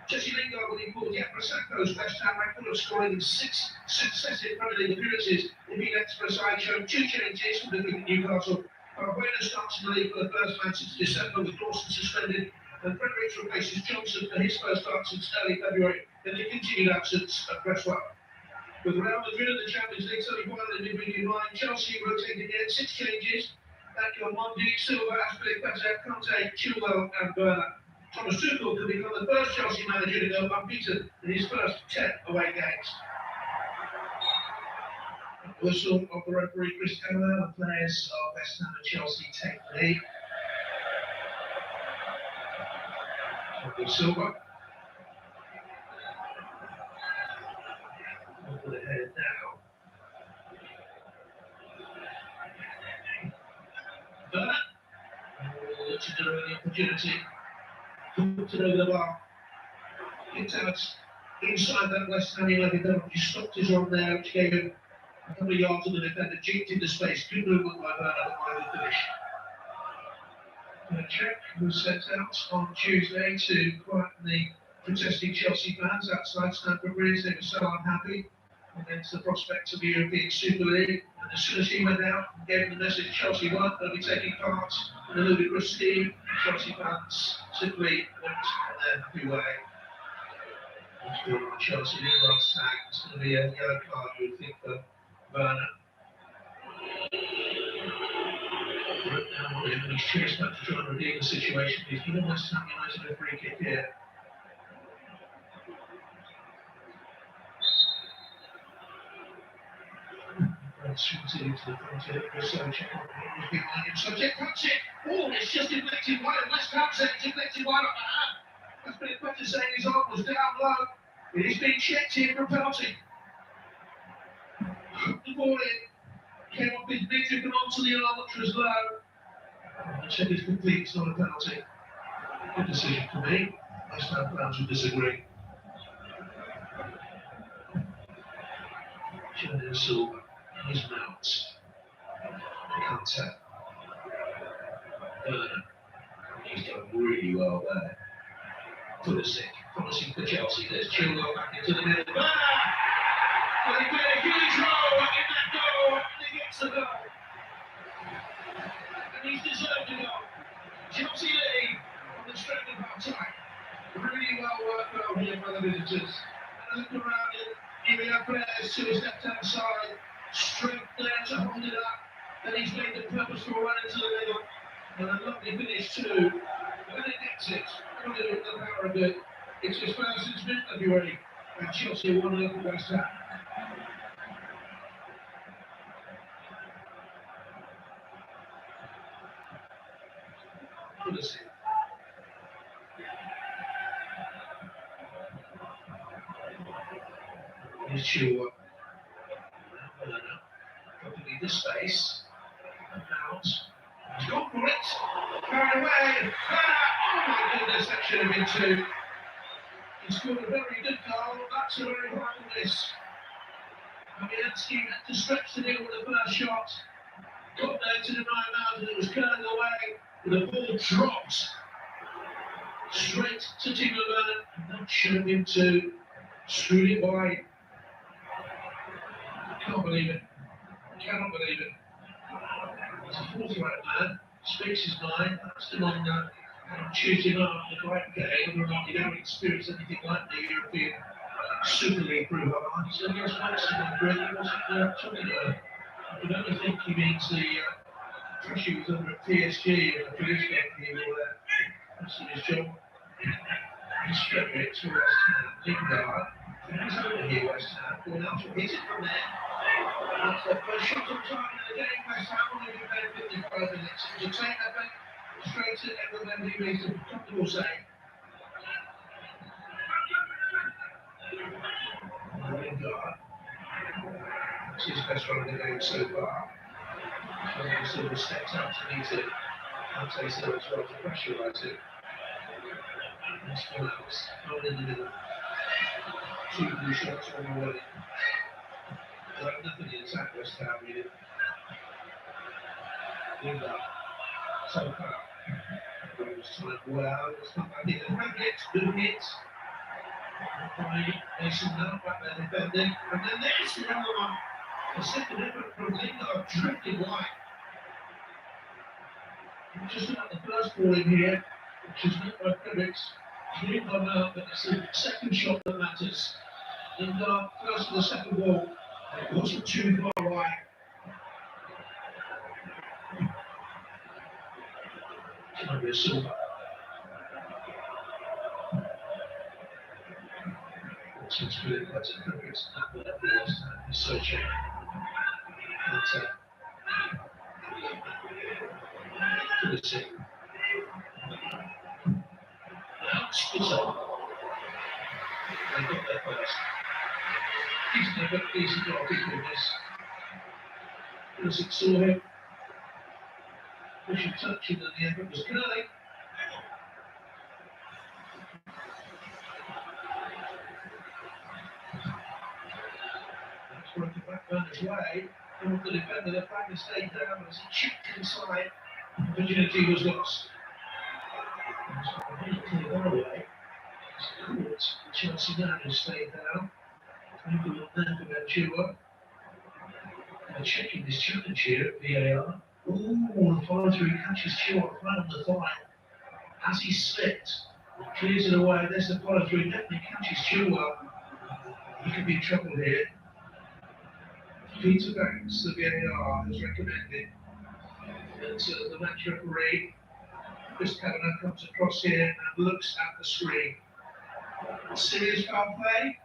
Jesse Lingard will equal Yaprasako's West Ham record of scoring in 6 successive Premier League appearances. If he lets for a side show 2 changes from defeating Newcastle. Bueno starts in the league for the first man since December, with Dawson suspended, and Fredericks replaces Johnson for his first start since early February in the continued absence of Cresswell. With Real Madrid in the Champions League semi-final in midweek in mind, Chelsea rotated again 6 changes. Daniel Mondi, Silva, Aspilicueta, Conte, Chilwell and Werner. Thomas Tuchel could become the first Chelsea manager to go unbeaten in his first 10 away games. Whistle of the referee Chris Taylor. The players of West Ham and Chelsea take the lead. Silva. Over the head now. Werner. Looks to do the opportunity. Put it over the bar. Kicked out inside that West Ham United double. He stopped his run there, which gave him a couple of yards on the defender, jinked into space. Good movement by Werner, but wide finish. Check was sent out on Tuesday to quieten the protesting Chelsea fans outside Stamford Bridge. They were so unhappy against the prospects of the European Super League. And as soon as he went out and gave them the message Chelsea weren't going to be taking part in a ludicrous scheme, Chelsea fans simply went on their happy way. Chelsea Lingard's tag. It's going to be a yellow card, you would think, for Werner. And he's chased back to try and redeem the situation. He's given West Ham United a free kick here. Shoots it into the front here. Socek was behind him. Socek cuts it. Oh, it's just deflected wide. West Ham said it's deflected wide on the hand. That's been better saying his arm was down low. It is being checked here for a penalty. The ball in. Came off his mid, took it onto the arm, which was low. The check is complete. It's not a penalty. Good decision for me. West Ham fans would disagree. Jordan Silva. His mount. Conte. Werner. He's done really well there. Pulisic. Promising for Chelsea. There's Chilwell back into the middle. Werner! Well, he played a huge role in that goal, and he gets the goal. And he's deserved a goal. Chelsea lead on the strength of our time. Really well worked out here by the visitors. And look around it. Here we have players to his left-hand side. Strength there to hold it up. Then he's made the purposeful run into the middle. And a lovely finish too. When he gets it, put it in the power of it. It's his first since mid-February. And Chelsea 1-0 for West Ham. Pulisic. Here's Chilwell. Dropping into space. Out. He's gone for it. Carried away. Oh my goodness, that should have been 2. He scored a very good goal. That's a very hard miss. Fabianski had to stretch the deal with the first shot. Got there to deny out, and it was curling away. The ball dropped straight to Timo Werner, and that should have been 2. Screwed it wide. Can't believe it. Cannot believe it. He's a 40-right man. Speaks his mind. That's the long Tuesday night on the great game, whether or not you ever experienced anything like the European Super League group. I said, yes, Maximum Greg, he wasn't talking about it. I can only think he means the pressure he was under at PSG and the police game he will that's his job. He's Frederick to West Ham, Lingard, he's over here, West Ham, going out to hit it from there. That's the first shot on target of the game, West Ham will only about 55 minutes. To take that back straight to Edward Wembley makes a comfortable save. Lingard. It's his best run of the game so far. So Silva steps out to meet it. I'd say so as well to pressurise it. And still Alex, not in the middle. 2 blue shots on the way. They have nothing in attack, West Ham really. Lingard. So far. It's time well, it's not back in the brackets, good hit. By Mason now, back there defending. And then there's the other one. The second effort from Lingard drifting wide. Just about the first ball in here, which is not by Fredericks. Didn't come out, but it's the second shot that matters. Lingard first to the second ball. It wasn't too far wide. It's going to be a Silva. It's really quite a Fredericks. He's searching. To the second. Now it's on. They got there first. He's got a big goodness. As it saw him. Pushing touching and the effort was curling. That's working back down his way. And the defender, the back stayed down, but as he chipped inside, opportunity was lost. Chelsea now has stayed down. People look there for Ventura. They're checking this challenge here at VAR. Ooh, the follow through catches Chua right on the thigh. As he slipped, clears it away. There's the follow through, definitely catches Chua. He could be in trouble here. Peter Banks, the VAR, has recommended that the match referee, Chris Kavanagh, comes across here and looks at the screen. Serious foul play.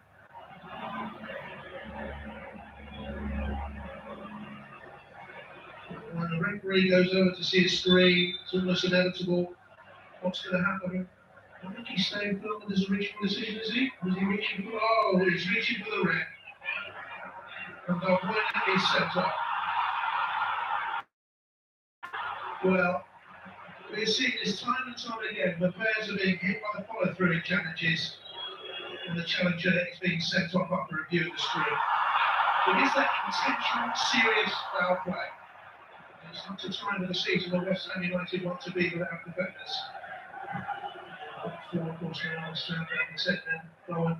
When the referee goes over to see a screen, it's almost inevitable. What's going to happen? I think he's staying firm with his original decision, is he? Was he reaching for? Oh, he's reaching for the red. And the point is set up. Well, we've seen this time and time again. The players are being hit by the follow-through in challenges, and the challenger is being sent off after review of the screen. But is that intentional, serious foul play? It's not the time of the season where West Ham United want to be without defenders. Four, of course, now understand that and set then, Bowen.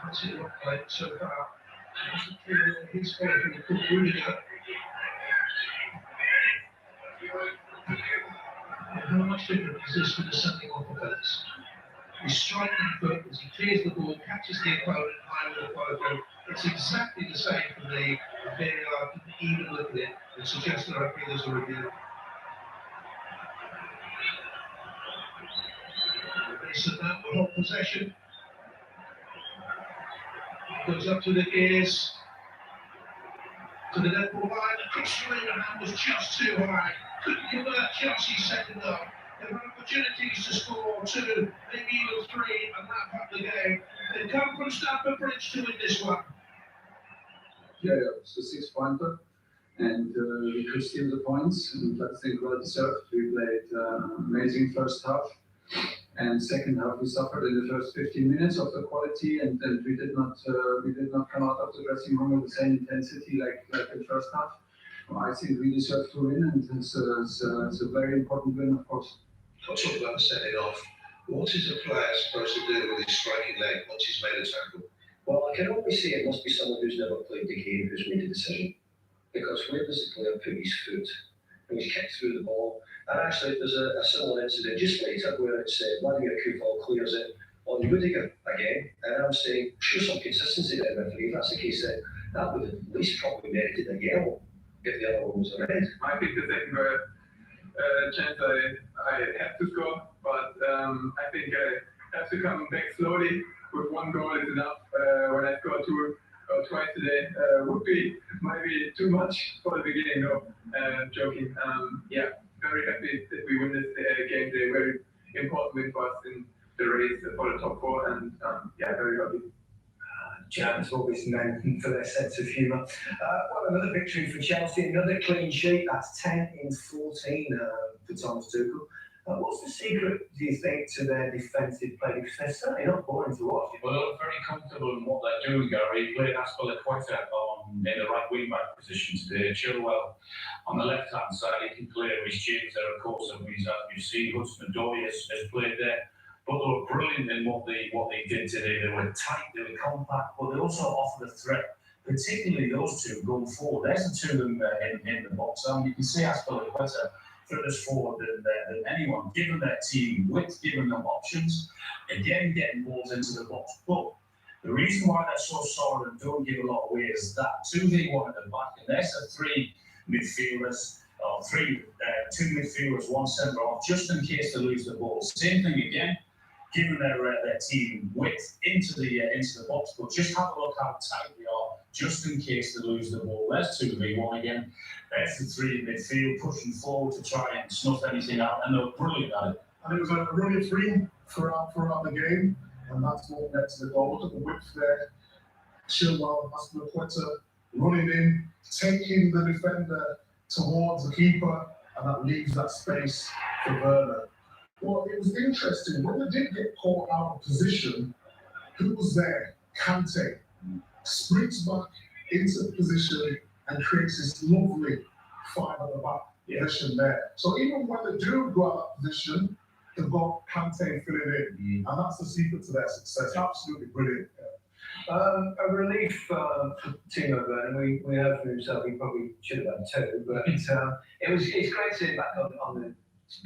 That's it, what played so far. It wasn't clear that his follow-through could Rudiger. How much different is this from the sending off offence? He's striking foot as he clears the ball, catches the opponent high with a follow-through. It's exactly the same for the VAR. Didn't even look at it and suggest that I think there's a review. Mason now will hold possession. Goes up to the gears. To the dead ball line. Across the hand was just too high. Couldn't convert Chelsea's second up. There were opportunities to score 2, maybe even 3, and wrap up the game. They come from Stamford Bridge to win this one.
Yeah, it's a 6-pointer, and we could steal the points, and I think well deserved. We played amazing first half, and second half we suffered in the first 15 minutes of the quality, and we did not come out of the dressing room with the same intensity like the first half. I think we deserve to win, and it's a very important win, of course.
I'll talk about the sending off. What is a player supposed to do with his striking leg once he's made a tackle?
Well, I can only say it must be someone who's never played the game who's made a decision. Because where does the player put his foot?
and he's kicked through the ball. And actually, there's a similar incident just later where it's Vladimir Kufal clears it on Rudiger again. And I'm saying, show some consistency there, referee. If that's the case, then that would have at least probably merited a yellow if the other one was a red.
I think the second chance I have to score, but I think I have to come back slowly. With one goal is enough. When I score two or twice today, would be maybe too much for the beginning. No, joking. Yeah, very happy that we win this game today. Very important win for us in the race for the top four, and yeah, very happy.
Germans always known for their sense of humour. Well, another victory for Chelsea, another clean sheet. That's 10 in 14 for Thomas Tuchel. What's the secret, do you think, to their defensive play? Because they're certainly not boring to watch.
Well, they're very comfortable in what they're doing, Gary. He played Aspilicueta in the right wing-back position today. Chilwell on the left-hand side, he can play with James there, of course, and as you see, Hudson-Odoi has played there. But they were brilliant in what they did today. They were tight, they were compact, but they also offered a threat, particularly those two going forward. There's the two of them in the box. I mean, you can see Aspilicueta further forward than anyone, given their team width, giving them options, again getting balls into the box. But the reason why they're so solid and don't give a lot away is that two they want at the back, and there's the three midfielders, or two midfielders, one centre off, just in case they lose the ball. Same thing again, giving their team width into the box, but just have a look how tight they are, just in case they lose the ball. There's 2v1 again. There's the three in midfield pushing forward to try and snuff anything out, and they're brilliant at it.
And it was a running free throughout the game, and that's what led to the goal. Look at the width there. Chilwell, Aspilicueta running in, taking the defender towards the keeper, and that leaves that space for Werner. Well, it was interesting. When they did get caught out of position, who was there? Kante sprints back into position and creates this lovely five at the back position there. So even when they do go out of position, they've got Kante filling in, and that's the secret to their success. Absolutely brilliant.
A relief for Timo Werner. We heard from himself. He probably should have had two, but it's great to see him back on the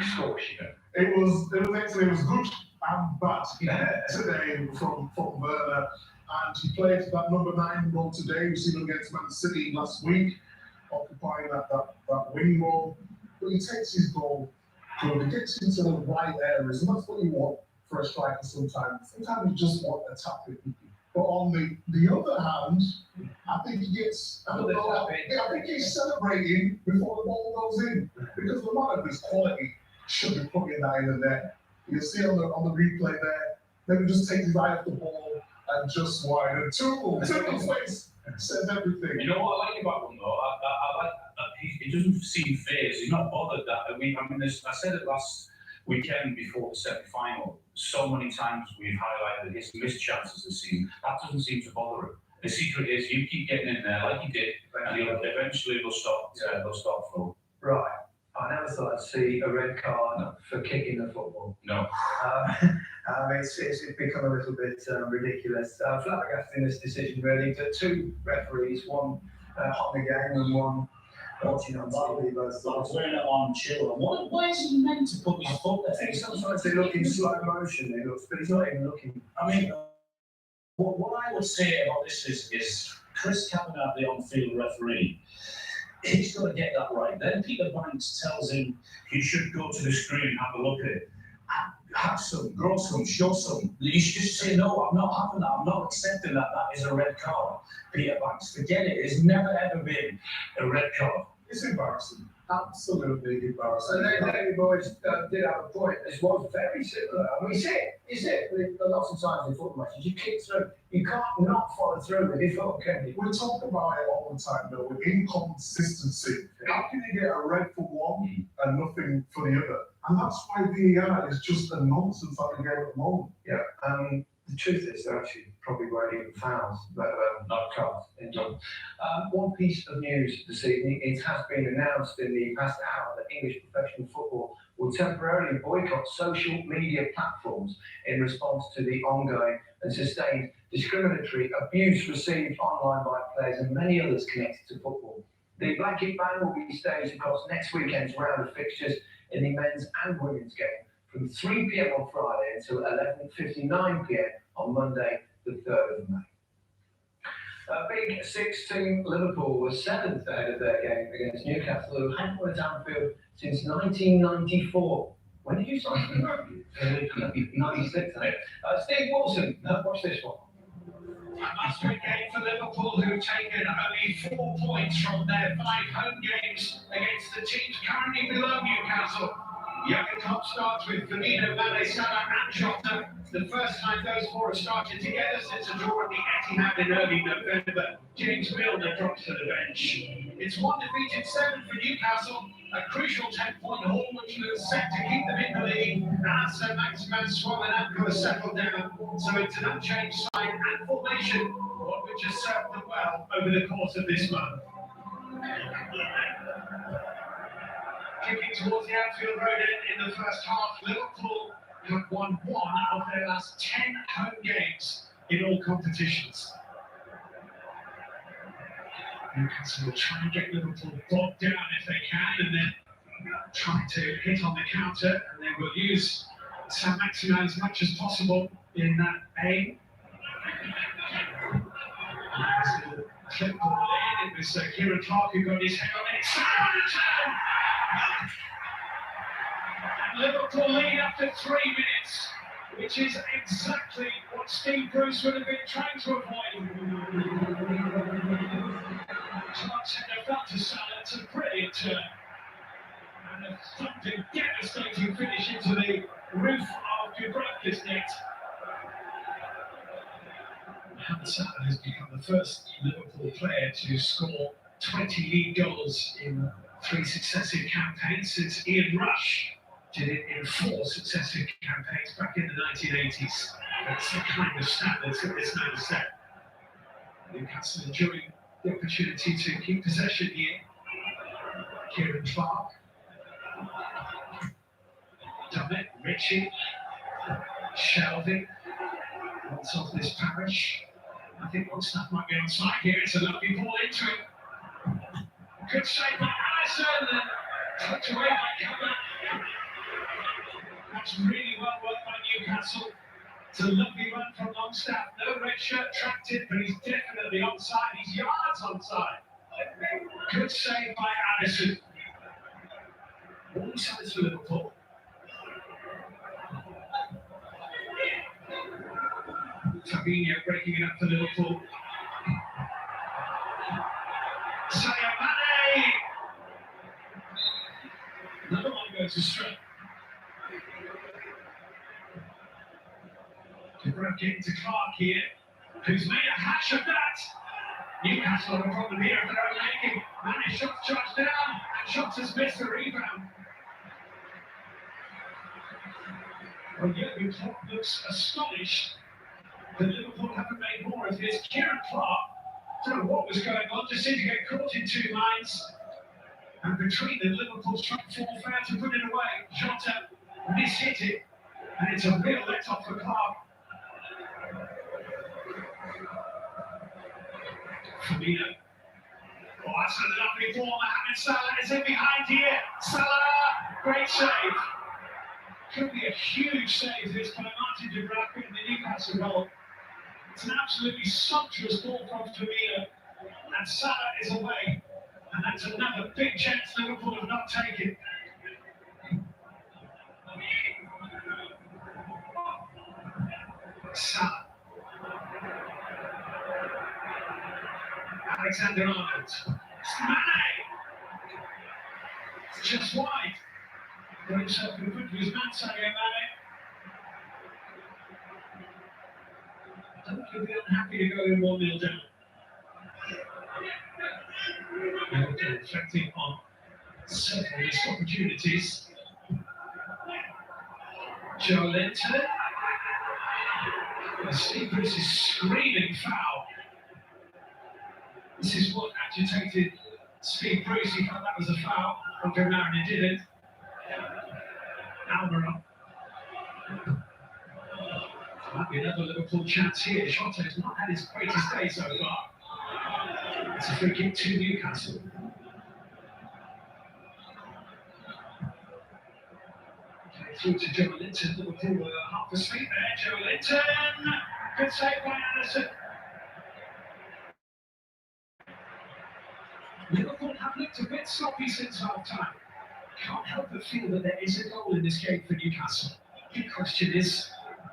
score sheet.
It was excellent. It was good and bad today from Werner. And he played that number 9 role today. We've seen him against Man City last week, occupying that wing role. But he takes his goal good. He gets into the right areas, and that's what you want for a striker sometimes. Sometimes you just want a tap in. But on the other hand, I think he gets, I think he's celebrating before the ball goes in. Because a lot of his quality should be putting that in there. You see on the replay there, maybe just takes his eye off the ball and just wide. And Tuchel's face says everything.
You know what I like about him though? I like that he doesn't seem phased. He's not bothered that. I mean, I said it last weekend before the semi-final. So many times we've highlighted his missed chances this season. That doesn't seem to bother him. The secret is you keep getting in there like he did, and eventually they'll stop flow.
Right. I never thought I'd see a red card for kicking the football.
No.
It's become a little bit ridiculous. Flabbergasted in this decision, really. The two referees, one on the game and one watching on TV.
Werner on Chilwell. Why is he meant to put his foot there?
Sometimes they look in slow motion, but he's not even looking.
I mean, what I would say about this is Chris Kavanagh, the on-field referee, he's got to get that right. Then Peter Banks tells him he should go to the screen and have a look at it. Have some, grow some, show some. You should just say, no, I'm not having that. I'm not accepting that. That is a red card. Peter Banks, forget it. It's never, ever been a red card.
It's embarrassing. Absolutely embarrassing.
And then David Boyd did have a point. This was very similar. I mean, you see it lots of times in football matches. You kick through. You can't not follow through with your foot, can you?
We talk about it all the time, though, with inconsistency. How can you get a red for one and nothing for the other? And that's why VAR is just a nonsense at the game at the moment.
Yeah. The truth is, there actually probably weren't even fouls, let alone not cards. One piece of news this evening: it has been announced in the past hour that English professional football will temporarily boycott social media platforms in response to the ongoing and sustained discriminatory abuse received online by players and many others connected to football. The blanket ban will be staged across next weekend's round of fixtures in the men's and women's game from 3 p.m. on Friday until 11:59 p.m. on Monday, the 3rd of May. Big Six team Liverpool was seventh ahead of their game against Newcastle, who hadn't won at Anfield since 1994. When did you sign for the 96, Steve Wilson, watch this one.
A must-win game for Liverpool, who've taken only 4 points from their 5 home games against the teams currently below Newcastle. Jurgen Klopp starts with Firmino, Mane, Salah and Jota. The first time those 4 have started together since a draw at the Etihad in early November. James Milner drops to the bench. It's 1 defeated 7 for Newcastle, a crucial 10-point haul which was set to keep them in the league. As Sir Maximin swung and Ankara settled down, so it's an unchanged side and formation, one which has served them well over the course of this month. Kicking towards the Anfield Road end in the first half, Liverpool have won 1 of their last 10 home games in all competitions. Newcastle will try and get Liverpool bogged down if they can, and then try to hit on the counter, and they will use San Maximin as much as possible in that aim. Clip ball in, it was Kieran Clark who got his head on it. And Liverpool lead after 3 minutes, which is exactly what Steve Bruce would have been trying to avoid. Clark fell to Salah, it's a brilliant turn. And a thumping, devastating finish into the roof of Dubravka's net. Mohamed Salah has become the first Liverpool player to score 20 league goals in 3 successive campaigns since Ian Rush did it in 4 successive campaigns back in the 1980s. That's the kind of standards that this man has set. Newcastle enjoying the opportunity to keep possession here. Kieran Clark. Dummett, Ritchie, Shelvey. Once off this parish. I think Longstaff might be on side here. It's a lovely ball into it. Good save by Alisson and tucked away by Cameron. That's really well worked by Newcastle. It's a lovely run from Longstaff. No red shirt tracked it, but he's definitely onside. He's yards onside. Good save by Alisson. All sides for Liverpool. Fabinho breaking it up for Liverpool. Sadio Mane! Another one goes astray. Dubravka into Clark here, who's made a hash of that. Newcastle have a problem here of their own making. Mane shots charged down, and shots has missed the rebound. Well, Jurgen Klopp looks astonished that Liverpool haven't made more of his. Kieran Clark, don't know what was going on, just seemed to get caught in 2 minds. And between them, Liverpool struck 4 fair to put it away. Jota mishit it, and it's a real let-off for Clark. Firmino. Oh, that's a lovely ball. Mohamed Salah is in behind here. Salah, great save. Could be a huge save this by Martin Dubravka in the Newcastle goal. It's an absolutely sumptuous ball from Firmino, and Salah is away, and that's another big chance Liverpool have not taken. Salah. Alexander-Arnold. Mane! It's just wide. Got himself in front of his man, Sadio Mane. I don't think he'll be unhappy to go in 1-0 down. Liverpool reflecting on several missed opportunities. Joe Linton. Steve Bruce is screaming foul. This is what agitated Steve Bruce. He felt that was a foul. Andre Mariner didn't. Almiron. Might be another Liverpool chance here. Jota has not had his greatest day so far. It's a free kick to Newcastle.
through to Joe Linton. Liverpool half asleep there. Joe Linton. Good save by Anderson. Liverpool have looked a bit sloppy since half time. Can't help but feel that there is a goal in this game for Newcastle. The question is,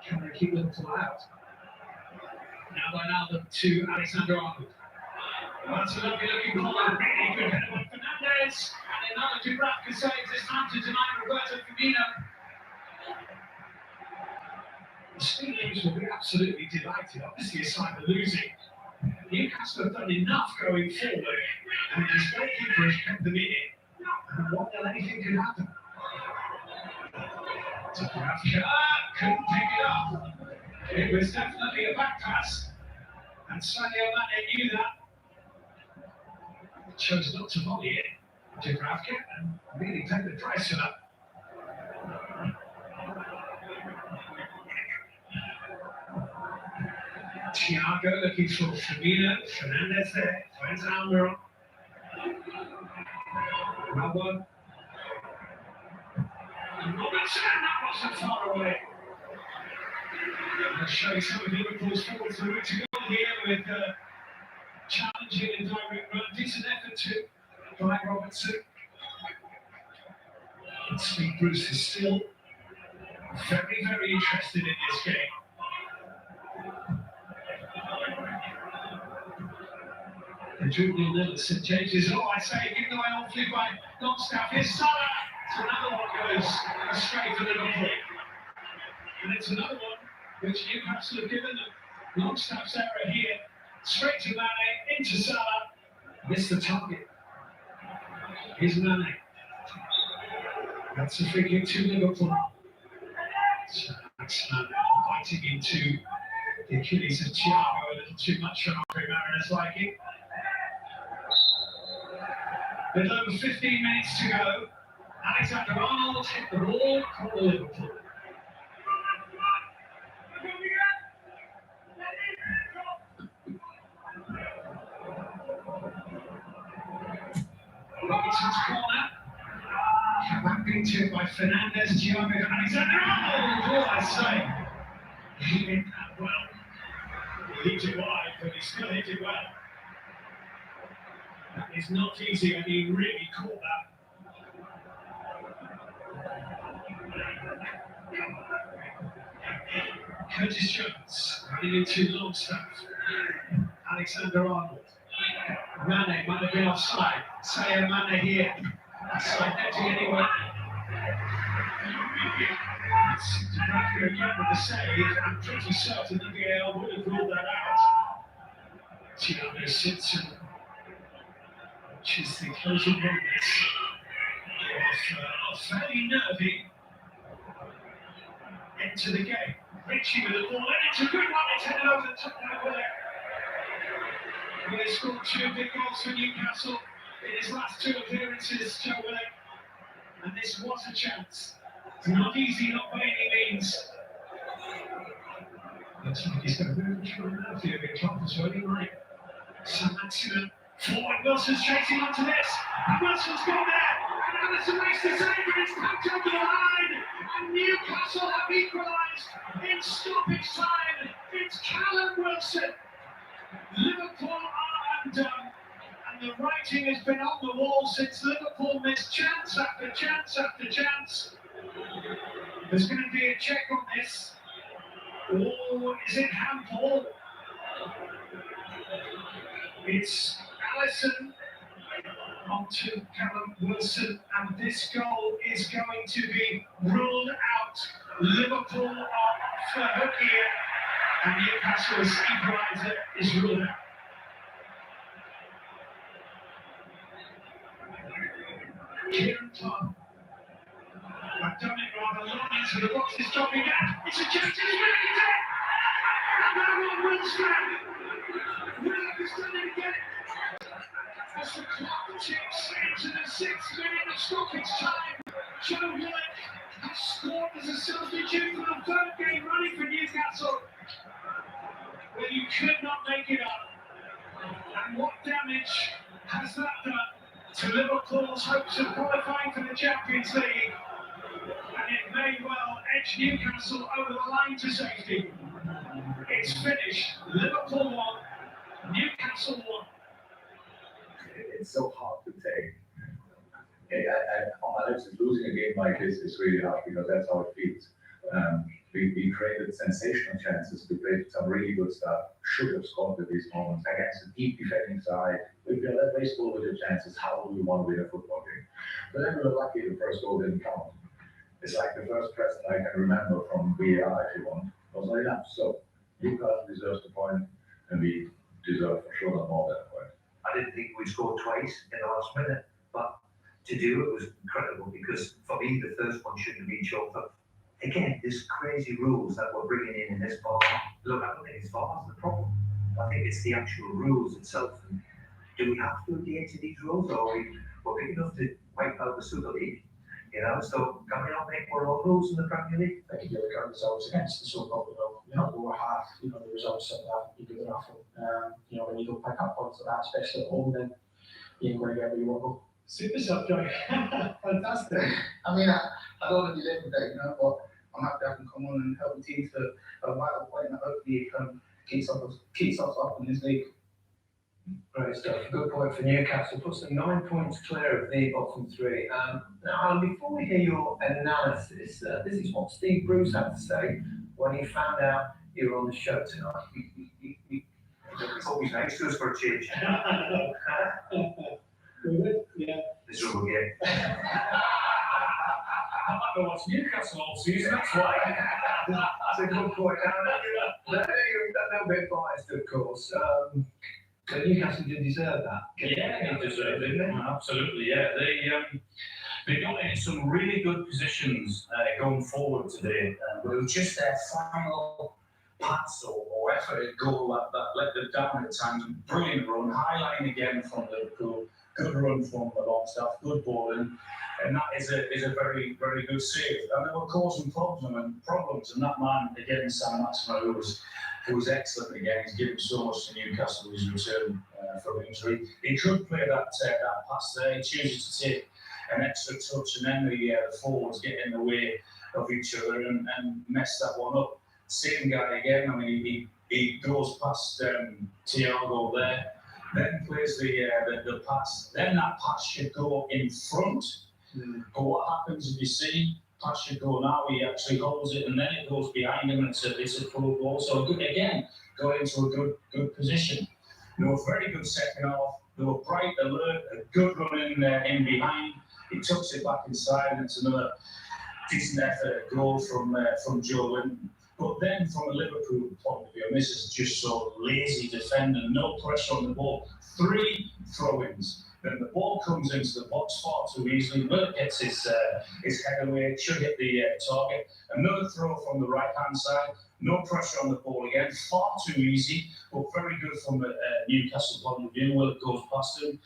can they keep Liverpool out? Now Ronaldo to Alexander-Arnold. That's a lovely looking ball, really good header by Fernandes. And another Dubravka saves this time to deny Roberto Firmino. The Spaniards will be absolutely delighted, obviously aside the losing. Newcastle have done enough going forward, and his goalkeeper has kept them in it. And wonder anything could happen. Dubravka couldn't pick it up. It was definitely a back pass, and Sadio Mane knew that. Chose not to volley it, Dubravka, and really paid the price for that. Thiago looking for Firmino, Fernandes there, finds Almiron. Well done. And Robertson, that wasn't far away. I'll show you some of Liverpool's forwards the route to goal here with challenging and direct run. Decent effort too by Robertson. Steve Bruce is still very, very interested in this game. And Drew Neal St James's. Oh, I say, given away awfully by Longstaff. Here's Salah. So another one goes astray for Liverpool. And it's another one which Newcastle have given them. Longstaff's error here. Straight to Mane, into Salah. Missed the target. Here's Mane. That's a free kick to Liverpool. So that's Mane fighting into the Achilles of Thiago a little too much for Andre Mariners' liking. With over 15 minutes to go, Alexander-Arnold hit the ball for Liverpool. Robertson's corner. Back being tipped by Fernandes, Thiago, Alexander-Arnold. Oh, I say, he hit that well. He hit it wide, but he still hit it well. That is not easy, and he really caught that. Curtis Jones running into Longstaff. Alexander-Arnold. Mane might have been offside. Sadio Mane here. Side netting anyway. It's Dubravka again with the save. I'm pretty certain the VAR would have ruled that out. Thiago sits and watches the closing moments of fairly nervy into the game. Richie with the ball, and it's a good one. It's headed over the top now, Willock. He has scored 2 big goals for Newcastle in his last 2 appearances, Joe Willock. And this was a chance. It's not easy, not by any means. Looks like he's got a bit of a trouble now here in trouble, so he might. Some accident. Forward, Wilson's chasing onto this. And Wilson's gone there. And Alisson makes the save, and it's packed over the line. And Newcastle have equalised in stoppage time. It's Callum Wilson. Liverpool are undone. And the writing has been on the wall since Liverpool missed chance after chance after chance. There's going to be a check on this. Or is it handball? It's Alisson onto Callum Wilson, and this goal is going to be ruled out. Liverpool are off the hook here, and Newcastle's equaliser is ruled out. Kieran Clark. I've done it rather long into the box, is dropping down. It's a chance, it's really dead! And now on Wilson! Willock has done it again! As the clock ticks into the 6th minute of stoppage time, Joe Willock has scored as a substitute for the 3rd game running for Newcastle. But you could not make it up. And what damage has that done to Liverpool's hopes of qualifying for the Champions League? And it may well
Newcastle over the line to safety. It's finished. Liverpool 1, Newcastle 1.
It's so hard to take. On my lips, losing a game like this is really hard because that's how it feels. We created sensational chances. We played some really good stuff. Should have scored at these moments against a deep defending side. We feel that baseball with the chances. How do we want to win a football game? But then we were lucky the first goal didn't count. It's like the first present I can remember from VAR, if you want. It was not enough. So Newcastle deserves the point, and we deserve for sure not more than a point.
I didn't think we'd score twice in the last minute, but to do it was incredible because for me the first one shouldn't have been chalked up. Again, there's crazy rules that we're bringing in this bar. Look, I don't think it's VAR's the problem. I think it's the actual rules itself. And do we have to adhere to these rules, or are we're big enough to wipe out the Super League? You know, so can we not make our own rules in the Premier League?
I think the current results against the Super League, you know, lower half, you know, the results of that would be good enough. You know, when you don't pick up points like that, especially at home, then you ain't going to get where you want to go. Super stuff, Joe. Fantastic.
I mean, I don't want to be late today, you know, but I'm happy I can come on and help the team to a vital point and hopefully keeps us up in this league.
Great stuff. Good point for Newcastle. Puts them 9 points clear of the bottom three. Now, Alan, before we hear your analysis, this is what Steve Bruce had to say when he found out you were on the show tonight.
It's always nice to us for a change.
Yeah.
Miserable game.
I might go watch Newcastle all season, that's why.
That's a good point. Now, you're a little bit biased, of course. But Newcastle did deserve that.
Yeah, they deserved it. Absolutely, yeah. They got in some really good positions going forward today, but it was just their final pass or effort at goal that let them down at times. Brilliant run, high line again from Liverpool. Good run from the Longstaff, good bowling, and that is a very, very good save. And they were causing problems, and that man again, Sam Maximin, who was excellent again. He's given so much to Newcastle his return from injury. He could play that pass there. He chooses to take an extra touch, and then the forwards get in the way of each other and mess that one up. Same guy again. I mean, he goes past Thiago there. Then plays the pass. Then that pass should go in front. But what happens if you see pass should go now? He actually holds it, and then it goes behind him, and it's a full ball. So good again, going into a good position. They were very good second half. They were bright, alert, a good run in behind. He tucks it back inside, and it's another decent effort goal from Joe Linton. But then from a Liverpool point of view, and this is just so lazy defending, no pressure on the ball, 3 throw-ins. Then the ball comes into the box far too easily. Will gets his head away, should hit the target. Another throw from the right-hand side, no pressure on the ball again, far too easy, but very good from the Newcastle point of view. Will goes past him.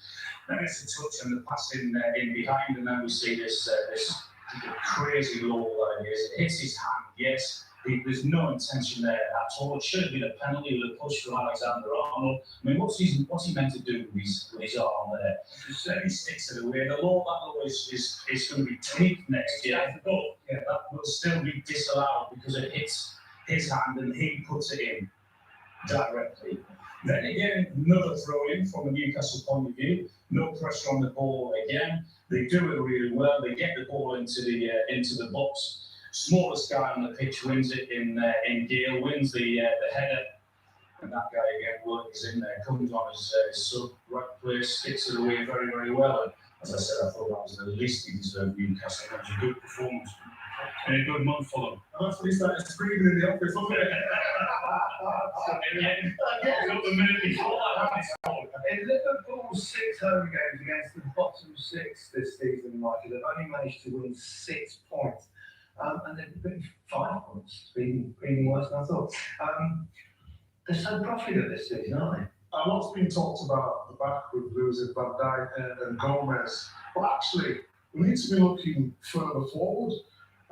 Then it's a touch and the pass in behind, and then we see this crazy low that it is. It hits his hand, yes. There's no intention there at all. It should have been a penalty with a push from Alexander-Arnold. I mean, what's he meant to do with his arm there? Then he sticks it away. The law is going to be tweaked next year. But yeah, that will still be disallowed because it hits his hand and he puts it in directly. Then again, another throw in from a Newcastle point of view. No pressure on the ball again. They do it really well. They get the ball into the box. Smallest guy on the pitch wins it in Gale, wins the header, and that guy again works in there, comes on his sub, right place, sticks it away very, very well. And as I said, I thought that was the least he deserved Newcastle. That was a good performance and a good month for them.
And that's when he started screaming in the office, wasn't it?
Not the minute before that.
In Liverpool's 6 home games against the bottom 6 this season, Michael, they've only managed to win 6 points. And they've been 5 points, even worse than I thought. They're so profligate this season, aren't they?
A lot's been talked about the back with losing Van Dijk and Gomez, but actually, we need to be looking further forward.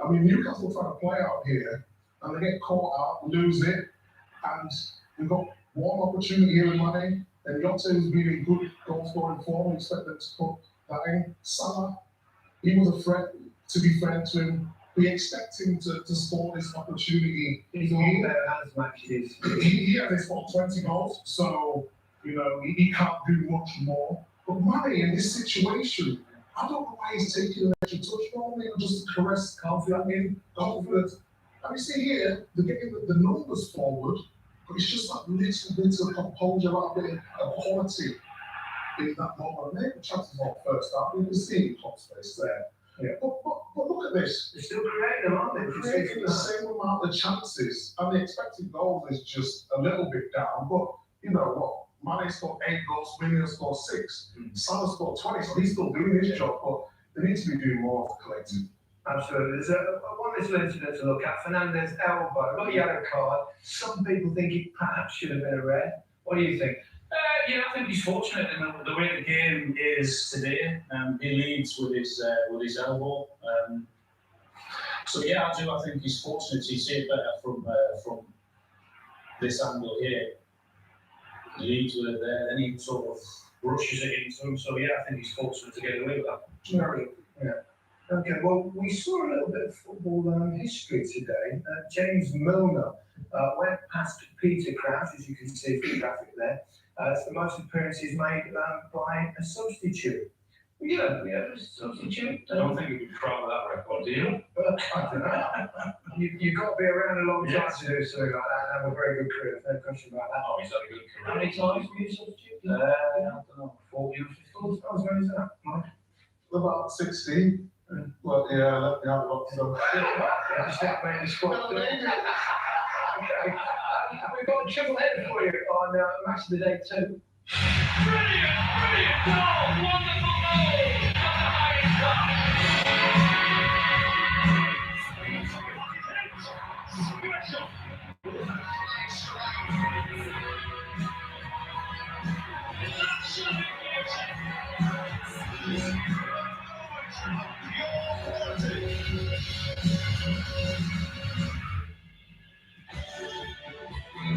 I mean, Newcastle trying to play out here, and they get caught out, lose it, and we've got one opportunity here in Mane, and Yotte has been in good goal-scoring form, we expect them to put that in. Salah, he was a threat, to be fair to him. we expect him to score this opportunity.
He's all there as matches.
He has scored 20 goals, so you know he can't do much more. But Mane in this situation, I don't know why he's taking an extra touch ball, maybe just to caress confidence. And you see here, they're getting the numbers forward, but it's just that little bit of composure, that bit of quality in that moment. Maybe chances on first half, you can see Klopp's face there. Yeah. But look at this.
They're still creating them, aren't they?
They're creating the same amount of chances, and the expected goals is just a little bit down. But you know what? Mane scored 8 goals, Firmino scored 6, Salah scored 20, so he's still doing his job. But they need to be doing more of the collective.
Absolutely. There's one little incident to look at. Fernandez's elbow, not a yellow card. Some people think it perhaps should have been a red. What do you think?
Yeah, I think he's fortunate in the way the game is today. He leads with his elbow. So yeah, I do. I think he's fortunate. You see it better from this angle here. He leads with it there, then he sort of rushes it into him. So yeah, I think he's fortunate to get away with that.
Yeah. Okay, well, we saw a little bit of football history today. James Milner went past Peter Crouch, as you can see from the graphic there. It's the most appearances made by a substitute. We have a substitute.
I don't think we'd be proud of that record, do you?
I don't know. You've got to be around a long time to do something like that and have a very good career. No question about that.
Oh, he's had a good career.
How many times were you a substitute? I don't know, 40 or 50. I was going to that, Mike.
About 16. Well, yeah, let me have a look. So.
Just that made the squad. Okay. We've got a triple header for you on Match of the Day 2.
Brilliant goal! Wonderful goal!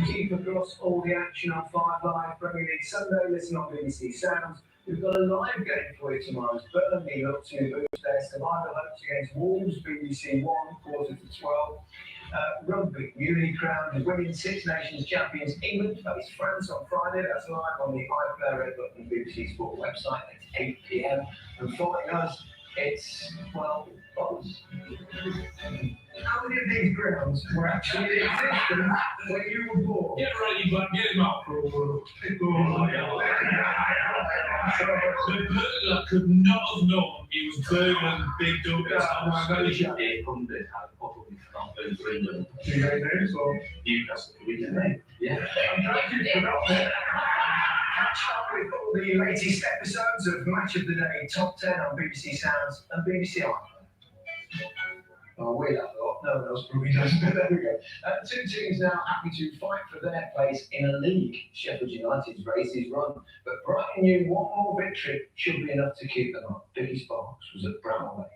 Keep across all the action on 5 Live Premier League Sunday. Listen on BBC Sounds. We've got a live game for you tomorrow. Burnley up to boost their survival hopes against Wolves. BBC 1, quarter to 12. Rugby, newly crowned Women's Six Nations champions England face France on Friday. That's live on the iPlayer Red Button BBC Sport website at 8 p.m. And following us, it's, well, us. How many of these grounds were actually in existence when you were born?
Get ready, but get him up. The burglar could not have known he was burgling Big Douglas.
They come that have probably not been for England. Newcastle, we can name. Yeah.
I'm glad you forgot that. Catch up with all the latest episodes of Match of the Day Top 10 on BBC Sounds and BBC iPlayer. Oh, we have a lot. No one else probably does, but there we go. 2 teams now happy to fight for their place in a league. Sheffield United's race is run, but Brighton knew one more victory should be enough to keep them up. Vicky Sparks was at Bramwell.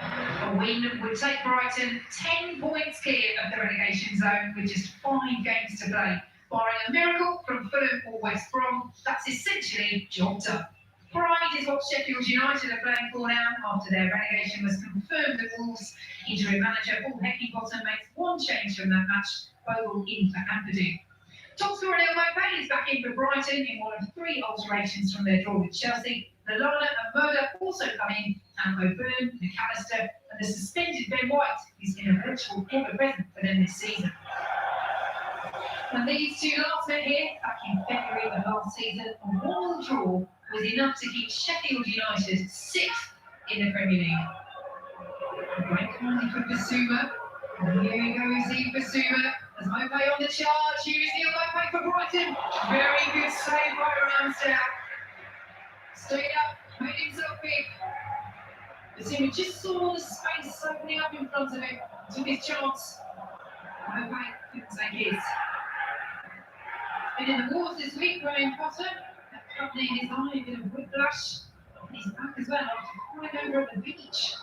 A win would take Brighton 10 points clear of the relegation zone with just 5 games to play. Barring a miracle from Fulham or West Brom, that's essentially job done. Pride is what Sheffield United are playing for now after their relegation was confirmed at Wolves. Interim manager Paul Heckingbottom makes one change from that match, Bogle in for Ampadu. Top scorer Neil Maupay is back in for Brighton in one of 3 alterations from their draw with Chelsea. Lalana and Murder also come in, and O'Byrne, McAllister, and the suspended Ben White is in a virtual ever-present for them this season. And these 2 last met here back in February of last season, a 1-1 draw was enough to keep Sheffield United 6th in the Premier League. Great command for Basuma. And here he goes, Eve Basuma. As Maupay on the charge, here is Neil Maupay for Brighton. Very good save by Ramsdale. Straight up, made himself big. Basuma just saw the space opening up in front of him, took his chance. Maupay couldn't take his. Been in the wars this week, Graham Potter. Company in his eye, a bit of whiplash. And he's back as well after crying over at the beach.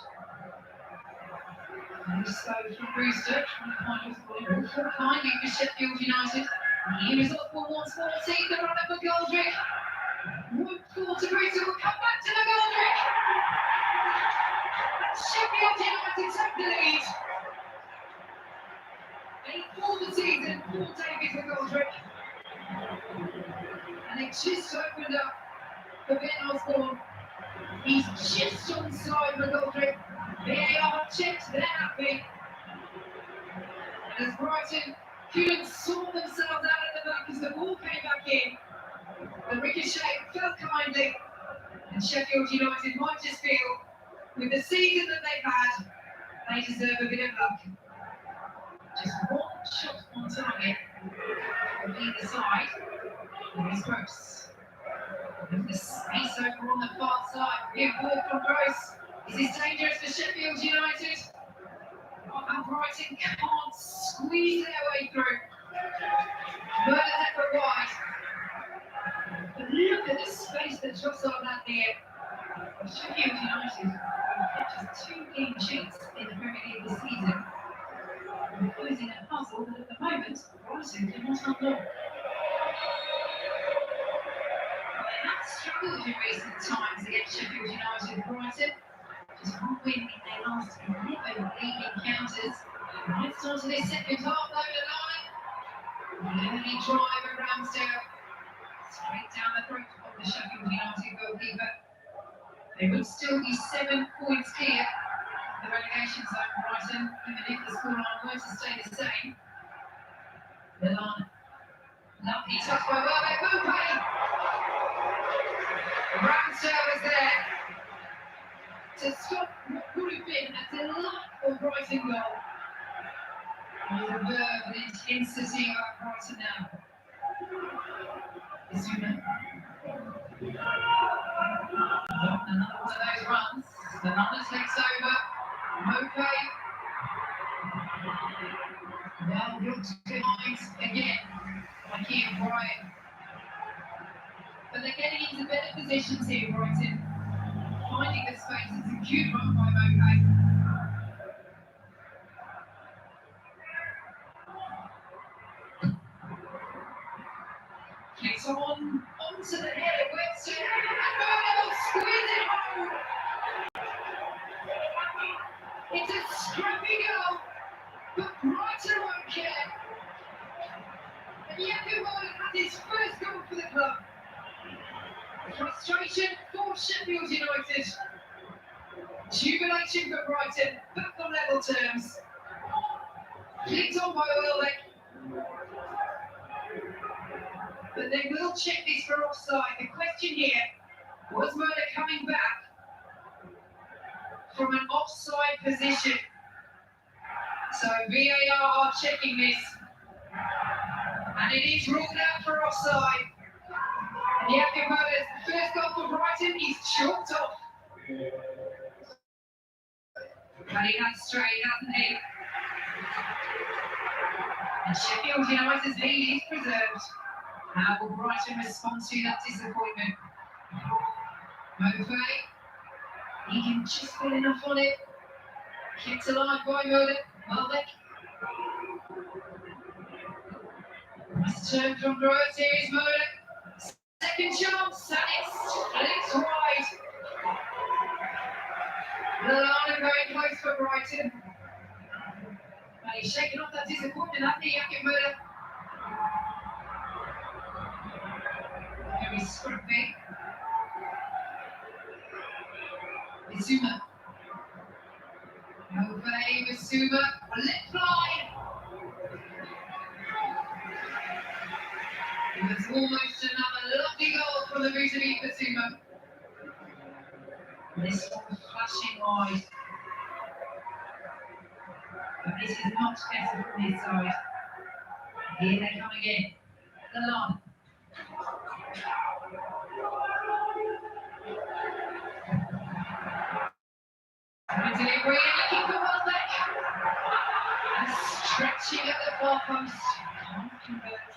And slow from Brewster, trying to find what's going on. Kindly for Sheffield United. And here is Osborne once more, seeing the run up McGoldrick. Wood forward to Brewster, will come back to McGoldrick. Sheffield United take the lead. Eighth for the season for David McGoldrick. And it just opened up for Ben Osborne. He's just onside McGoldrick. VAR checks, they're happy. And as Brighton couldn't sort themselves out at the back as the ball came back in, the ricochet felt kindly, and Sheffield United might just feel, with the season that they've had, they deserve a bit of luck. Just one shot on target from either side. Here's Gross. With the space over on the far side. Good ball from Gross. Is this dangerous for Sheffield United? And Brighton can't squeeze their way through. Murder's effort wide. But look at the space that Trossard had there. Sheffield United have just 2 clean sheets in the Premier League this season. Closing a puzzle that at the moment Brighton cannot unlock. Well, they have struggled in recent times against Sheffield United and Brighton. Just one win in their last 11 league encounters. Right start to this second half though, the line. Early drive of Ramsdale. Straight down the throat of the Sheffield United goalkeeper. They would still be 7 points clear. The relegation zone, Brighton, even if the scoreline were to stay the same. Milan, lovely touch by Welbeck, Mopay! Ramsdale was there to stop what would have been a delightful Brighton goal. With a verve and intensity about Brighton now. Izuma. Another one of those runs. Fernandes takes over. Mopay. Well looked behind again by Keane Bryant. But they're getting into better positions here, Brighton. Finding the space. It's a cute run by Mopay. It's onto the head of Webster. And Murray will squeeze it home. It's a scrappy goal. But Brighton won't care. And Yaku Murray had his first goal for the club. Frustration for Sheffield United. Jubilation for Brighton, back on level terms. Kicked on by Welbeck. But they will check this for offside. The question here, was Murray coming back from an offside position? So VAR are checking this. And it is ruled out for offside. And Yaku Murray's first goal for Brighton, he's chalked off. But he has straight, hasn't he? And Sheffield United's lead is preserved. How will Brighton respond to that disappointment? Mopay, he can just put enough on it. Kept alive by Welbeck. Nice turn from Gross, here is Welbeck. Second chance, and it's flicked wide. Lallana very close for Brighton. And he's shaking off that disappointment, hasn't he, Yaku Murray? Very scrappy. Izuma. Mopay, Izuma, will let fly. It was almost another lovely goal from the boot of Izuma. This one flashing wide. But this is much better from his side. Here they come again. Lallana. Delivery and looking for Welbeck. And stretching at the far post. Can't convert.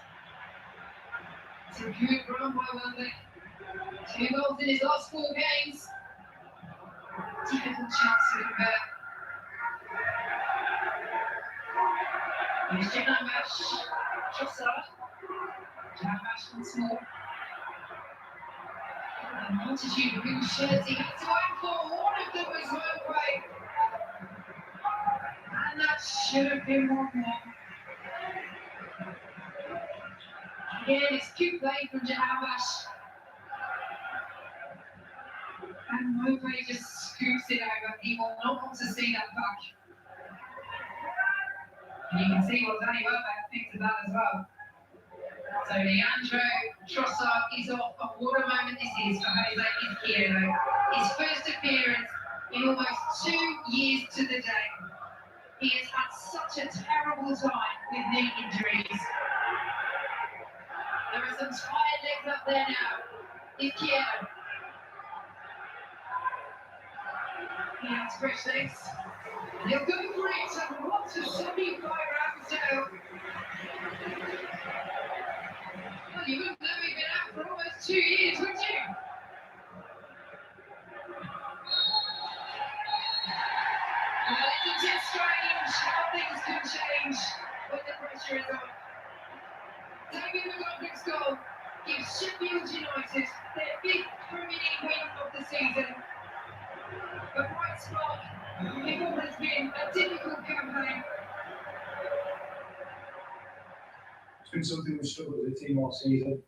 It's a good run by Welbeck. 2 goals in his last 4 games. Difficult chance to convert. Here's Jahanbash. Trossard. Jahanbash once more. A multitude of blue shirts he has to aim for. One of them was Mowbray. And that should have been 1-1. Again, it's cute play from Jahavash. And Mowbray just scoops it over. He will not want to see that back. And you can see what Danny Welbeck thinks of that as well. So Leandro Trossard is off, but what a moment this is for Jose Izquierdo. His first appearance in almost 2 years to the day. He has had such a terrible time with knee injuries. There are some tired legs up there now. Izquierdo. He has fresh legs. He'll go for it, and lots of sunny by Ramsdale. Well, you wouldn't know he'd been out for almost 2 years, would you? Well, isn't it strange how things can change when the pressure is on? David McLaughlin's goal gives Sheffield United their big Premier League win of the season. A bright spark in what has been a difficult campaign.
It's been something we've struggled with the team all season.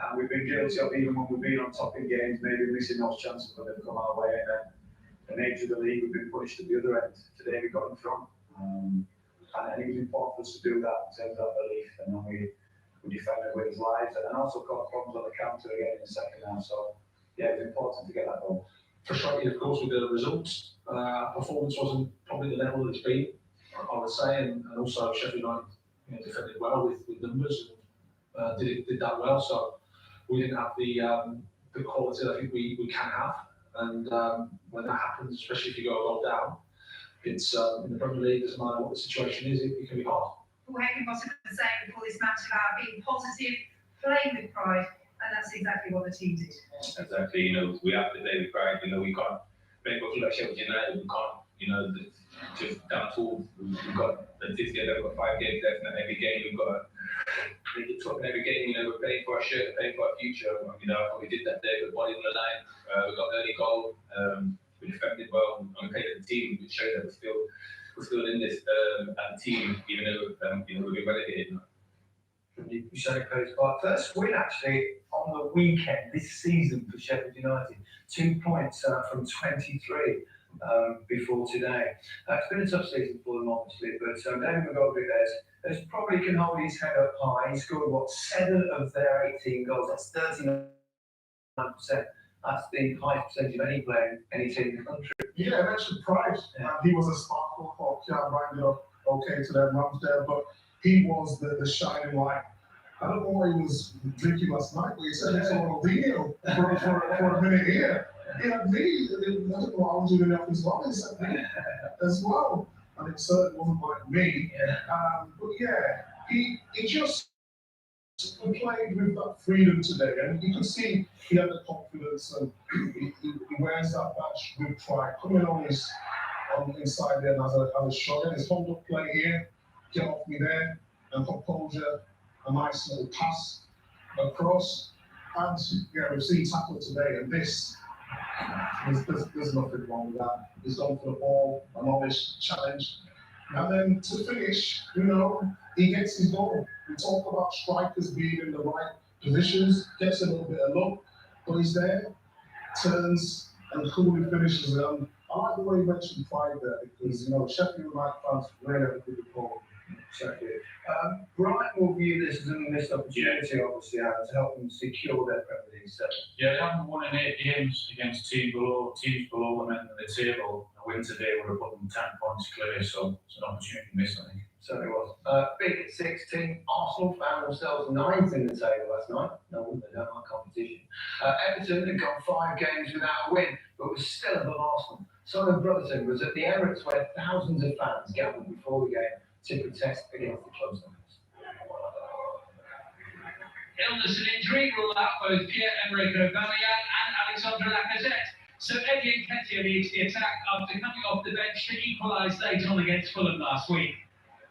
And we've been guilty of, even when we've been on top in games, maybe missing those chances when they've come our way. And then the nature of the league, we've been punished at the other end. Today we got in front. And it was important for us to do that in terms of that belief. And then we defended with his lives and also caused problems on the counter again in the second half. So, yeah, it was important to get that goal.
Frustrated, of course, with the results. Performance wasn't probably the level it's been, I would say, and also Sheffield United defended well with numbers and did that well. So we didn't have the quality that I think we can have. And when that happens, especially if you go a goal down, it's in the Premier League, doesn't matter what the situation is, it can be hard.
Paul Heckingbottom was saying before this match about being positive, playing with pride, and that's exactly what the team did.
Exactly, we have to play with pride. We can't play for like Sheffield United. We can't, just down tools. We've got this year. We've got 5 games left, and every game we've got to make it tough. And every game, we're playing for our shirt, playing for our future. We did that there. We won on the line. We got an early goal. We defended well, and we played as a team, which showed that we're still in this team, even though we've been relegated.
You said it goes by. First win actually on the weekend this season for Sheffield United. 2 points from 23 before today. It's been a tough season for them, obviously, but David McGoldrick has probably can hold his head up high. He scored 7 of their 18 goals. That's 39%. That's the highest percentage of any player in any team in the country.
Yeah, I mentioned Price. He was a sparkle for Kian rounded up okay to them Ramsdale, but he was the shining light. I don't know what he was drinking last night, but he said he saw a video for a minute here. He had me, I don't know what I was doing up as well, he said me as well. And it certainly wasn't like me. But yeah, he just played with that freedom today, and you could see he had the confidence, and he wears that badge with pride. Coming on inside there as a shot, and his hold up play here, get off me there, and composure, a nice little pass across. And yeah, we've seen tackle today, and there's nothing wrong with that. He's gone for the ball, an honest challenge. And then to finish, he gets his goal. We talk about strikers being in the right positions, gets a little bit of luck, but he's there, turns and coolly finishes it. I like the way you mentioned pride there, because Sheffield United fans really have a good report.
Exactly. Brighton will view this as a missed opportunity, obviously, to help them secure their Premier League set.
Yeah, they haven't won in 8 games against teams below them in the table. A win today would have put them 10 points clear, so it's an opportunity missed, I think.
Certainly was. Big 16, Arsenal found themselves 9th in the table last night. No wonder they don't like competition. Everton had gone 5 games without a win, but was still above Arsenal. Simon Brotherton was at the Emirates, where thousands of fans gathered before the game to protest against the club's numbers.
Illness and injury rule out both Pierre-Emerick Aubameyang and Alexandre Lacazette. So Eddie Nketiah leads the attack after coming off the bench to equalise late on against Fulham last week.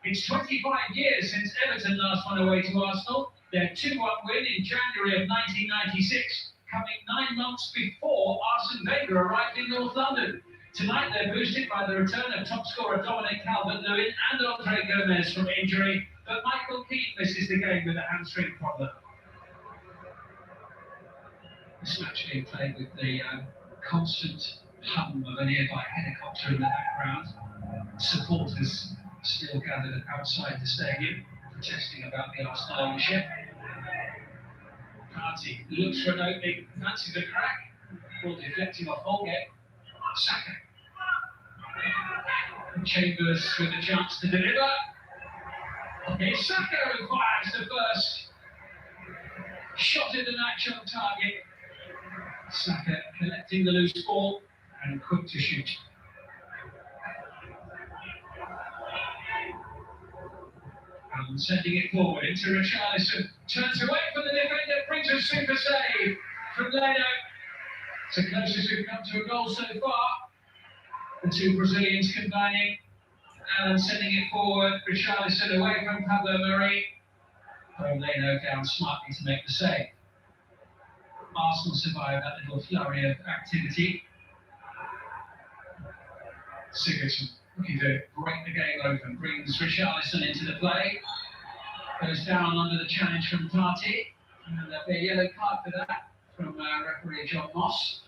It's 25 years since Everton last won away to Arsenal. Their 2-1 win in January of 1996. coming 9 months before Arsene Wenger arrived in North London. Tonight they're boosted by the return of top scorer Dominic Calvert-Lewin and Andre Gomez from injury, but Michael Keane misses the game with a hamstring problem. This match being played with the constant hum of a nearby helicopter in the background. Supporters still gathered outside the stadium, protesting about the Arsenal ownership. Party looks for an opening, fancies a crack, ball deflecting off Holgate. Saka. Chambers with a chance to deliver. It's Saka who fires the first shot in the match on target. Saka collecting the loose ball and quick to shoot. And sending it forward into Richarlison. Turns away from the defender, brings a super save from Leno. It's the closest we've come to a goal so far. The two Brazilians combining and sending it forward. Richarlison away from Pablo Mari. Leno down smartly to make the save. Arsenal survived that little flurry of activity. Sigurdsson looking to break the game open, brings Richarlison into the play. Goes down under the challenge from Partey. And there'll be a yellow card for that from referee John Moss.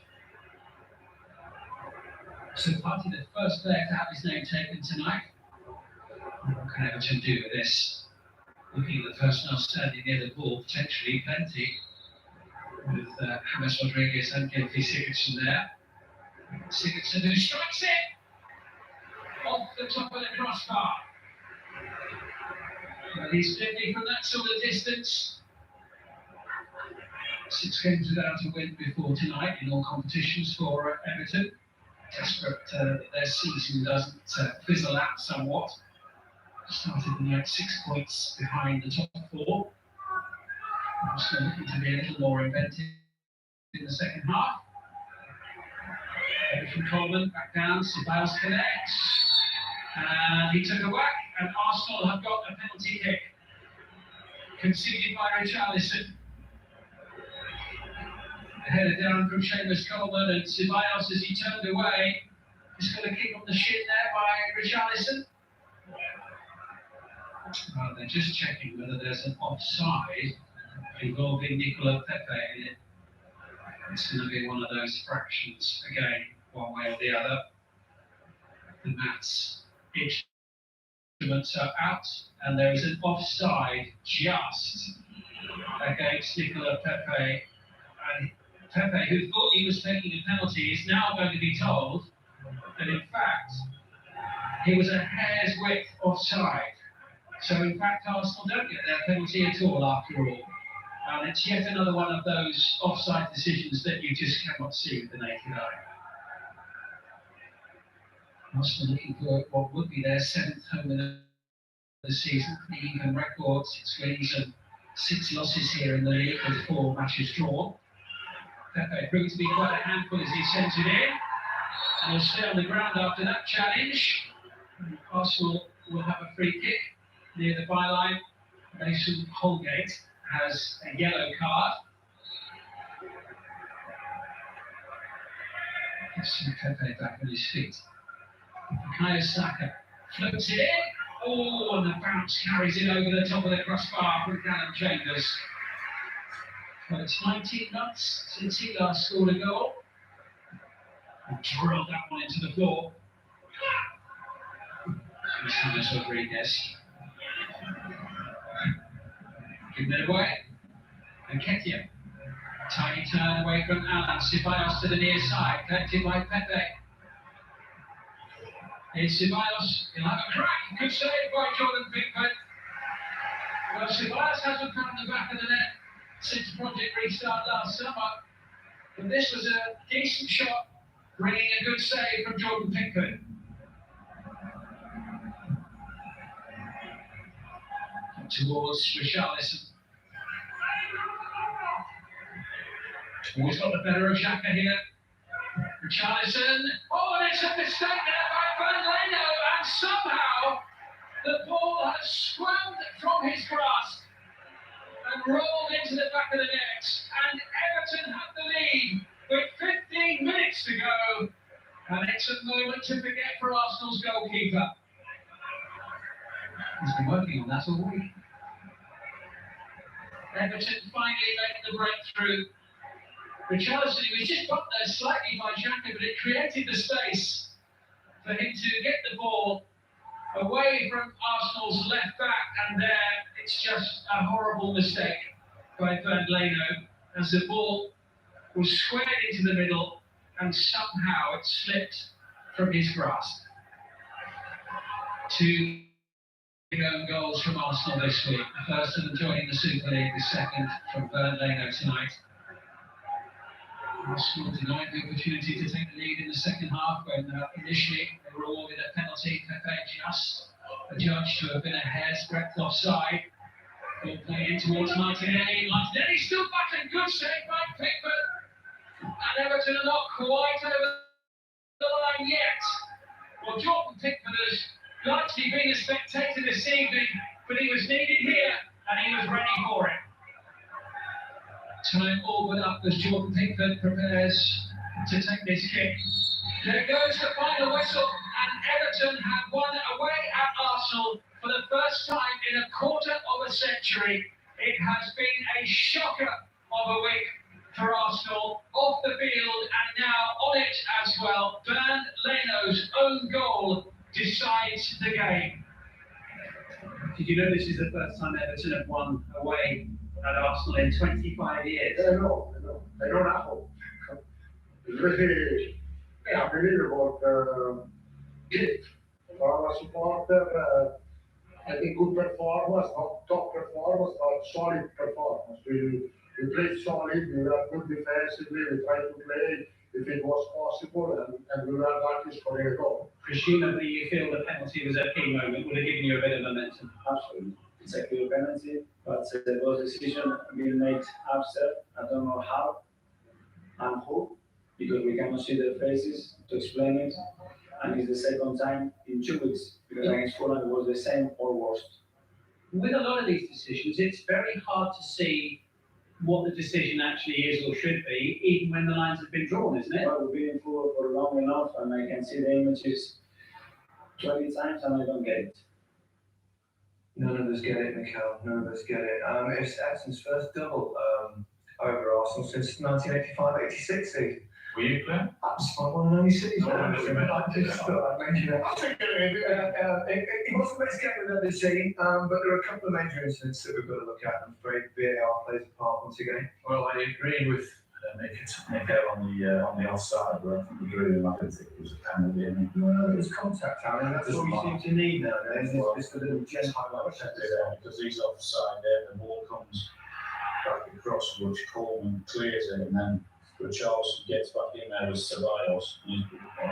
So Partey, the first player to have his name taken tonight. What can Everton do with this? Looking at the personnel standing near the ball, potentially plenty. With James Rodriguez and Gylfi Sigurdsson there. Sigurdsson who strikes it! Off the top of the crossbar. Well, he's deadly from that sort of distance. 6 games without a win before tonight in all competitions for Everton. Desperate that their season doesn't fizzle out somewhat. Started the night 6 points behind the top 4. Still looking to be a little more inventive in the second half. From Coleman back down, Ceballos connects. And he took a whack, and Arsenal have got a penalty kick. Conceded by Richarlison. A header down from Seamus Coleman, and Ceballos, as he turned away, just got a kick on the shin there by Richarlison. Well, they're just checking whether there's an offside involving Nicola Pepe in it. It's going to be one of those fractions again, one way or the other. The maths instruments are out, and there is an offside just against Nicola Pepe. And Pepe, who thought he was taking a penalty, is now going to be told that in fact he was a hair's width offside. So in fact Arsenal don't get their penalty at all after all. And it's yet another one of those offside decisions that you just cannot see with the naked eye. Arsenal looking for what would be their 7th home in the season, the even record, 6 wins and 6 losses here in the league with 4 matches drawn. Pepe proved to be quite a handful as he sends it in. And he'll stay on the ground after that challenge. Arsenal will have a free kick near the byline. Mason Holgate has a yellow card. Let's see Pepe back on his feet. Bukayo Saka floats it in. Oh, and the bounce carries it over the top of the crossbar from Callum Chambers. Well, it's 19 months since he last scored a goal. And drilled that one into the floor. James Rodriguez. Giving it away. And Ketia. Tiny turn away from Alan. Ceballos to the near side. Collected by Pepe. Here's Ceballos. He'll have a crack. Good save by Jordan Pickford. Well, Ceballos hasn't found the back of the net since Project Restart last summer. But this was a decent shot, bringing a good save from Jordan Pickford. Towards Richarlison. Always got the better of Xhaka here. Richarlison. Oh, and it's a mistake there by Leno, and somehow the ball has squirmed from his grasp. and rolled into the back of the net. And Everton have the lead with 15 minutes to go. And it's a moment to forget for Arsenal's goalkeeper. He's been working on that all week. Everton finally made the breakthrough. Richarlison, he was just bumped there slightly by Xhaka, but it created the space for him to get the ball away from Arsenal's left back, and there it's just a horrible mistake by Bernd Leno as the ball was squared into the middle and somehow it slipped from his grasp. Two own goals from Arsenal this week. The first of them joining the Super League, the second from Bernd Leno tonight. Arsenal denied the opportunity to take the lead in the second half when initially they were awarded a penalty. Pepe just adjudged to have been a hair's breadth offside. Ball play in towards Martinelli. Martinelli still back and good save by Pickford. And Everton are not quite over the line yet. Well, Jordan Pickford has largely been a spectator this evening, but he was needed here and he was ready for it. Time all but up as Jordan Pickford prepares to take this kick. There goes the final whistle, and Everton have won away at Arsenal for the first time in a quarter of a century. It has been a shocker of a week for Arsenal, off the field and now on it as well. Bernd Leno's own goal decides the game.
Did you know this is the first time Everton have won away at Arsenal in 25 years?
I know. I know now. It's really unbelievable gift for our supporter. I think good performance, not top performance, but solid performance. We played solid, we were good defensively, we tried to play if it was possible, and we were lucky scoring a goal.
Presumably you feel the penalty was a key moment, would have given you a bit of momentum.
Absolutely. It's a clear penalty, but those decisions being made after, I don't know how and who, because we cannot see their faces to explain it. And it's the second time in 2 weeks, because against Fulham it was the same or worse.
With a lot of these decisions, it's very hard to see what the decision actually is or should be, even when the lines have been drawn, isn't it?
Well, we've been in football for long enough, and I can see the images 20 times and I don't get it.
None of us get it, Mikel. None of us get it. It's Everton's first double over Arsenal since 1985-86 season.
Were you playing?
That's my one and only season.
I
just thought I'd mention it. It wasn't the best game we've ever seen, but there are a couple of major incidents that we've got to look at. I'm afraid VAR plays a part once again.
Well, I agree with Mikel on the offside, but I think it really mattered. It was a penalty.
Well, it was contact, Aaron. That's all you seem to need nowadays. Just a little jet highlight.
Because he's offside there, the ball comes back across, which Coleman clears it, and then Richarlison gets back in there with Ceballos, and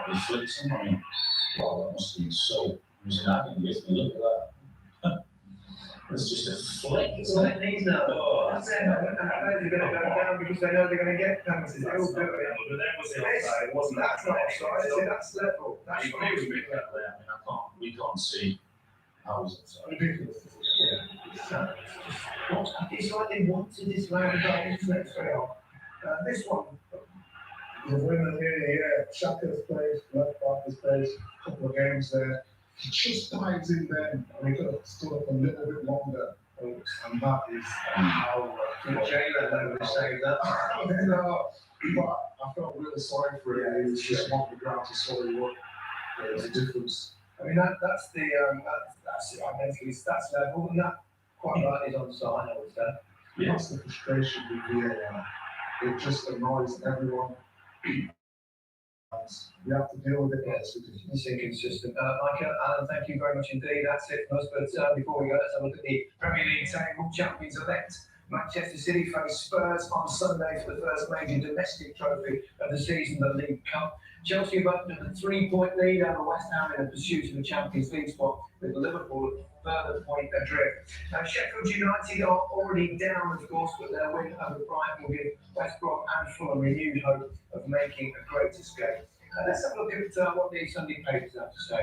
he flicks him. I mean, wow, that must have been so amusing. Look at that. It's just a flick.
It's like these now. Oh, that's it. I don't know they're going to go down because they know they're going to get penalties. They all do it.
But that was the offside, wasn't
That's not offside. That's level. That's
I mean, we can't see how he's offside.
It's like they want to display the goals. Let's go. This one.
The winner here, Xhaka's place, left back place, a couple of games there. He just dives in then, and he could have stood up a little bit longer. And that is how
Jalen would save that.
No, but I felt really sorry for him. He was just on the ground to sorry what there's a difference.
I mean that's the mentally that's level, and that quite right is on side, I would say.
Yeah. That's the frustration with VAR. It just annoys everyone. We have to deal with it.
It's inconsistent. Michael, Alan, thank you very much indeed. That's it from us. But before we go, let's have a look at the Premier League table. Champions elect Manchester City face Spurs on Sunday for the first major domestic trophy of the season, the League Cup. Chelsea have opened a 3-point lead over West Ham in the pursuit of the Champions League spot, with Liverpool a further point adrift. Sheffield United are already down, of course, but their win over Brighton will give West Brom and Fulham renewed hope of making a great escape.
Let's have a look at what the Sunday papers have to say.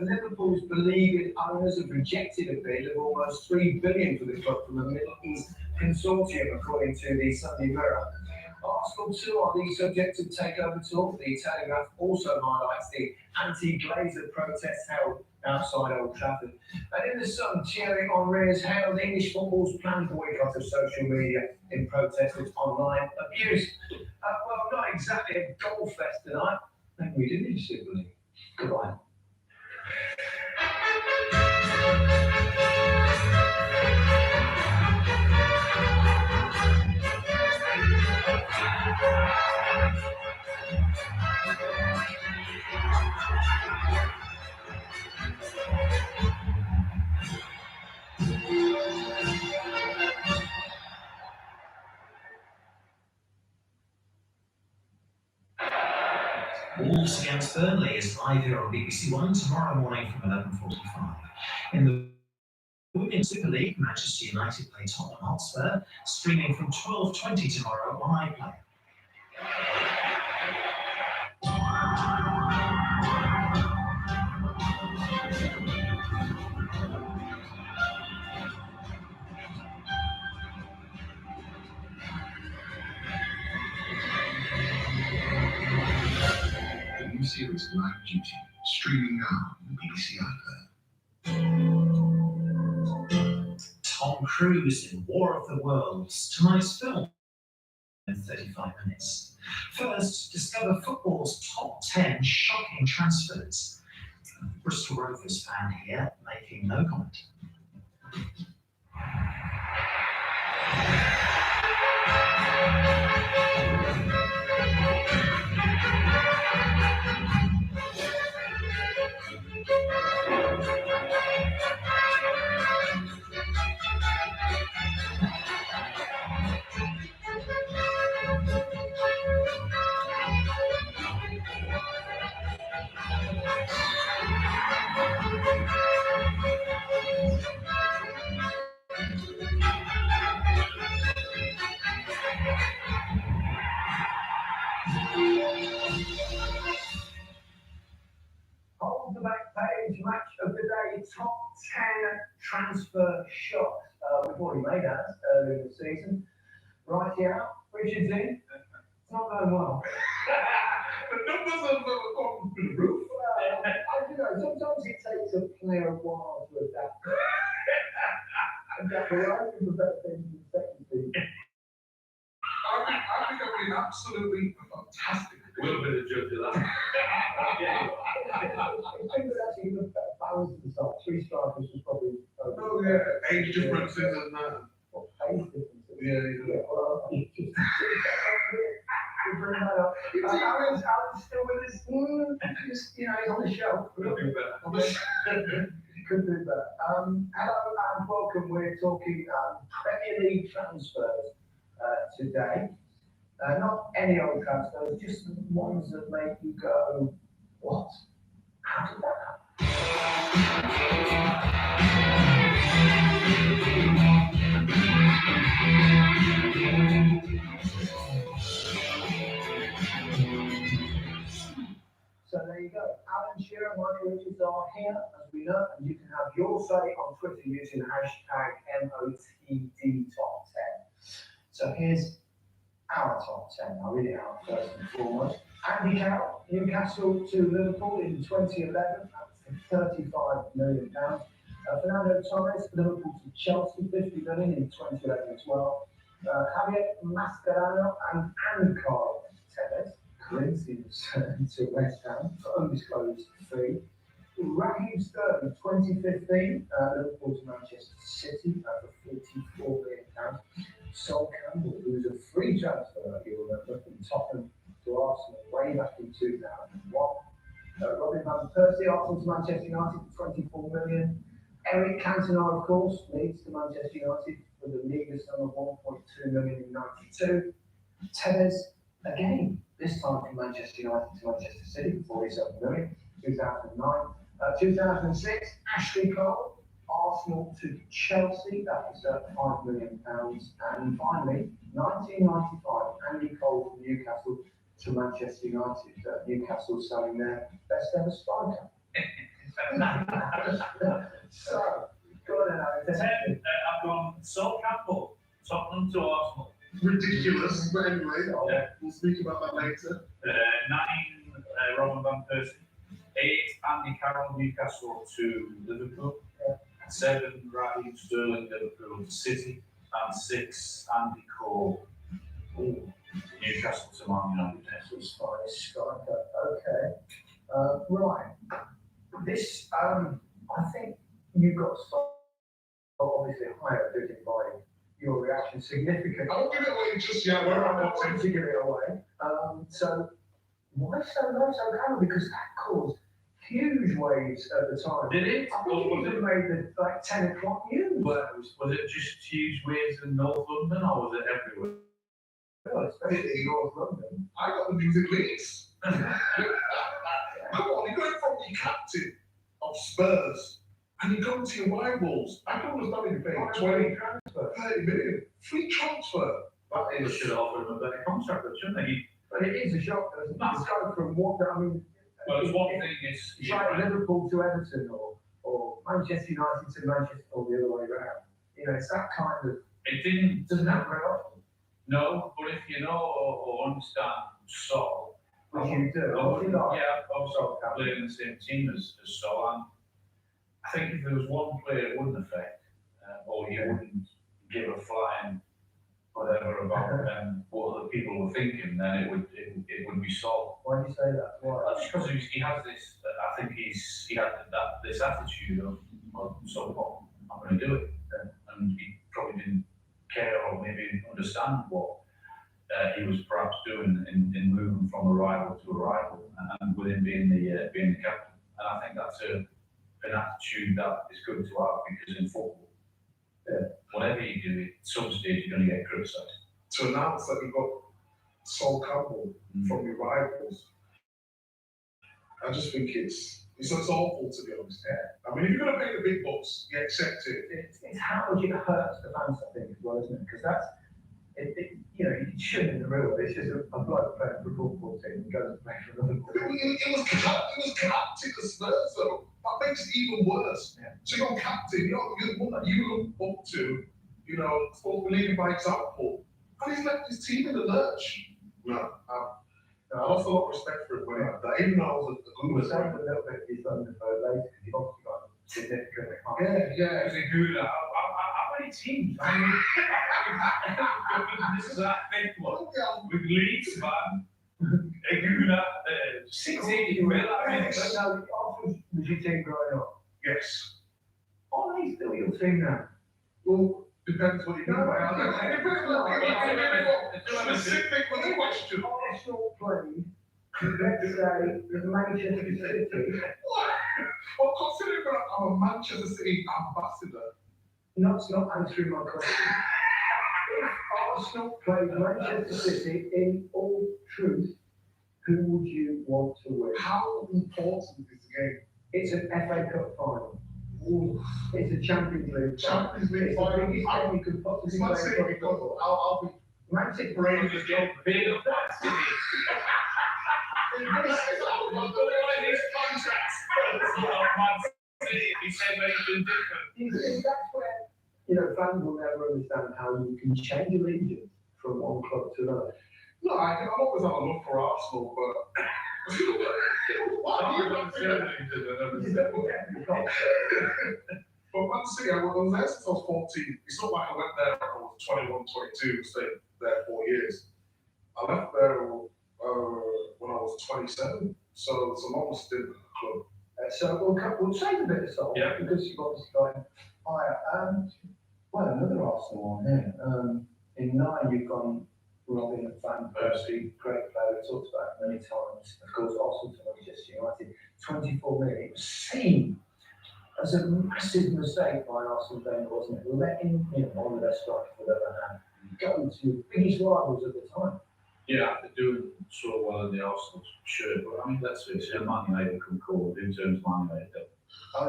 Liverpool's beleaguered owners have rejected a bid of almost $3 billion for the club from a Middle East consortium, according to the Sunday Mirror. Arsenal too are the subject of takeover talk. The Telegraph also highlights the anti-Glazer protests held outside Old Trafford. And in the Sun, Thierry Henry has hailed English football's planned boycott of social media in protest of online abuse. Well, not exactly a golf fest tonight. Maybe we do need a Super League. Goodbye.
Wolves against Burnley is live here on BBC One tomorrow morning from 11:45. In the Women's Super League, Manchester United play Tottenham Hotspur, streaming from 12:20 tomorrow on iPlayer.
The new series Live Duty, streaming now on BBC iPlayer.
Tom Cruise in War of the Worlds, tonight's film in 35 minutes. First, discover football's top 10 shocking transfers. Bristol Rovers fan here making no comment.
On the back page, match of the day, top 10 transfer shocks. We've already made that earlier in the season. Right here, Richard's in. It's not going well.
The numbers have gone through the roof.
I don't know, sometimes it takes a player a while to adapt. Adapt the right from the better things in the second team.
I think I've been absolutely fantastic.
A little bit of joke to that.
I think that actually the balance of the side, 3 strikers was probably.
Oh yeah, age differences and that.
What, age differences?
Yeah.
Well, bring that up. Alan's still with us. Just, you know, he's on the show.
Could do better.
Could do better. Hello and welcome. We're talking Premier League transfers today. Not any old transfers, just the ones that make you go, what? How did that So there you go. Alan Shearer and Michael Richards are here, as we know, and you can have your say on Twitter using hashtag MOTD Top 10. So here's our top 10. I'll read it out first and foremost. Andy Carroll, Newcastle to Liverpool in 2011 at £35 million. Fernando Torres, Liverpool to Chelsea, $50 million in 2011 as well. Javier Mascherano and Carl Tevez, Corinthians to West Ham for undisclosed fee. Raheem Sterling, 2015, Liverpool to Manchester City for £44 million. Sol Campbell, who was a free transfer, you'll remember, from Tottenham to Arsenal way back in 2001. Robin van Persie, Arsenal to Manchester United for £24 million. Eric Cantona, of course, Leeds to Manchester United for the meagre sum of £1.2 million in '92. Tevez, again, this time from Manchester United to Manchester City for £47 million, 2009. 2006, Ashley Cole, Arsenal to Chelsea, that was £5 million. And finally, 1995, Andy Cole from Newcastle to Manchester United, Newcastle selling their best ever striker. So, go on, Alex.
I've gone Sol Campbell, Tottenham to Arsenal.
Ridiculous, but anyway, we'll speak about that later.
9, Robin van Persie. 8, Andy Carroll, Newcastle to Liverpool. 7, Raheem Sterling, Liverpool to City. And 6, Andy Cole, Newcastle to Man United.
That's fine, striker. Okay. Right. This, I think you've got obviously higher, judging by your reaction, significant.
I won't give it away just yet. We're not
going to give it away. So why so low, so low? Because that caused huge waves at the time.
Did it?
I think it even made the 10 o'clock news.
Well, was it just huge waves in North London, or was it everywhere?
Well, especially in North London.
I got the music links. Come on, you're going from the captain of Spurs and you're going to your rivals. I can understand if you're paying 20, 30 million. Free transfer.
That is, should have offered him a better contract, shouldn't they?
But it is a shock, isn't it? It's going from what, I mean,
well, it's one thing is
it's like Liverpool to Everton or Manchester United to Manchester or the other way around. You know, it's that kind of.
It didn't.
Doesn't happen very often.
No, but if you know or understand Sol,
which you do,
yeah, also playing in the same team as Sol, and I think if there was one player it wouldn't affect, or you wouldn't give a flying whatever about what other people were thinking, then it would be Sol.
Why do you say that? Why?
That's because he has this. I think he had this attitude of, well, so what? I'm going to do it, and he probably didn't care or maybe understand what he was perhaps doing in moving from a rival to a rival, and with him being the captain. And I think that's an attitude that is good to have, because in football, whatever you do, at some stage you're going to get criticised.
To announce that you've got Sol Campbell from your rivals, I just think it's awful, to be honest. Yeah. I mean, if you're going to pay the big bucks, you accept it.
It's how much it hurts the fans, I think, as well, isn't it? Because that's, you know, you shouldn't in the real. It's just a bloke playing for a football team and goes to play for another football team.
It was captain of Spurs, though. That makes it even worse. Yeah. So you're captain, you're one that you look up to, you know, supposed to lead by example. And he's left his team in the lurch. No, I lost a lot of respect for it when that, even though I was a good
was saying a little bit of his Thunderbird later, because you've obviously got significant.
Yeah. It's a good. How many teams? I mean, this is our fifth one with Leeds, man. Aguna, 16 mil. I mean,
was your team growing up?
Yes.
Are they still your team now?
Well, depends what you mean by specific was the question.
Arsenal played, let's say, with Manchester City.
Well, considering that I'm a Manchester City ambassador.
That's not answering my question. If Arsenal played Manchester City, in all truth, who would you want to win?
How important is the game?
It's an FA Cup final. Ooh. It's a Champions League.
Champions League
final. It's the biggest game you could possibly play in football.
I'll be
Man City
brave to get big of that City.
This is all about
his contracts. He said anything different.
That's where, you know, fans will never understand how you can change allegiance from one club to another.
No, I've always had a love for Arsenal, but but Man City, I was there since I was 14. It's not like I went there when I was 21, 22, stayed there 4 years. I left there when I was 27, so it's a long stint in the club.
So we'll save a bit of Sol, because you've obviously got higher. Well, another Arsenal one here. In 9, you've gone Robin and Van Persie, great player, we talked about it many times. Of course, Arsenal to Manchester United, 24 million. It was seen as a massive mistake by Arsenal then, wasn't it? Letting one of the best strikers we've ever had go to the biggest rivals at the time.
Yeah, they're doing so well in the Arsenal shirt, but I mean, let's face it, Man United come cold in terms of Man United. So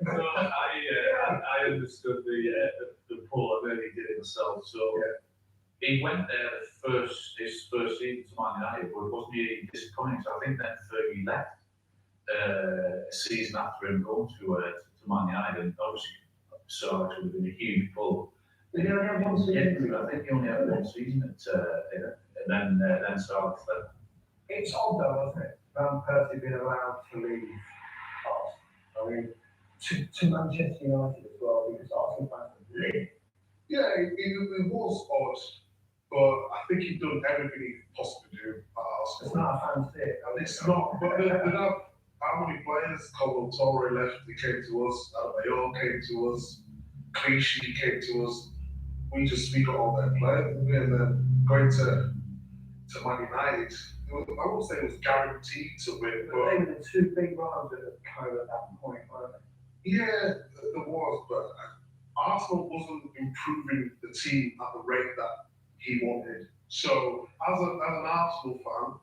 I I understood the pull. I really did it myself. So he went there his first season to Man United, but it wasn't really disappointing. So I think then Fergie left a season after him going to Man United, and obviously so it would have been a huge pull.
Did he only have one season?
I think he only had one season and then started.
It's odd though, isn't it? Van Persie being allowed to leave Arsenal. I mean, to Manchester United as well, because Arsenal fans are livid.
Yeah, it was odd, but I think he'd done everything he could possibly do at Arsenal.
It's not a fan's day.
It's not, but they have how many players? Colin Torre left, he came to us, Adebayor came to us, Clichy came to us. We got all their players, and then going to Man United, I wouldn't say it was guaranteed to win,
but they were the two big rivals at that point, weren't they?
Yeah, there was, but Arsenal wasn't improving the team at the rate that he wanted. So, as an Arsenal fan,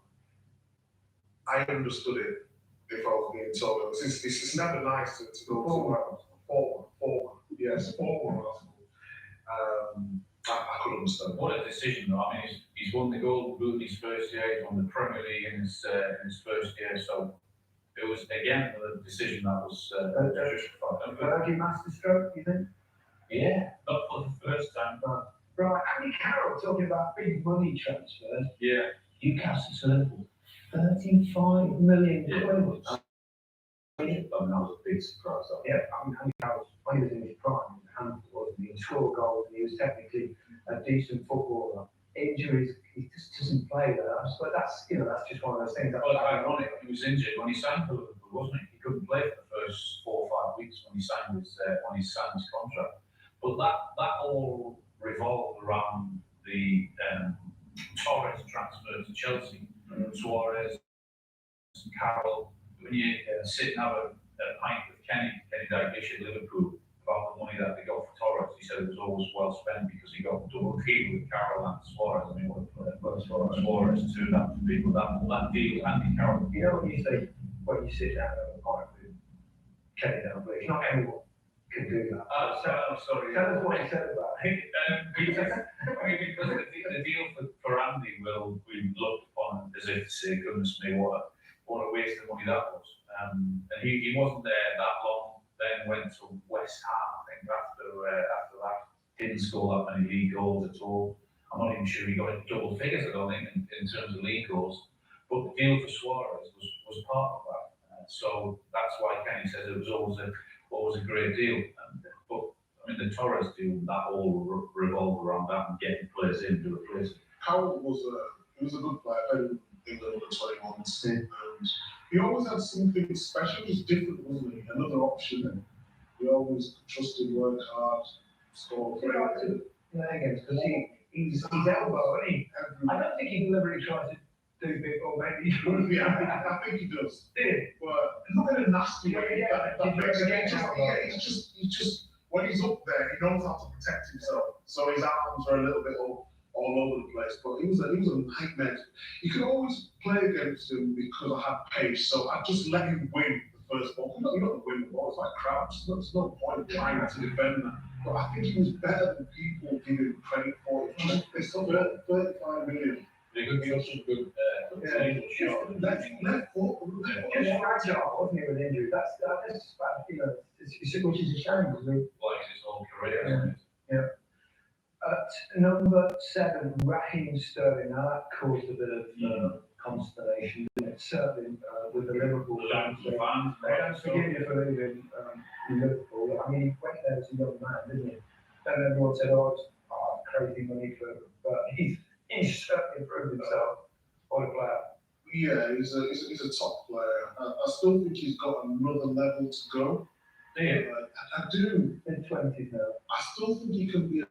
I understood it if I was being told. It's never nice to go forward. Yes, forward Arsenal. I could understand.
What a decision, though. I mean, he's won the Golden Boot in his first year. He's won the Premier League in his first year. So it was again a decision that was justified.
Fergie masterstroke, you think?
Yeah, not for the first time.
Right, Andy Carroll talking about big money transfers.
Yeah.
Newcastle to Liverpool, 35 million quid.
I mean, that was a big surprise.
Yeah, I mean, Andy Carroll, when he was in his prime, he scored goals and he was technically a decent footballer. Injuries, he just doesn't play there. But that's just one of those things.
Well, it's ironic. He was injured when he signed for Liverpool, wasn't he? He couldn't play for the first 4 or 5 weeks when he signed his contract. But that all revolved around the Torres transfer to Chelsea, Suarez, Carroll. When you sit and have a pint with Kenny Dalglish at Liverpool about the money that they got for Torres, he said it was always well spent because he got double deal with Carroll and Suarez. I mean, what Suarez turned out to be, but that deal, Andy Carroll.
You know when you sit down and have a pint with Kenny Dalglish, not anyone can do that.
I'm sorry.
Tell us what he said about it.
Because the deal for Andy will be looked upon as if to say, goodness me, what a waste of money that was. And he wasn't there that long, then went to West Ham, I think, after that. Didn't score that many league goals at all. I'm not even sure he got into double figures, I don't think, in terms of league goals. But the deal for Suarez was part of that. So that's why Kenny says it was always a great deal. But I mean, the Torres deal, that all revolved around that and getting players in to replace it.
Carroll was a good player. England under 21s. And he always had something special. He was different, wasn't he? Another option. And he always trusted, worked hard, scored.
Yeah, again, because he's elbow, isn't he? I don't think he deliberately tried to do big, or maybe he would.
Yeah, I think he does.
Did?
But not in a nasty way. He's just when he's up there, he knows how to protect himself. So his arms are a little bit all over the place. But he was a nightmare. You could always play against him because I had pace. So I just let him win the first ball. You're not going to win the ball. It's like Crouch. There's no point trying to defend that. But I think he was better than people give him credit for. They sold 35 million.
They're good, good.
Left foot.
Just fragile, wasn't he, with injury? That's which is a shame because
like his whole career.
Yeah. At number 7, Raheem Sterling. Now that caused a bit of consternation, didn't it? Certainly with the Liverpool fans. They don't forgive you for leaving Liverpool. I mean, he went there as a young man, didn't he? And everyone said, oh, it's crazy money for him. But he's certainly improved himself. What a player.
Yeah, he's a top player. I still think he's got another level to go.
Yeah.
I do.
In 20s now.
I still think he can be a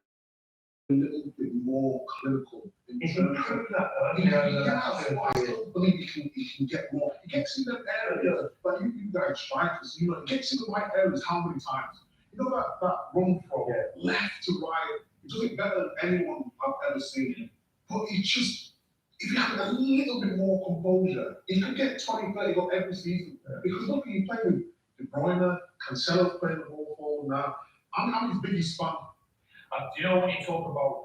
little bit more clinical.
He's improved that.
I still believe he can get more. He gets in the areas, but you guys strikers, he gets in the right areas how many times? You know that run from left to right, he does it better than anyone I've ever seen. But he just, if he had a little bit more composure, he could get 20, 30 goals every season. Because look, he played with De Bruyne, Cancelo's playing the ball forward now. I'm his biggest fan.
Do you know when you talk about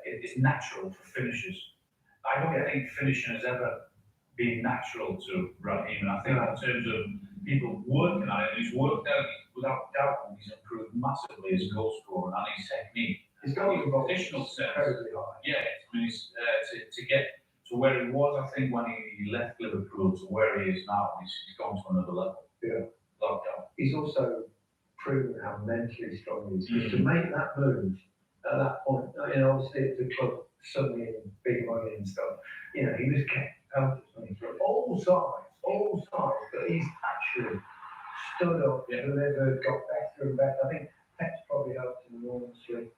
it's natural for finishers? I don't think finishing has ever been natural to Raheem. And I think in terms of people working at it, he's worked out, without doubt, he's improved massively his goal scorer and his technique.
His goal
additional sense.
incredibly high.
Yeah, I mean, to get to where he was, I think, when he left Liverpool to where he is now, he's gone to another level.
Yeah.
Without doubt.
He's also proven how mentally strong he is. Because to make that move at that point, you know, obviously the club suddenly in big money and stuff, you know, he was kept out from all sides, but he's actually stood up, delivered, got better and better. I think Pep's probably helped him enormously.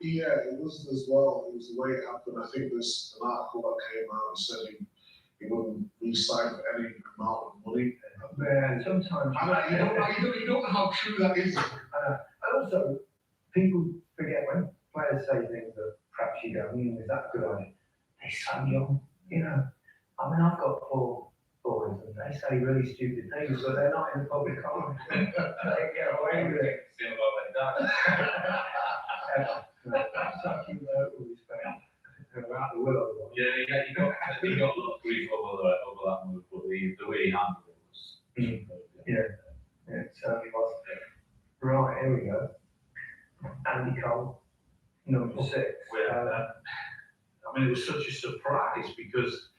Yeah, it was as well. It was the way it happened. I think there's an article that came out and said he wouldn't re-sign for any amount of money.
Man, sometimes
you don't know how true that is.
And also, people forget when players say things that perhaps you go, is that a good idea? They're so young, you know. I mean, I've got 4 boys and they say really stupid things, but they're not in the public eye. They get away with it.
Feel about like that.
That's actually no respect around the world.
Yeah, he got a lot of grief over that move, but the way he handled it was.
Yeah, it certainly was. Right, here we go. Andy Cole, number 6.
I mean, it was such a surprise because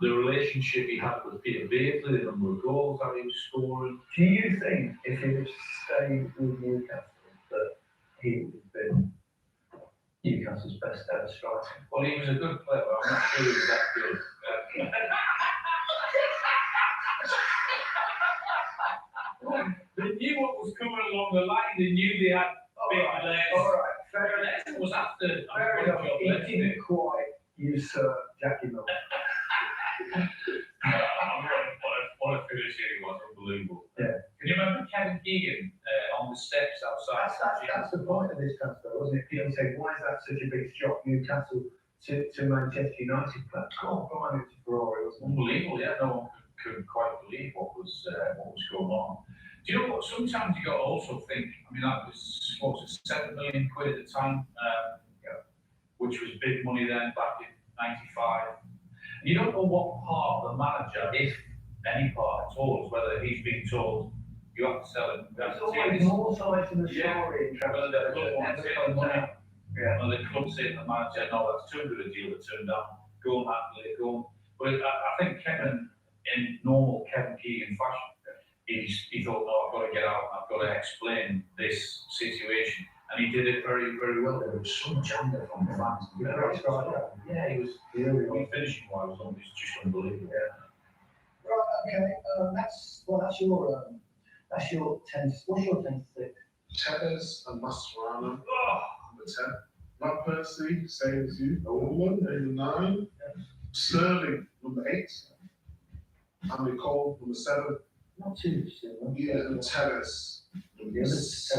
the relationship he had with Peter Bailey, the number of goals that he was scoring.
Do you think if he had stayed with Newcastle that he would have been Newcastle's best ever striker?
Well, he was a good player, but I'm not sure he was that good. They knew what was coming along the line. They knew they had big legs.
All right, fair enough.
It was after.
Fair enough. He didn't quite usurp Jackie Miller.
What a finisher he was, unbelievable.
Yeah.
Can you remember Kevin Keegan on the steps outside?
That's the point of this transfer, wasn't it? People say, why is that such a big shock? Newcastle to Manchester United. But God, Brian, it's Ferrari, wasn't it?
Unbelievable, yeah. No one could quite believe what was going on. Do you know what? Sometimes you got to also think. I mean, that was what was it, £7 million at the time, which was big money then back in '95. You don't know what part of the manager, if any part at all, is whether he's being told you have to sell it.
There's always more sides in the story in
Whether the club wants it or not.
Yeah.
Whether the club say to the manager, no, that's too good a deal to turn down. Go and handle it, go on. But I think Kevin, in normal Kevin Keegan fashion, he thought, no, I've got to get out, I've got to explain this situation. And he did it very, very well. There was some agenda from the fans. Yeah, he was finishing wise, it was just unbelievable.
Yeah. Right, okay. That's your 10. What's your 10 to 6?
Tevez and Mascherano. Number 10. Van Persie, same as you. Owen, number 9. Sterling, number 8. Andy Cole, number 7.
Not too similar.
Yeah, and Tevez.
Tevez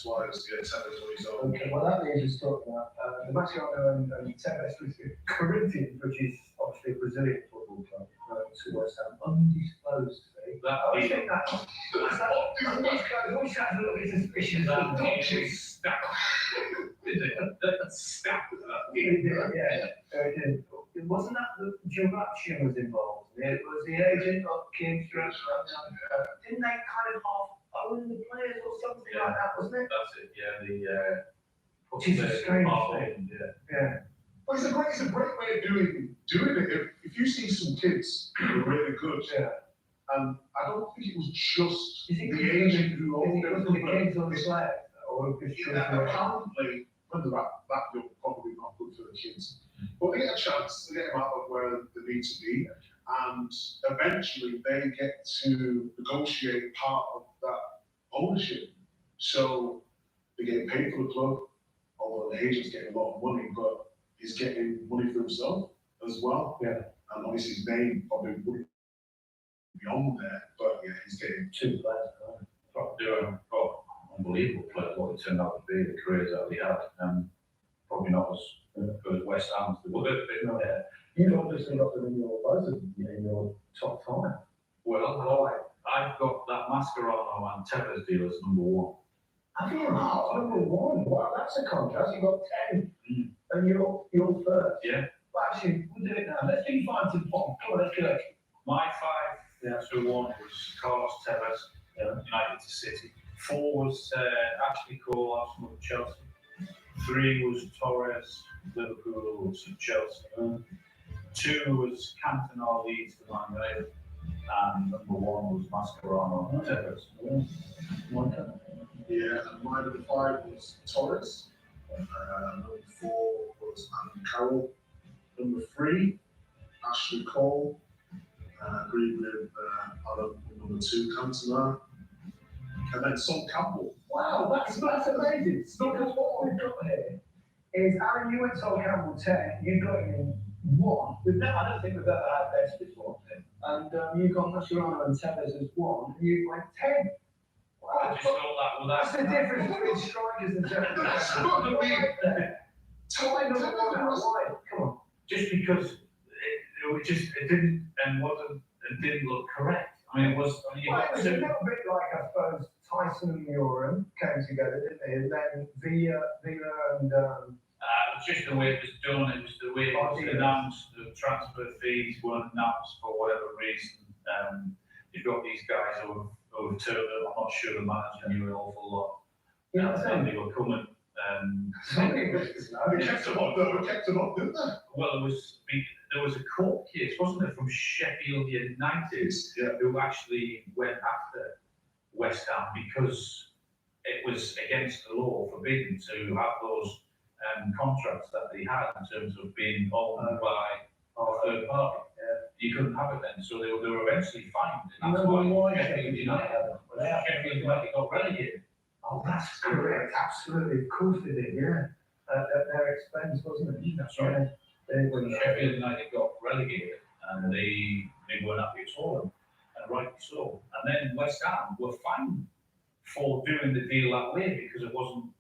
twice. Yeah, Tevez on his own.
Okay, well that leaves us talking about the Mascherano and Tevez with Corinthians, which is obviously a Brazilian football club, to West Ham, undisclosed. I think that's undisclosed. Always sounds a little bit suspicious. It wasn't that the Jurassian was involved. It was the agent of Kim Jurassian. Didn't they kind of half own the players or something like that, wasn't it?
That's it, yeah.
Which is a strange thing. Yeah.
Well, it's a great way of doing it. If you see some kids who are really good, and I don't think it was just the agent who owned them.
The kids on the flag, or
apparently, when they're that young, probably not good for the kids. But they get a chance to get them out of where they need to be, and eventually they get to negotiate part of that ownership. So they get paid for the club, although the agent's getting a lot of money, but he's getting money for himself as well.
Yeah.
And obviously his name probably wouldn't be on there, but yeah, he's getting
2 players.
They're unbelievable players, what they turned out to be, the careers that they had. Probably not as good as West Ham, they were, but
You've obviously got them in both of them in your top 5.
Well, I've got that Mascherano and Tevez deal as number 1.
Have you? Number 1. Wow, that's a contrast. You've got 10, and you're first.
Yeah.
Well, actually, we'll do it now. Let's do 5 to the bottom. Come on, let's do it.
My 5 to 1 was Carlos Tevez, United to City. 4 was Ashley Cole, Arsenal to Chelsea. 3 was Torres, Liverpool to Chelsea. 2 was Cantona, Leeds to Man United. And number 1 was Mascherano, Tevez.
Yeah, and my number 5 was Torres. Number 4 was Andy Carroll. Number 3, Ashley Cole. Agreed with Alan. Number 2, Cantona. And then Sol Campbell.
Wow, that's amazing. So what we've got here is Aaron, you went Sol Campbell 10, you got him in 1. I don't think we've ever had best before. And you got Mascherano and Tevez as 1, and you went 10. Wow,
I just thought
that's the difference between strikers and centre
That's not the
Come on.
Just because it didn't look correct. I mean, it was. I mean,
Well, it was a little bit like, I suppose, Tyson and Muren came together, didn't they? And then Villa and.
It was just the way it was done. It was the way it was announced. The transfer fees weren't announced for whatever reason. You've got these guys who have turned up. I'm not sure the manager knew an awful lot. And they were coming.
They kept them up, didn't they?
Well, there was a court case, wasn't there, from Sheffield United, who actually went after West Ham because it was against the law, forbidden to have those contracts that they had in terms of being owned by a third party. You couldn't have it then, so they were eventually fined. And that's why Sheffield United got relegated.
Oh, that's correct. Absolutely. Of course they did, yeah. At their expense, wasn't it?
That's right. When Sheffield United got relegated, and they weren't happy at all, and rightly so. And then West Ham were fined for doing the deal that way because it wasn't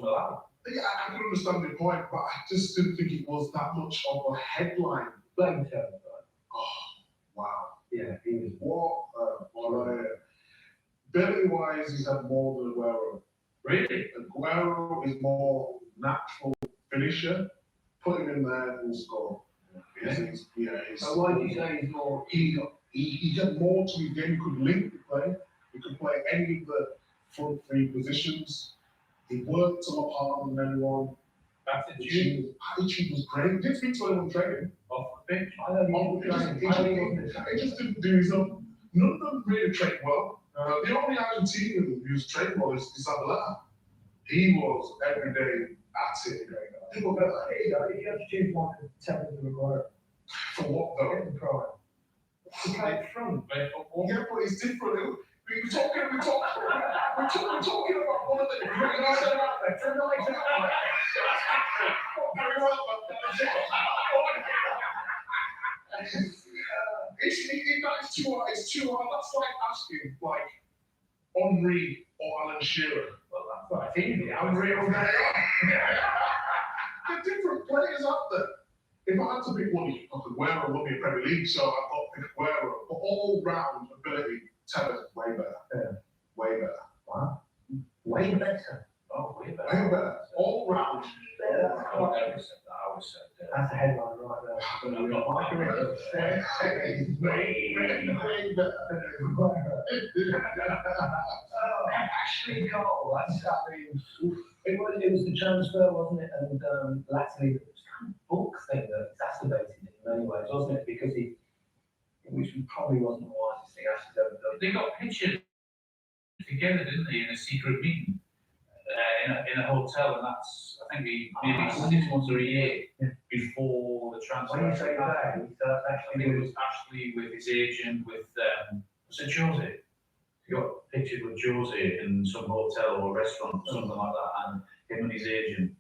allowed.
Yeah, I can understand the point, but I just didn't think it was that much of a headline.
Blame Tevez.
Oh, wow.
Yeah, he was.
What a player. Billy Wise is had more than Aguero.
Really?
Aguero is more natural finisher. Put him in there, he'll score.
So why do you say he's more?
He had more to his game. He could link the play. He could play any of the front 3 positions. He worked a lot harder than anyone. Attitude was great. He didn't speak to anyone training.
Off the pitch.
He just didn't do his own. None of them really trained well. The only Argentinian who's trained well is Isabella. He was every day at it.
People go, hey, if you have to choose one to tell them to require.
For what though?
Get the pride. To play it front.
Yeah, but it's different. We're talking about one of the greatest. Very well, it's too hard. That's like asking, like, Henry or Alan Shearer.
Well, that's easy.
Henry or There are different players out there. If I had to pick one, Aguero won me a Premier League, so I've got to pick Aguero. But all round ability, Tevez way better.
Yeah.
Way better.
Wow. Way better.
Oh, way better.
Way better. All round.
I would say that.
That's a headline right there. Ashley Cole, it was the transfer, wasn't it? And latterly, it was kind of book thing that exacerbated it in many ways, wasn't it? Because which probably wasn't the wisest thing Ashley's ever done.
They got pictured together, didn't they, in a secret meeting in a hotel, and that's, I think, maybe 6 months or a year before the transfer.
When you say that,
I think it was Ashley with his agent, with was it Jose? He got pictured with Jose in some hotel or restaurant or something like that, and him and his agent.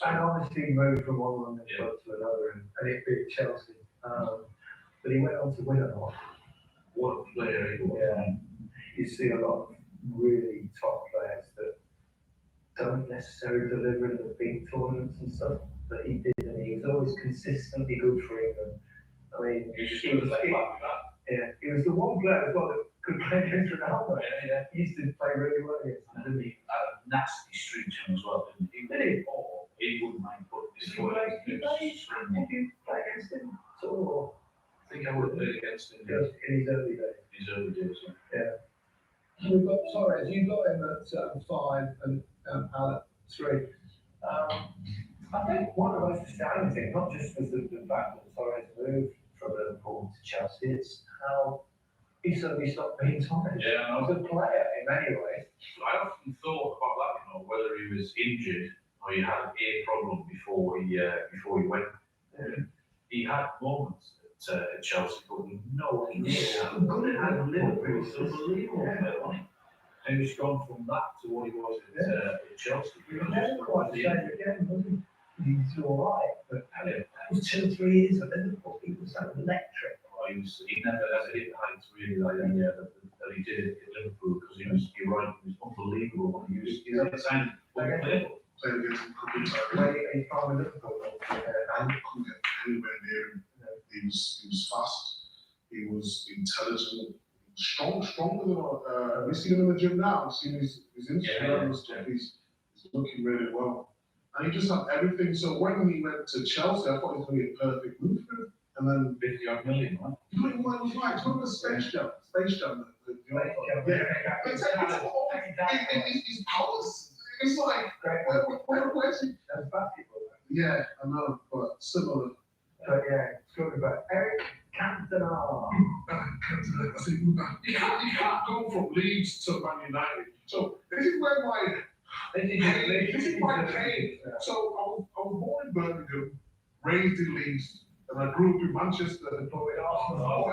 And obviously he moved from one London club to another, and it beat Chelsea. But he went on to win a lot.
What a player he was.
Yeah. You see a lot of really top players that don't necessarily deliver in the big tournaments and stuff, but he did, and he was always consistently good for England. I mean, he was the one player as well that could play against Ronaldo. He used to play really well against him, didn't he?
nasty streak to him as well, didn't he?
Did he?
Oh, he wouldn't mind putting his
Did you
foot
play,
in.
did you play against him at all?
I think I would have played against him
In his early days.
in his early days.
Yeah.
We've got Torres, you've got him at 5 and Al at 3.
I think one of the most astounding things, not just was the fact that Torres moved from Liverpool to Chelsea, it's how he suddenly stopped being Torres.
Yeah, I know.
As a player in many ways.
I often thought about that, you know, whether he was injured or he had a problem before he went. He had moments at Chelsea, but no idea.
So good at Liverpool.
It's unbelievable, wasn't he? And he's gone from that to what he was at Chelsea.
He was never quite the same again, was he? He's all right, but that was 2 or 3 years at Liverpool. He was electric.
He never ever hit the heights really like that he did at Liverpool, because you're right, he was unbelievable when he was at the time unplayable.
Played against him, couldn't
When he found Liverpool,
and couldn't get anywhere near him. He was fast, he was intelligent, stronger than we see him in the gym now. I've seen his Instagram and stuff. He's looking really well. And he just had everything. So when he went to Chelsea, I thought it was going to be a perfect move for him. And then
50-odd million, right?
You know what it was like? Do you remember Space Jam? His powers. It's like, where's he?
That's basketball.
Yeah, I know, but similar.
But yeah, it's talking about Eric Cantona.
You can't go from Leeds to Man United. So this is where this is my pain. So I was born in Birmingham, raised in Leeds, and I grew up in Manchester and played Arsenal.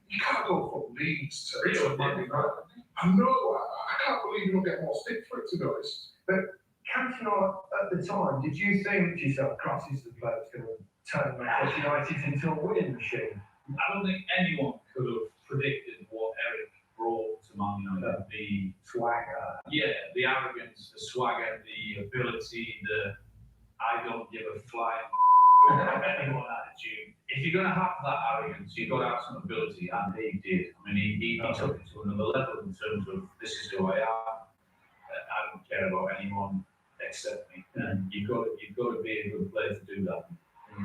You can't go from Leeds to Man United. I know, I can't believe you don't get more stick for it, to be honest.
But Cantona, at the time, did you think to yourself, Christ, is the player that's going to turn Manchester United into a winning machine?
I don't think anyone could have predicted what Eric brought to Man United. The
swagger.
Yeah, the arrogance, the swagger, the ability, the I don't give a flying anyone attitude. If you're going to have that arrogance, you've got to have some ability, and he did. I mean, he took it to another level in terms of this is who I am. I don't care about anyone except me. And you've got to be a good player to do that.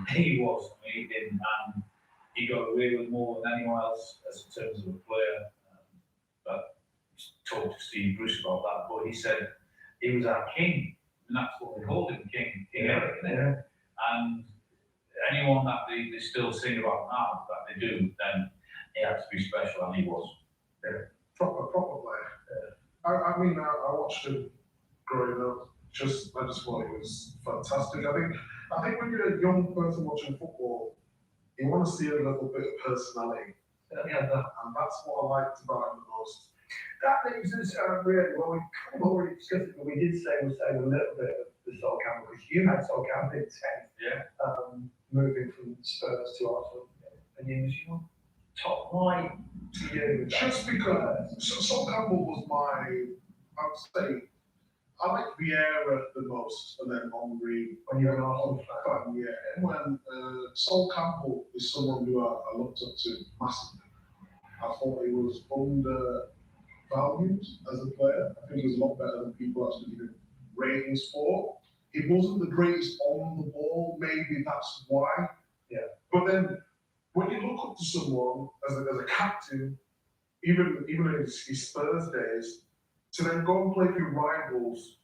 He was. I mean, he did, and he got away with more than anyone else as in terms of a player. But talked to Steve Bruce about that, but he said he was our king, and that's what we called him, King Eric. And anyone that they still sing about now, that they do, then he had to be special, and he was.
Proper player. I mean, I watched him growing up. I just thought he was fantastic. I think when you're a young person watching football, you want to see a little bit of personality. And that's what I liked about him the most.
That leaves us really, well, we kind of already discussed it, but we did say we'll say a little bit of the Sol Campbell, because you had Sol Campbell in 10th.
Yeah.
Moving from Spurs to Arsenal. And he was your top. Why do you?
Just because Sol Campbell was I would say, I like Vieira the most, and then Henry.
When you're an Arsenal fan.
Yeah. When Sol Campbell is someone who I looked up to massively. I thought he was undervalued as a player. I think he was a lot better than people actually giving ratings for. He wasn't the greatest on the ball, maybe that's why.
Yeah.
But then when you look up to someone as a captain, even in his Spurs days, to then go and play for your rivals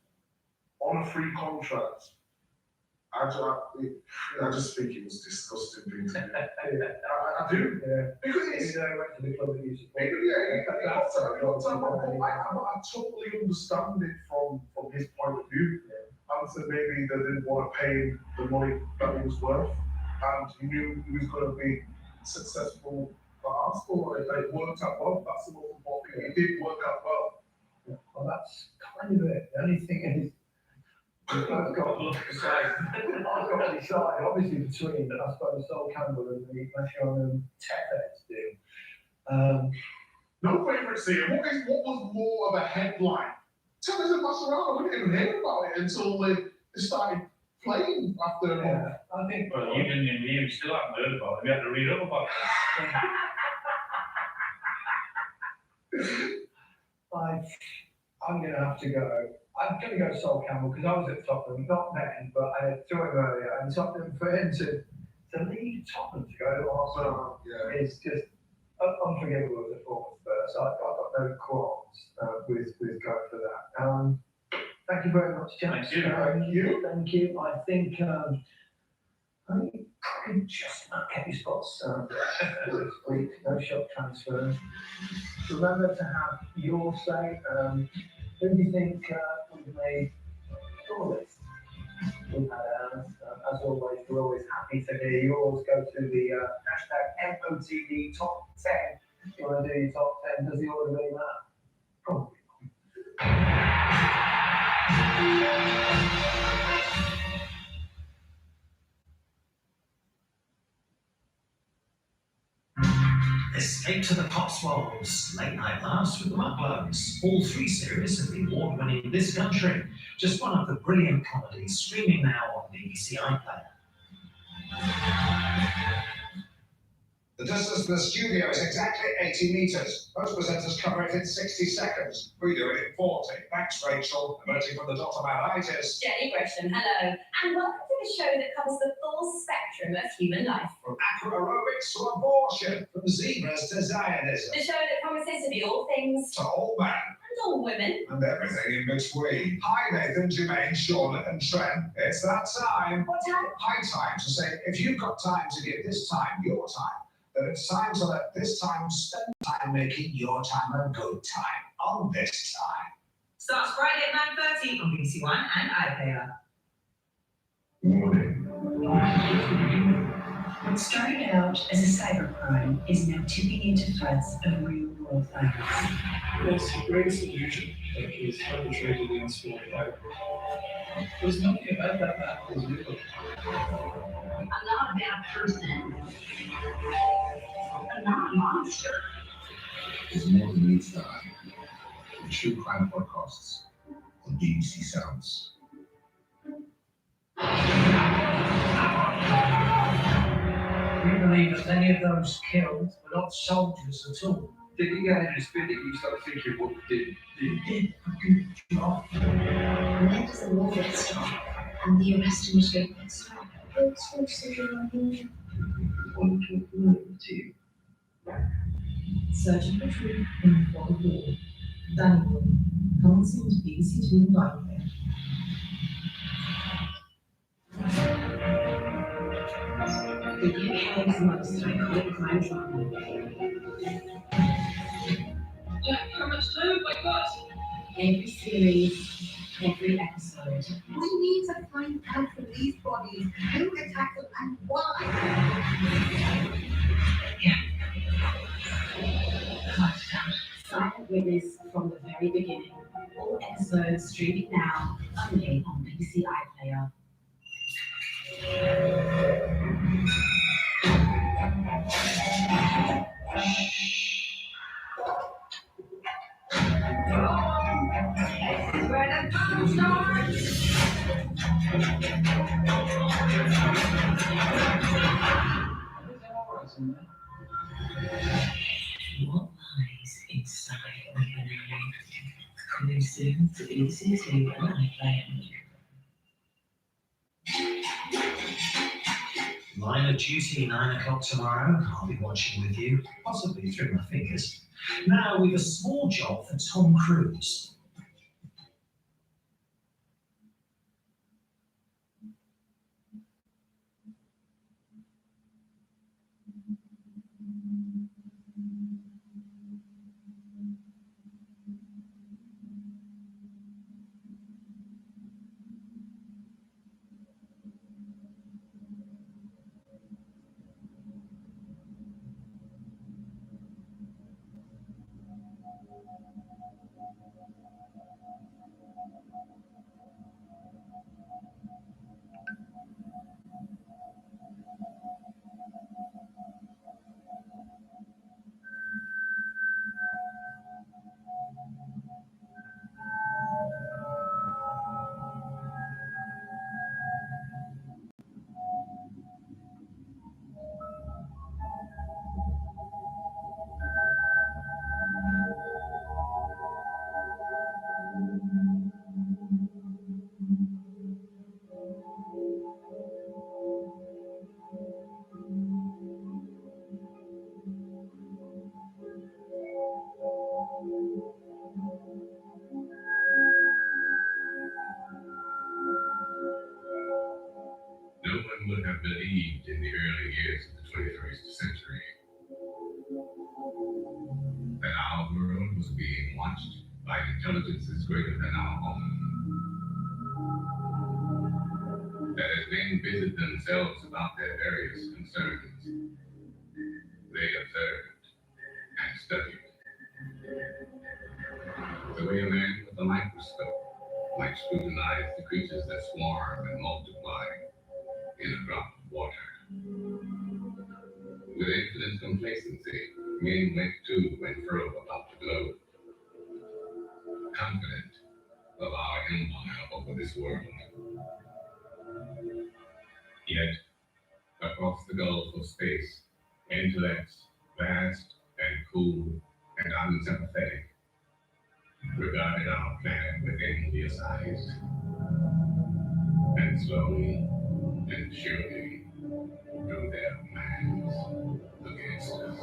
on a free contract, I just think it was disgusting thing to do. I do.
Yeah.
Because
it's went to the club that you support.
I totally understand it from his point of view. And so maybe they didn't want to pay him the money that he was worth, and he knew he was going to be successful for Arsenal. It worked out well. That's the most important thing. It did work out well.
Yeah. Well, that's kind of it. The only thing is, I've got to decide. Obviously, between I suppose Sol Campbell and the Mascherano Tevez deal.
No favourites here. What was more of a headline? Tevez and Mascherano, we didn't even hear about it until they started playing after a month.
I think.
Well, you still haven't heard about it. We had to read up about it.
I'm going to have to go. I'm going to go Sol Campbell because I was at Tottenham, not then, but I saw him earlier. And Tottenham, for him to leave Tottenham to go to Arsenal is just unforgivable as a former Spurs. I've got no qualms with going for that. Thank you very much, Jack.
Thank you.
Thank you. I think probably just about kept your spots this week. No shock transfers. Remember to have your say. Who do you think we've made your list? We've had ours. As always, we're always happy to hear yours. Go to the hashtag MOTD Top 10. If you want to do your top 10, does the order really matter? Probably.
Escape to the Cotswolds, Late Night Laughs with the Mudbloods. All 3 series of the award-winning This Country. Just one of the brilliant comedies streaming now on BBC iPlayer.
The distance to the studio is exactly 80 metres. Most presenters cover it in 60 seconds. We do it in 40. Thanks, Rachel. Emerging from the Dr. Maritis.
Jenny Gresham, hello. And welcome to the show that covers the full spectrum of human life.
From acro aerobics to abortion, from zebras to Zionism.
The show that promises to be all things
to all men.
And all women.
And everything in between. Hi, Nathan, Jermaine, Charlotte, and Trent. It's that time.
What time?
High time to say, if you've got time to give this time your time, then it's time to let this time spend time making your time a good time on this time.
Starts Friday at 9:30 on BBC One and iPlayer.
What started out as a cybercrime is now tipping into threats of real-world violence.
It's the greatest illusion that he was perpetrated in small life. There's nothing about that was real.
I'm not a bad person. I'm not a monster.
There's more than meets the eye. The True Crime Podcasts on BBC Sounds.
We believe that many of those killed were not soldiers at all.
Did you get any spin that you start thinking what did
a good job?
And then does the war stop, and the arrest and restraint stop. It's so silly.
Searching for truth in for the war. Daniel, come and sing to BBC Two and iPlayer. The UK's most iconic crime drama.
Jack, how much time have I got?
Every series, every episode.
We need to find out from these bodies who attacked them and why.
Silent Witness from the very beginning. All episodes streaming now, only on BBC iPlayer.
Where the fun starts.
What lies inside of your name? Coming soon to BBC Two and iPlayer.
Line of Duty, 9 o'clock tomorrow. I'll be watching with you, possibly through my fingers. Now we've a small job for Tom Cruise.
by intelligences greater than our own, that as men busied themselves about their various concerns, they observed and studied the way a man with a microscope might scrutinize the creatures that swarm and multiply in a drop of water. With infinite complacency, men went to and fro about the globe, confident of our empire over this world. Yet, across the gulf of space, intellects, vast and cool and unsympathetic, regarded our planet with envious eyes, and slowly and surely drew their plans against us.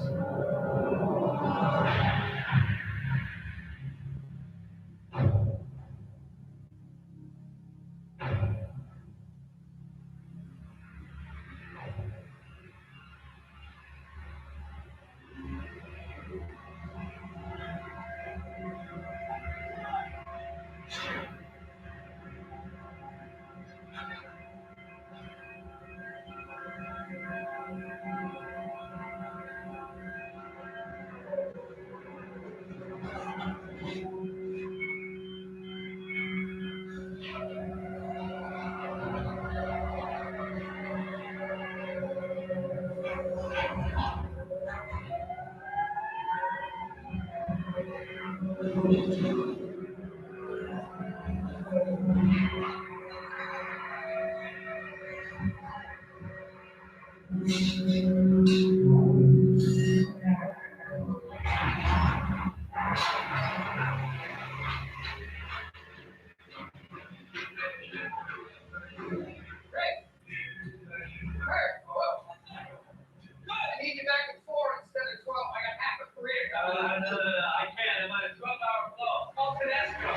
I need you back at 4 instead of 12. I got half a career. No, I can't. I'm on a 12-hour flow. Call Tedesco.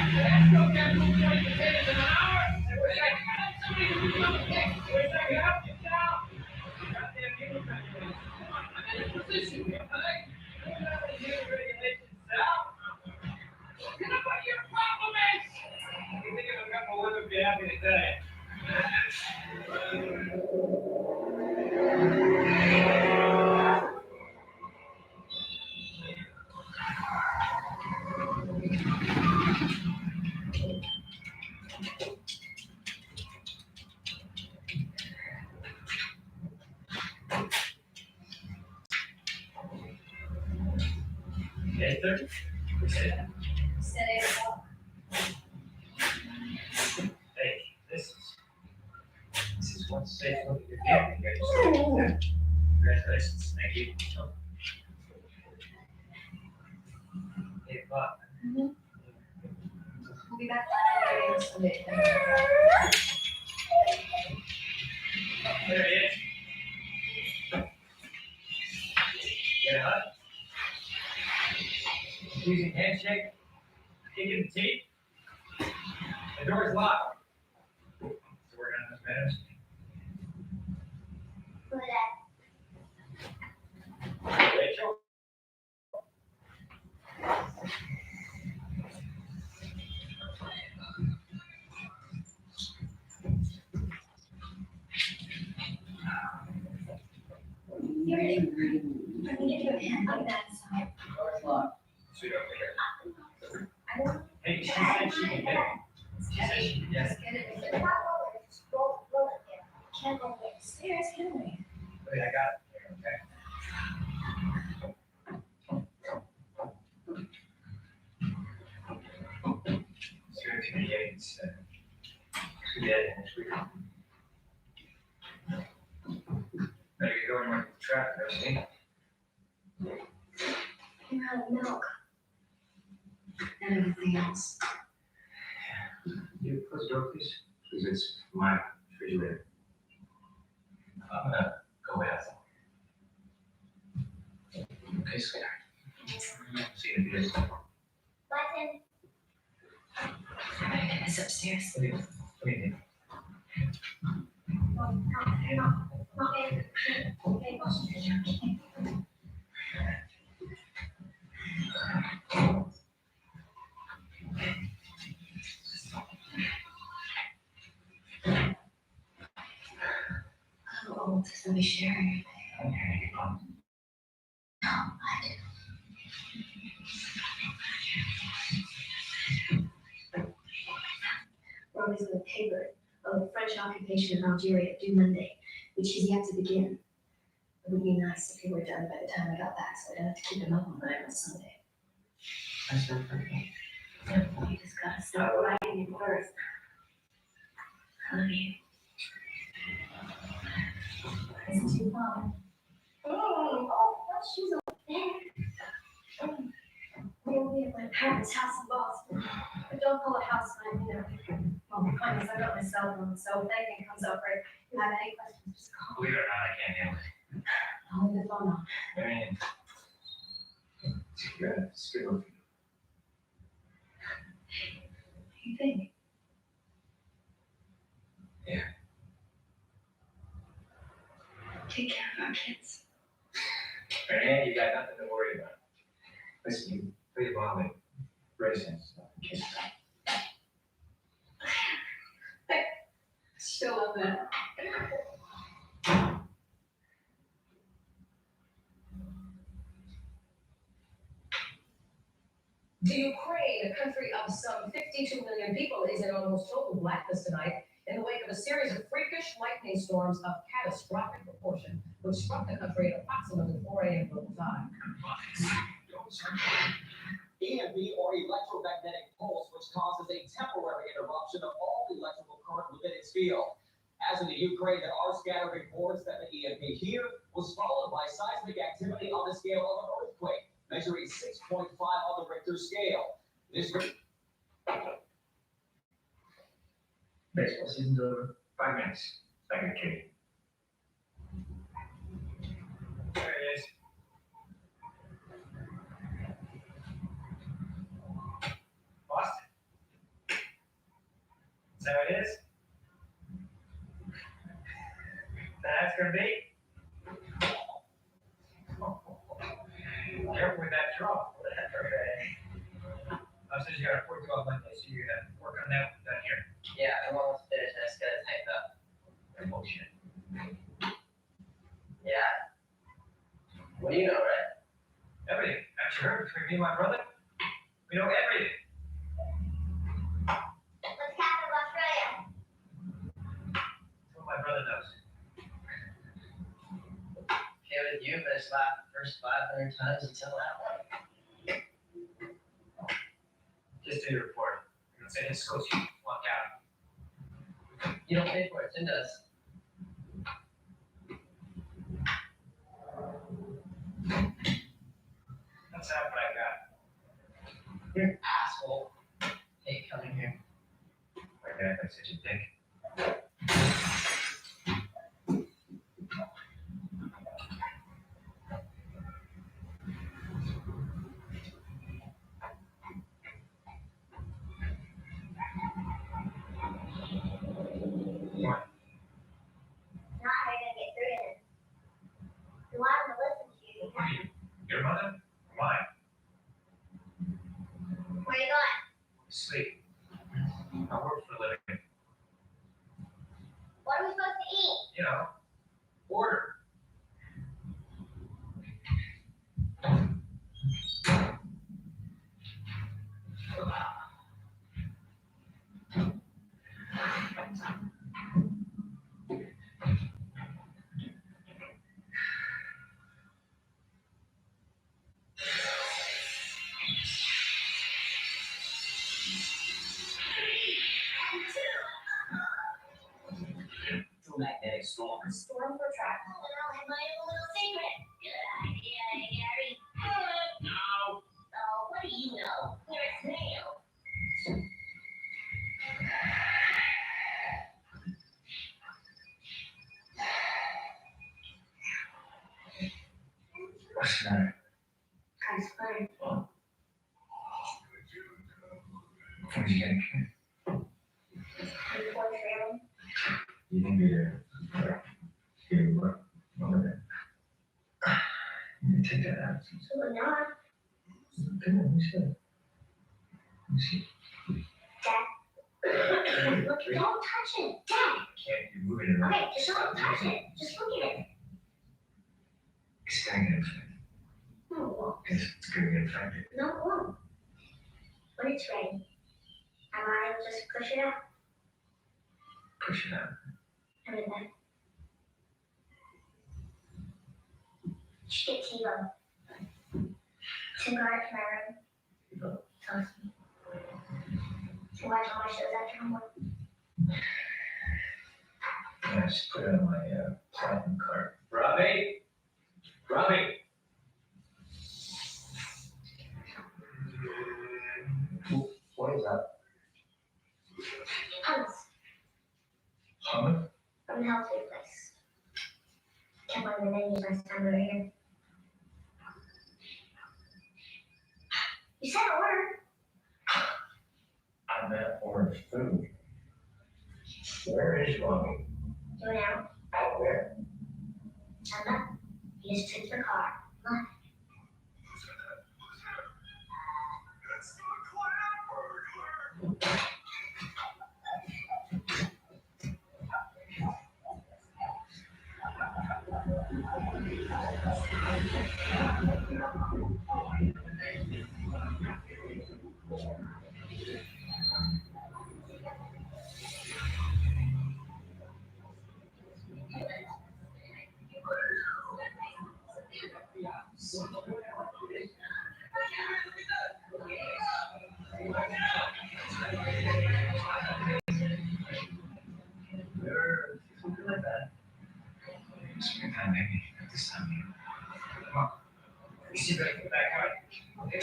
Tedesco can't move 20 potatoes in an hour. Wait a second. Somebody can do something. Wait a second. Help you down. Goddamn human regulations. I'm in a position here, right? You don't have any human regulations, Sal. You know what your problem is? You think of a couple women would be happy to tell you.
Okay, 30.
Said 8 o'clock.
Hey, this is one safe look at your vehicle. Congratulations. Thank you. Hey, Bob.
We'll be back Sunday.
There he is. Get a hug. Squeezing handshake. Kicking the teeth. The door's locked. So we're gonna have manners. Rachel.
You're ready. I'm gonna get you a pen on that side.
Door's locked. So you don't think it.
I don't.
Hey, she said she can get it. She said she can get it.
Just get it. Just roll it there. Can't roll it upstairs, can we?
Wait, I got it. Okay. Zero to the eight. To the eight next week. Better get going with the traffic, I see.
You're out of milk. And everything else.
You close the door, please? Because it's my refrigerator. I'm gonna go outside. Okay, sweetheart. See you in a bit.
Bye, Tim. I'm gonna get this upstairs.
What do you think?
No, okay.
want to be sharing.
Okay,
No, I do. We're always in the paper of the French occupation of Algeria due Monday, which is yet to begin. It would be nice if he were done by the time I got back, so I don't have to keep him up all night on Sunday.
that's not perfect.
No, you just gotta stop writing it first. I love you. Is it too far? Oh, she's over there. We'll be at my parents' house in Boston. But don't call it house phone, you know. Well, the point is, I got my cell phone, so if anything comes up or you have any questions, just call.
Believe it or not, I can't handle it.
I'll leave the phone on.
I mean, it's good. It's good looking.
You think?
Yeah.
Take care of our kids.
Marianne, you got nothing to worry about. Listen, you play the mom and raise and stuff. Kiss her.
Still love that.
The Ukraine, a country of some 52 million people, is in almost total blackness tonight in the wake of a series of freakish lightning storms of catastrophic proportion, which struck the country at approximately 4 a.m. local time.
EMP or electromagnetic pulse, which causes a temporary interruption of all electrical current within its field. As in the Ukraine, there are scattered reports that the EMP here was followed by seismic activity on the scale of an earthquake, measuring 6.5 on the Richter scale. This
Baseball season's over. 5 minutes. Second kitty. There it is. Boston. Is that what it is? That's gonna be. Careful with that drop. I said you gotta work about Monday, so you're gonna work on that down here.
Yeah, I'm almost finished. I just gotta type up.
Bullshit.
Yeah. What do you know, right?
Everything. Haven't you heard between me and my brother? We know everything.
What's the capital of Australia?
That's what my brother knows.
Okay with you, but it's not the first 500 times until that one.
Just do your report. I'm gonna say this goes you walk out.
You don't pay for it, Tim does.
That's not what I got.
You're an asshole. Hate coming here.
My dad is such a dick. What?
Not how you're gonna get through it. You want them to listen to you.
What are you? Your mother? Or mine?
Where are you going?
Sleep. I work for a living.
What are we supposed to eat?
You know, order.
Magnetic storm.
Storm for track. Oh, and I'll have my own little secret. Good idea, Gary. Good.
No.
Oh, what do you know? You're a snail.
What's the matter?
Kind of scary.
When did you get here?
Before trailing.
You didn't be there. You were over there. You take that out.
So we're not.
Come on, let me see. Let me see.
Dad,
Look, don't touch it, Dad.
Can't be moving it around.
Okay, just don't touch it. Just look at it.
It's gonna get infected.
No, it won't.
It's gonna get infected.
No, it won't. When it's ready, and I'll just push it out.
Push it out.
And then just get T-Bone to guard my room.
T-Bone.
Trust me. To watch all my shows after homework.
Yeah, just put it on my platinum card. Robbie? Robbie? What is that?
Hummus
Hummus?
from the health food place. Kept on the menus last time we were here. You said order.
I meant orange food. Where is Robbie?
Do it now.
Out there.
I'm not. He just took the car. Come
Something like that. Springtime, maybe. Not this time. Come on. You see that back out? Okay.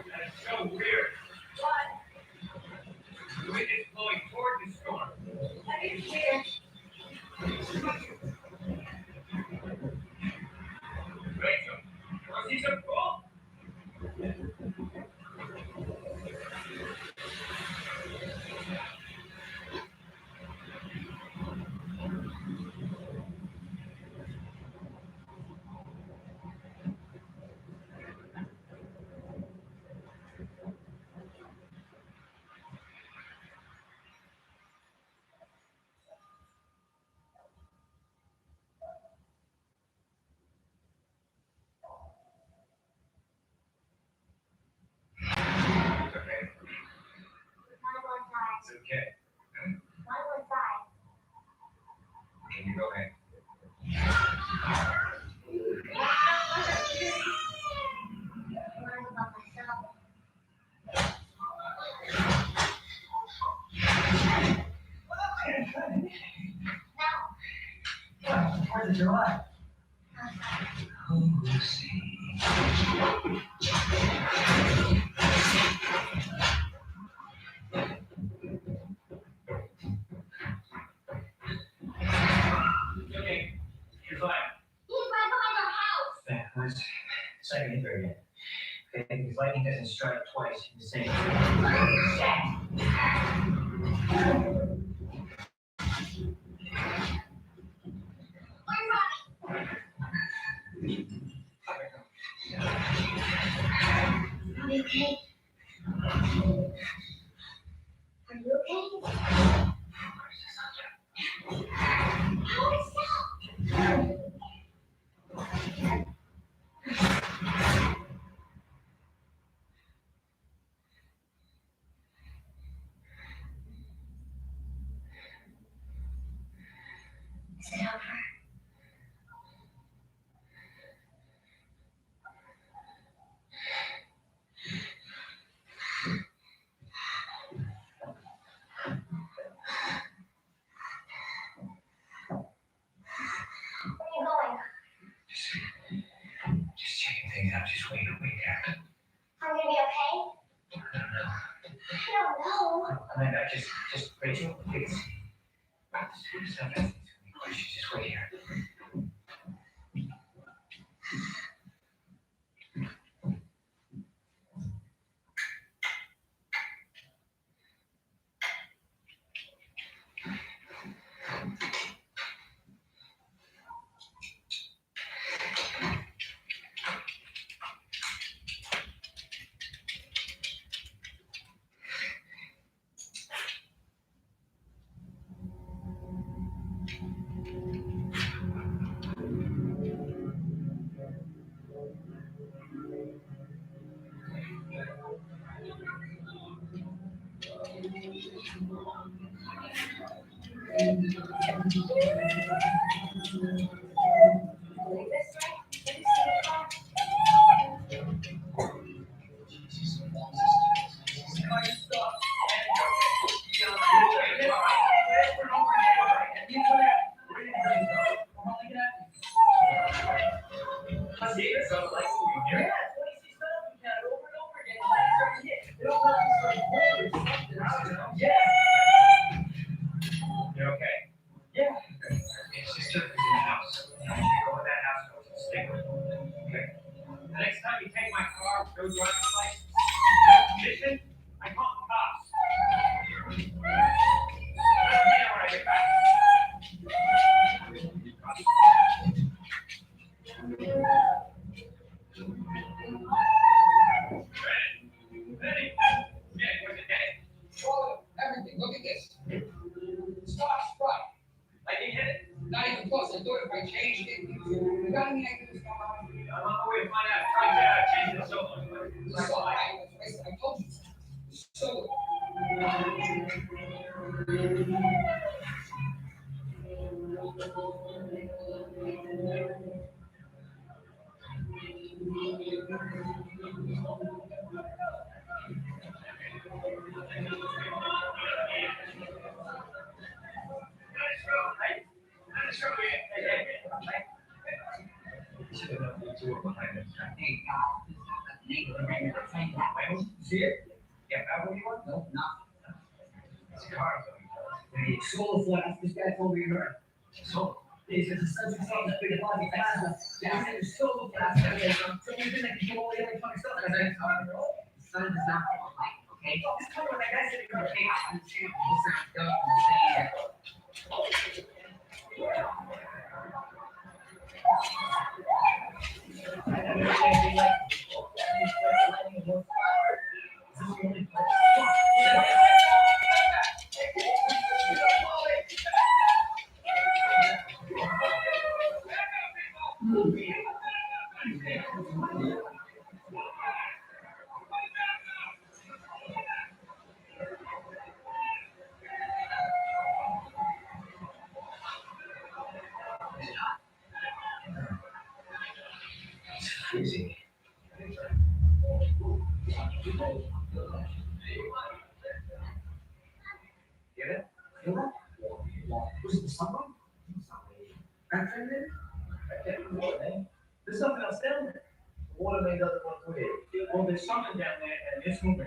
That's so weird. What? The wind is blowing toward the storm.
I didn't see it.
Rachel, was he so cool?
It's okay.
Why was I?
Can you go ahead?
Learn about myself. No.
4th of July. Oh, see.
Okay, you're fine.
He's right behind our house.
Yeah, let's second hit there again. Okay, because lightning doesn't strike twice in the same.
Are you okay? Are you okay? How is that? Is it over?
Just Rachel, please. Just have any questions, just wait here. You're okay? Yeah. It's just in the house. Go in that house, stay with me. Okay. The next time you take my car, no driver's license, no permission, I call the cops. Yeah, when I get back. Ready? Yeah, where's the day?
Swallow everything. Look at this. Starts right.
I can hit it.
Not even close. I thought if I changed it, you got any ideas?
I'm on my way to find out. Try to change the solo.
It's all right. I told you. So.
See it? Yeah, that what you want?
No, not.
It's a car.
Hey, solo flat. This guy told me you heard.
So,
It's a sense of something big body plasma. Yeah, it's solo flat. So you're gonna control the electronic stuff. Sun does not fall light, okay? Just tell me what that guy said. You're okay. I'm the champ. This sounds dumb. I'm saying.
Easy. Get it?
Feel that? Was it the sunlight? After it? There's something else down there. Water main doesn't run through here.
Well, there's something down there and it's moving.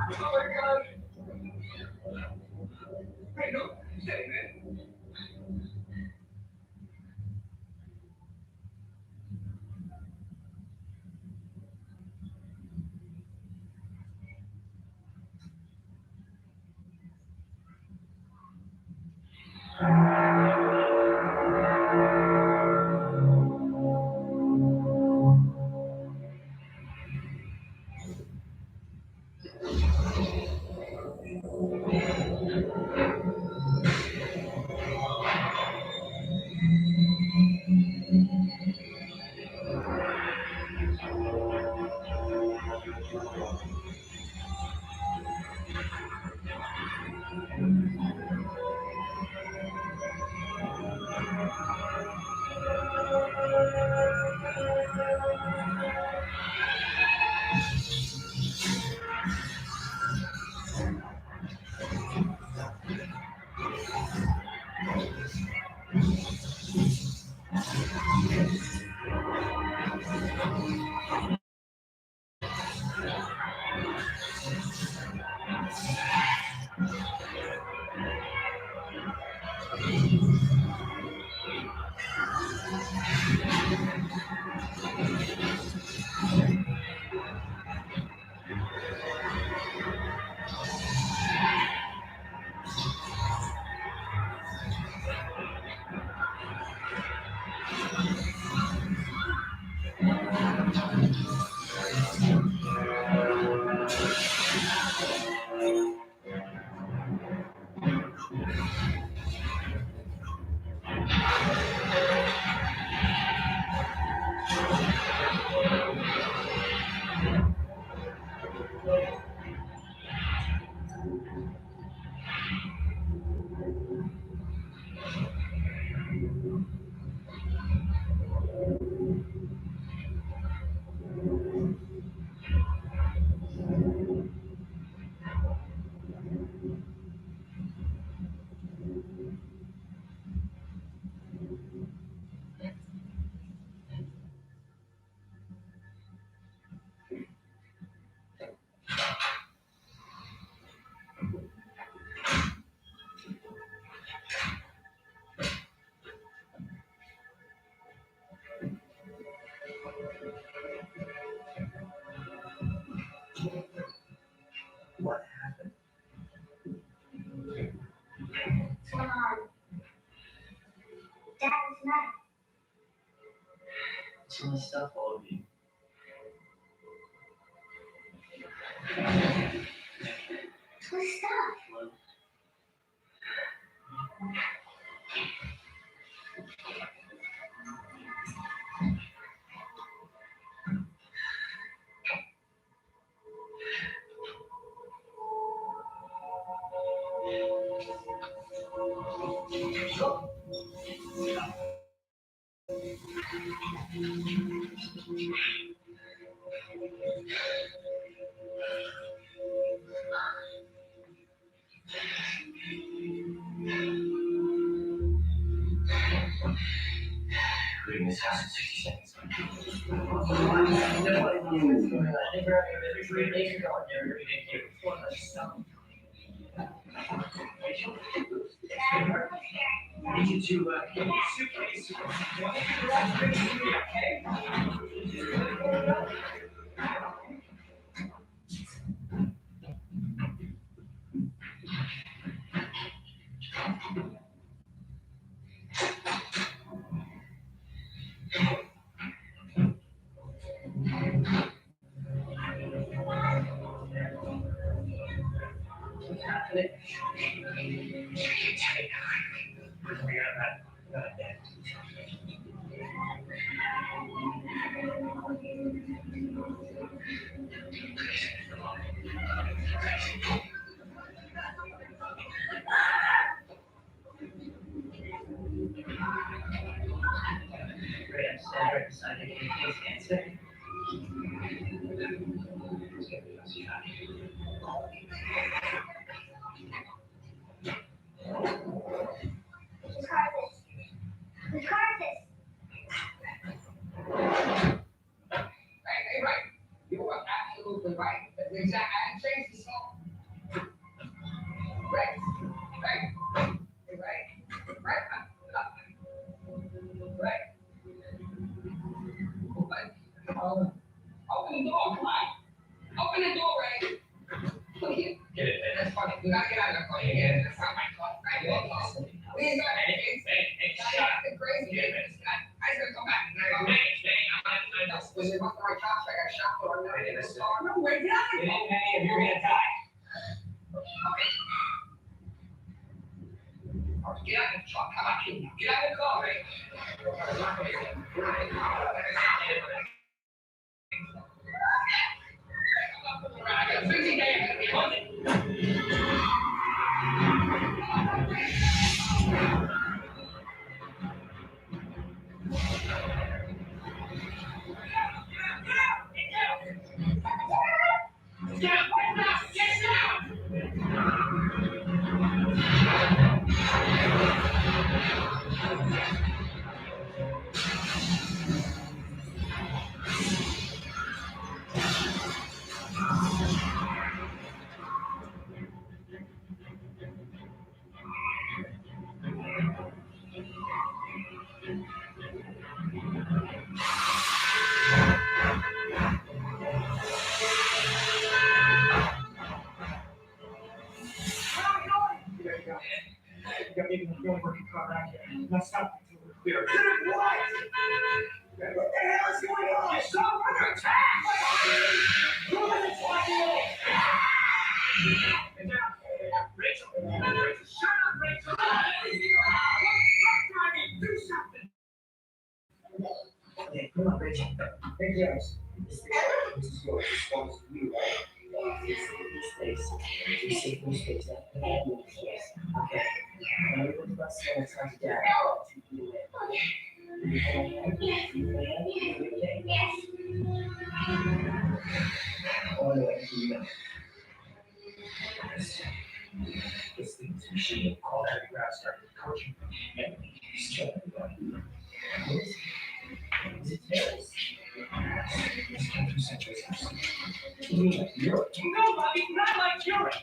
What's going on?
Some of the stuff all of you.
What's stuff?
Leaving this house in 60 seconds.
I need you to get your suitcase. Okay? What's happening? Right beside you. Please answer. Right. You are absolutely right. That's the exact change the song. Right. Open the door, come on. Open the door, Ray. Look here.
Get it.
That's funny. We gotta get out of the car. Yeah, that's not my fault. Right? Please go ahead. Hey, shut up. It's crazy. I just gotta come back. Was it not the right cops? I got shot for no, wait, get out of the car. If you're gonna die. Get out of the truck. How about you? Get out of the car, Ray. I got a busy day. I'm gonna be hunting. Get down! Get down! The only working car around here. Now stop until we're clear. What the hell is going on? You're so under attack! Who is it talking about? Get down. Rachel, shut up, Rachel! Do something! Okay, come on, Rachel. Hey, James. This is your response to you, right? It's safety space. It's safety space. Okay. Now you're going to bust the time to dad. Yes. All the way to you. This thing's a machine. Call that grab, start coaching. He's killing everybody. Is it terrorist? This country's centuries. You mean like Europe? No, Bobby, not like Europe.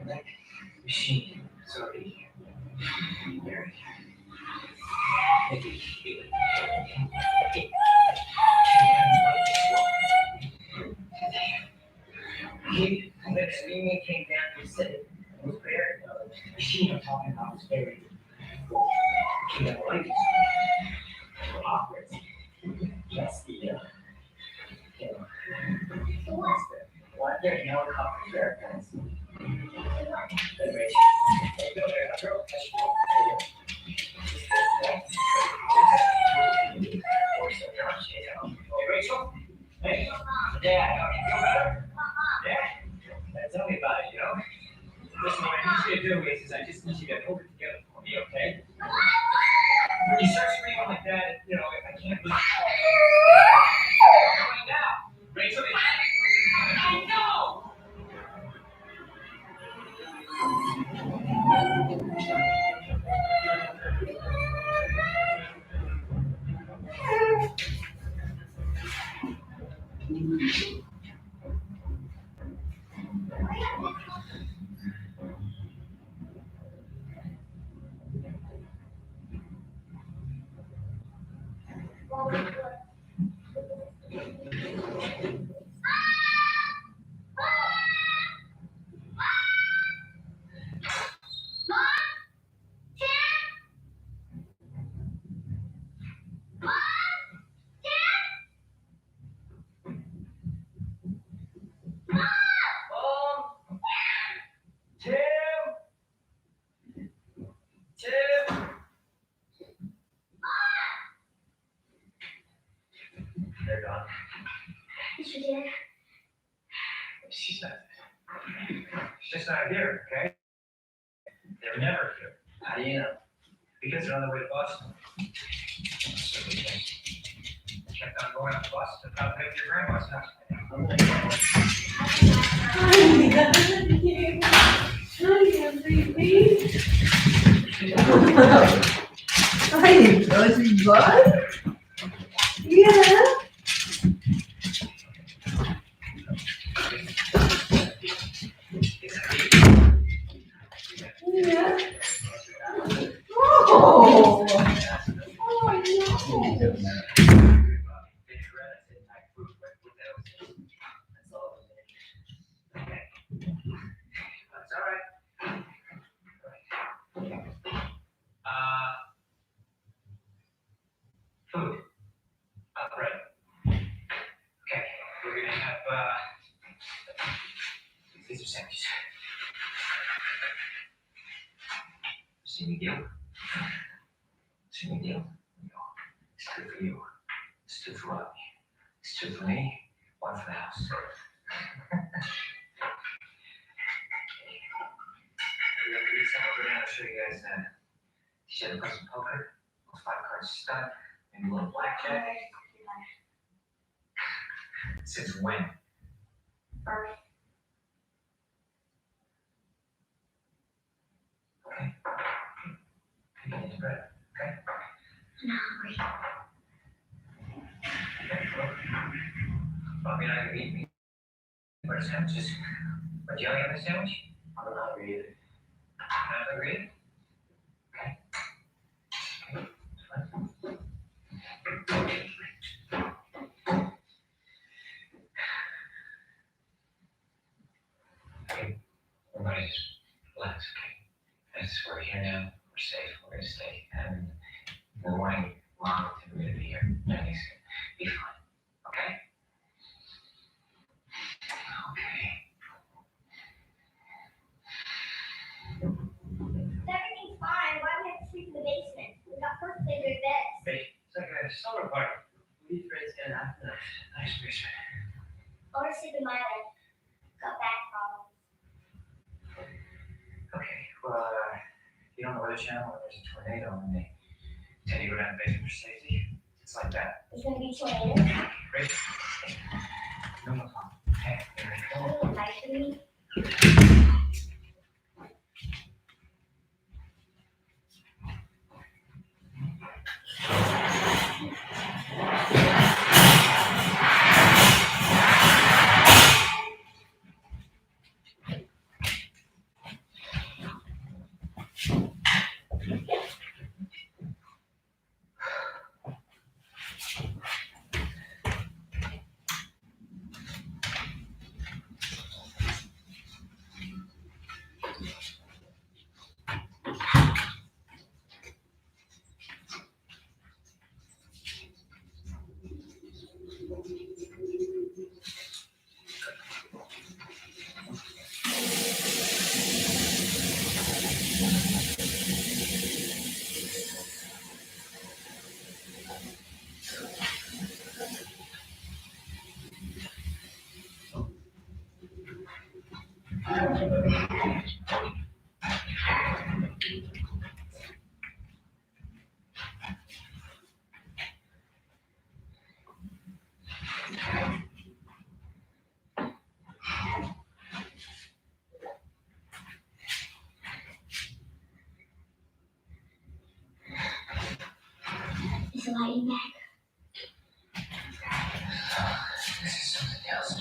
That machine is already here. Buried. Maybe.
There you go, coffee there, guys. Hey, Rachel. Hey, go there, girl. Hey, Rachel. Hey, Dad, you feel better? Dad, tell me about it, you know? Listen, what I need you to do is I just need you to hold it together for me, okay? When you start screaming like that, you know, I can't believe right now. Rachel, I know! Tim! They're gone.
Mr. Dad.
She's not. She's just not here, okay? They were never here. How do you know? Because they're on their way to Boston. Kept on going up to Boston. I'll pick your grandma's house.
Hi, Rosie Bud. Yeah. Yeah. Oh.
That's all right. Food. Bread. Okay, we're gonna have, these are sandwiches. See me deal? See me deal? It's two for you. It's two for Rodney. It's two for me, one for the house. We're gonna do some, we're gonna show you guys, teach you how to play some poker. Those 5 cards stud, maybe a little blackjack. Since when?
First.
Okay. You can eat bread, okay?
I'm hungry.
Okay, well, probably not gonna eat me. What sandwiches? But you only have a sandwich? I'm not hungry either. Not hungry either? Okay. Okay, that's fine. Okay, everybody just relax, okay? As we're here now, we're safe, we're gonna stay. And in the morning, Mom and Tim are gonna be here. Everything's gonna be fine, okay? Okay.
Everything's fine. Why do we have to sleep in the basement? We got perfectly good beds.
Hey, it's like a summer party. What are you afraid it's gonna happen? Nice basement.
I want to sleep in my bed. Got back problems.
Okay, well, you don't know Weather Channel when there's a tornado and they tell you to go down the basement for safety? It's like that.
There's going to be tornadoes.
Great. No more fun. Okay, here we go.
Can you hide from me? slightly back.
This is something else.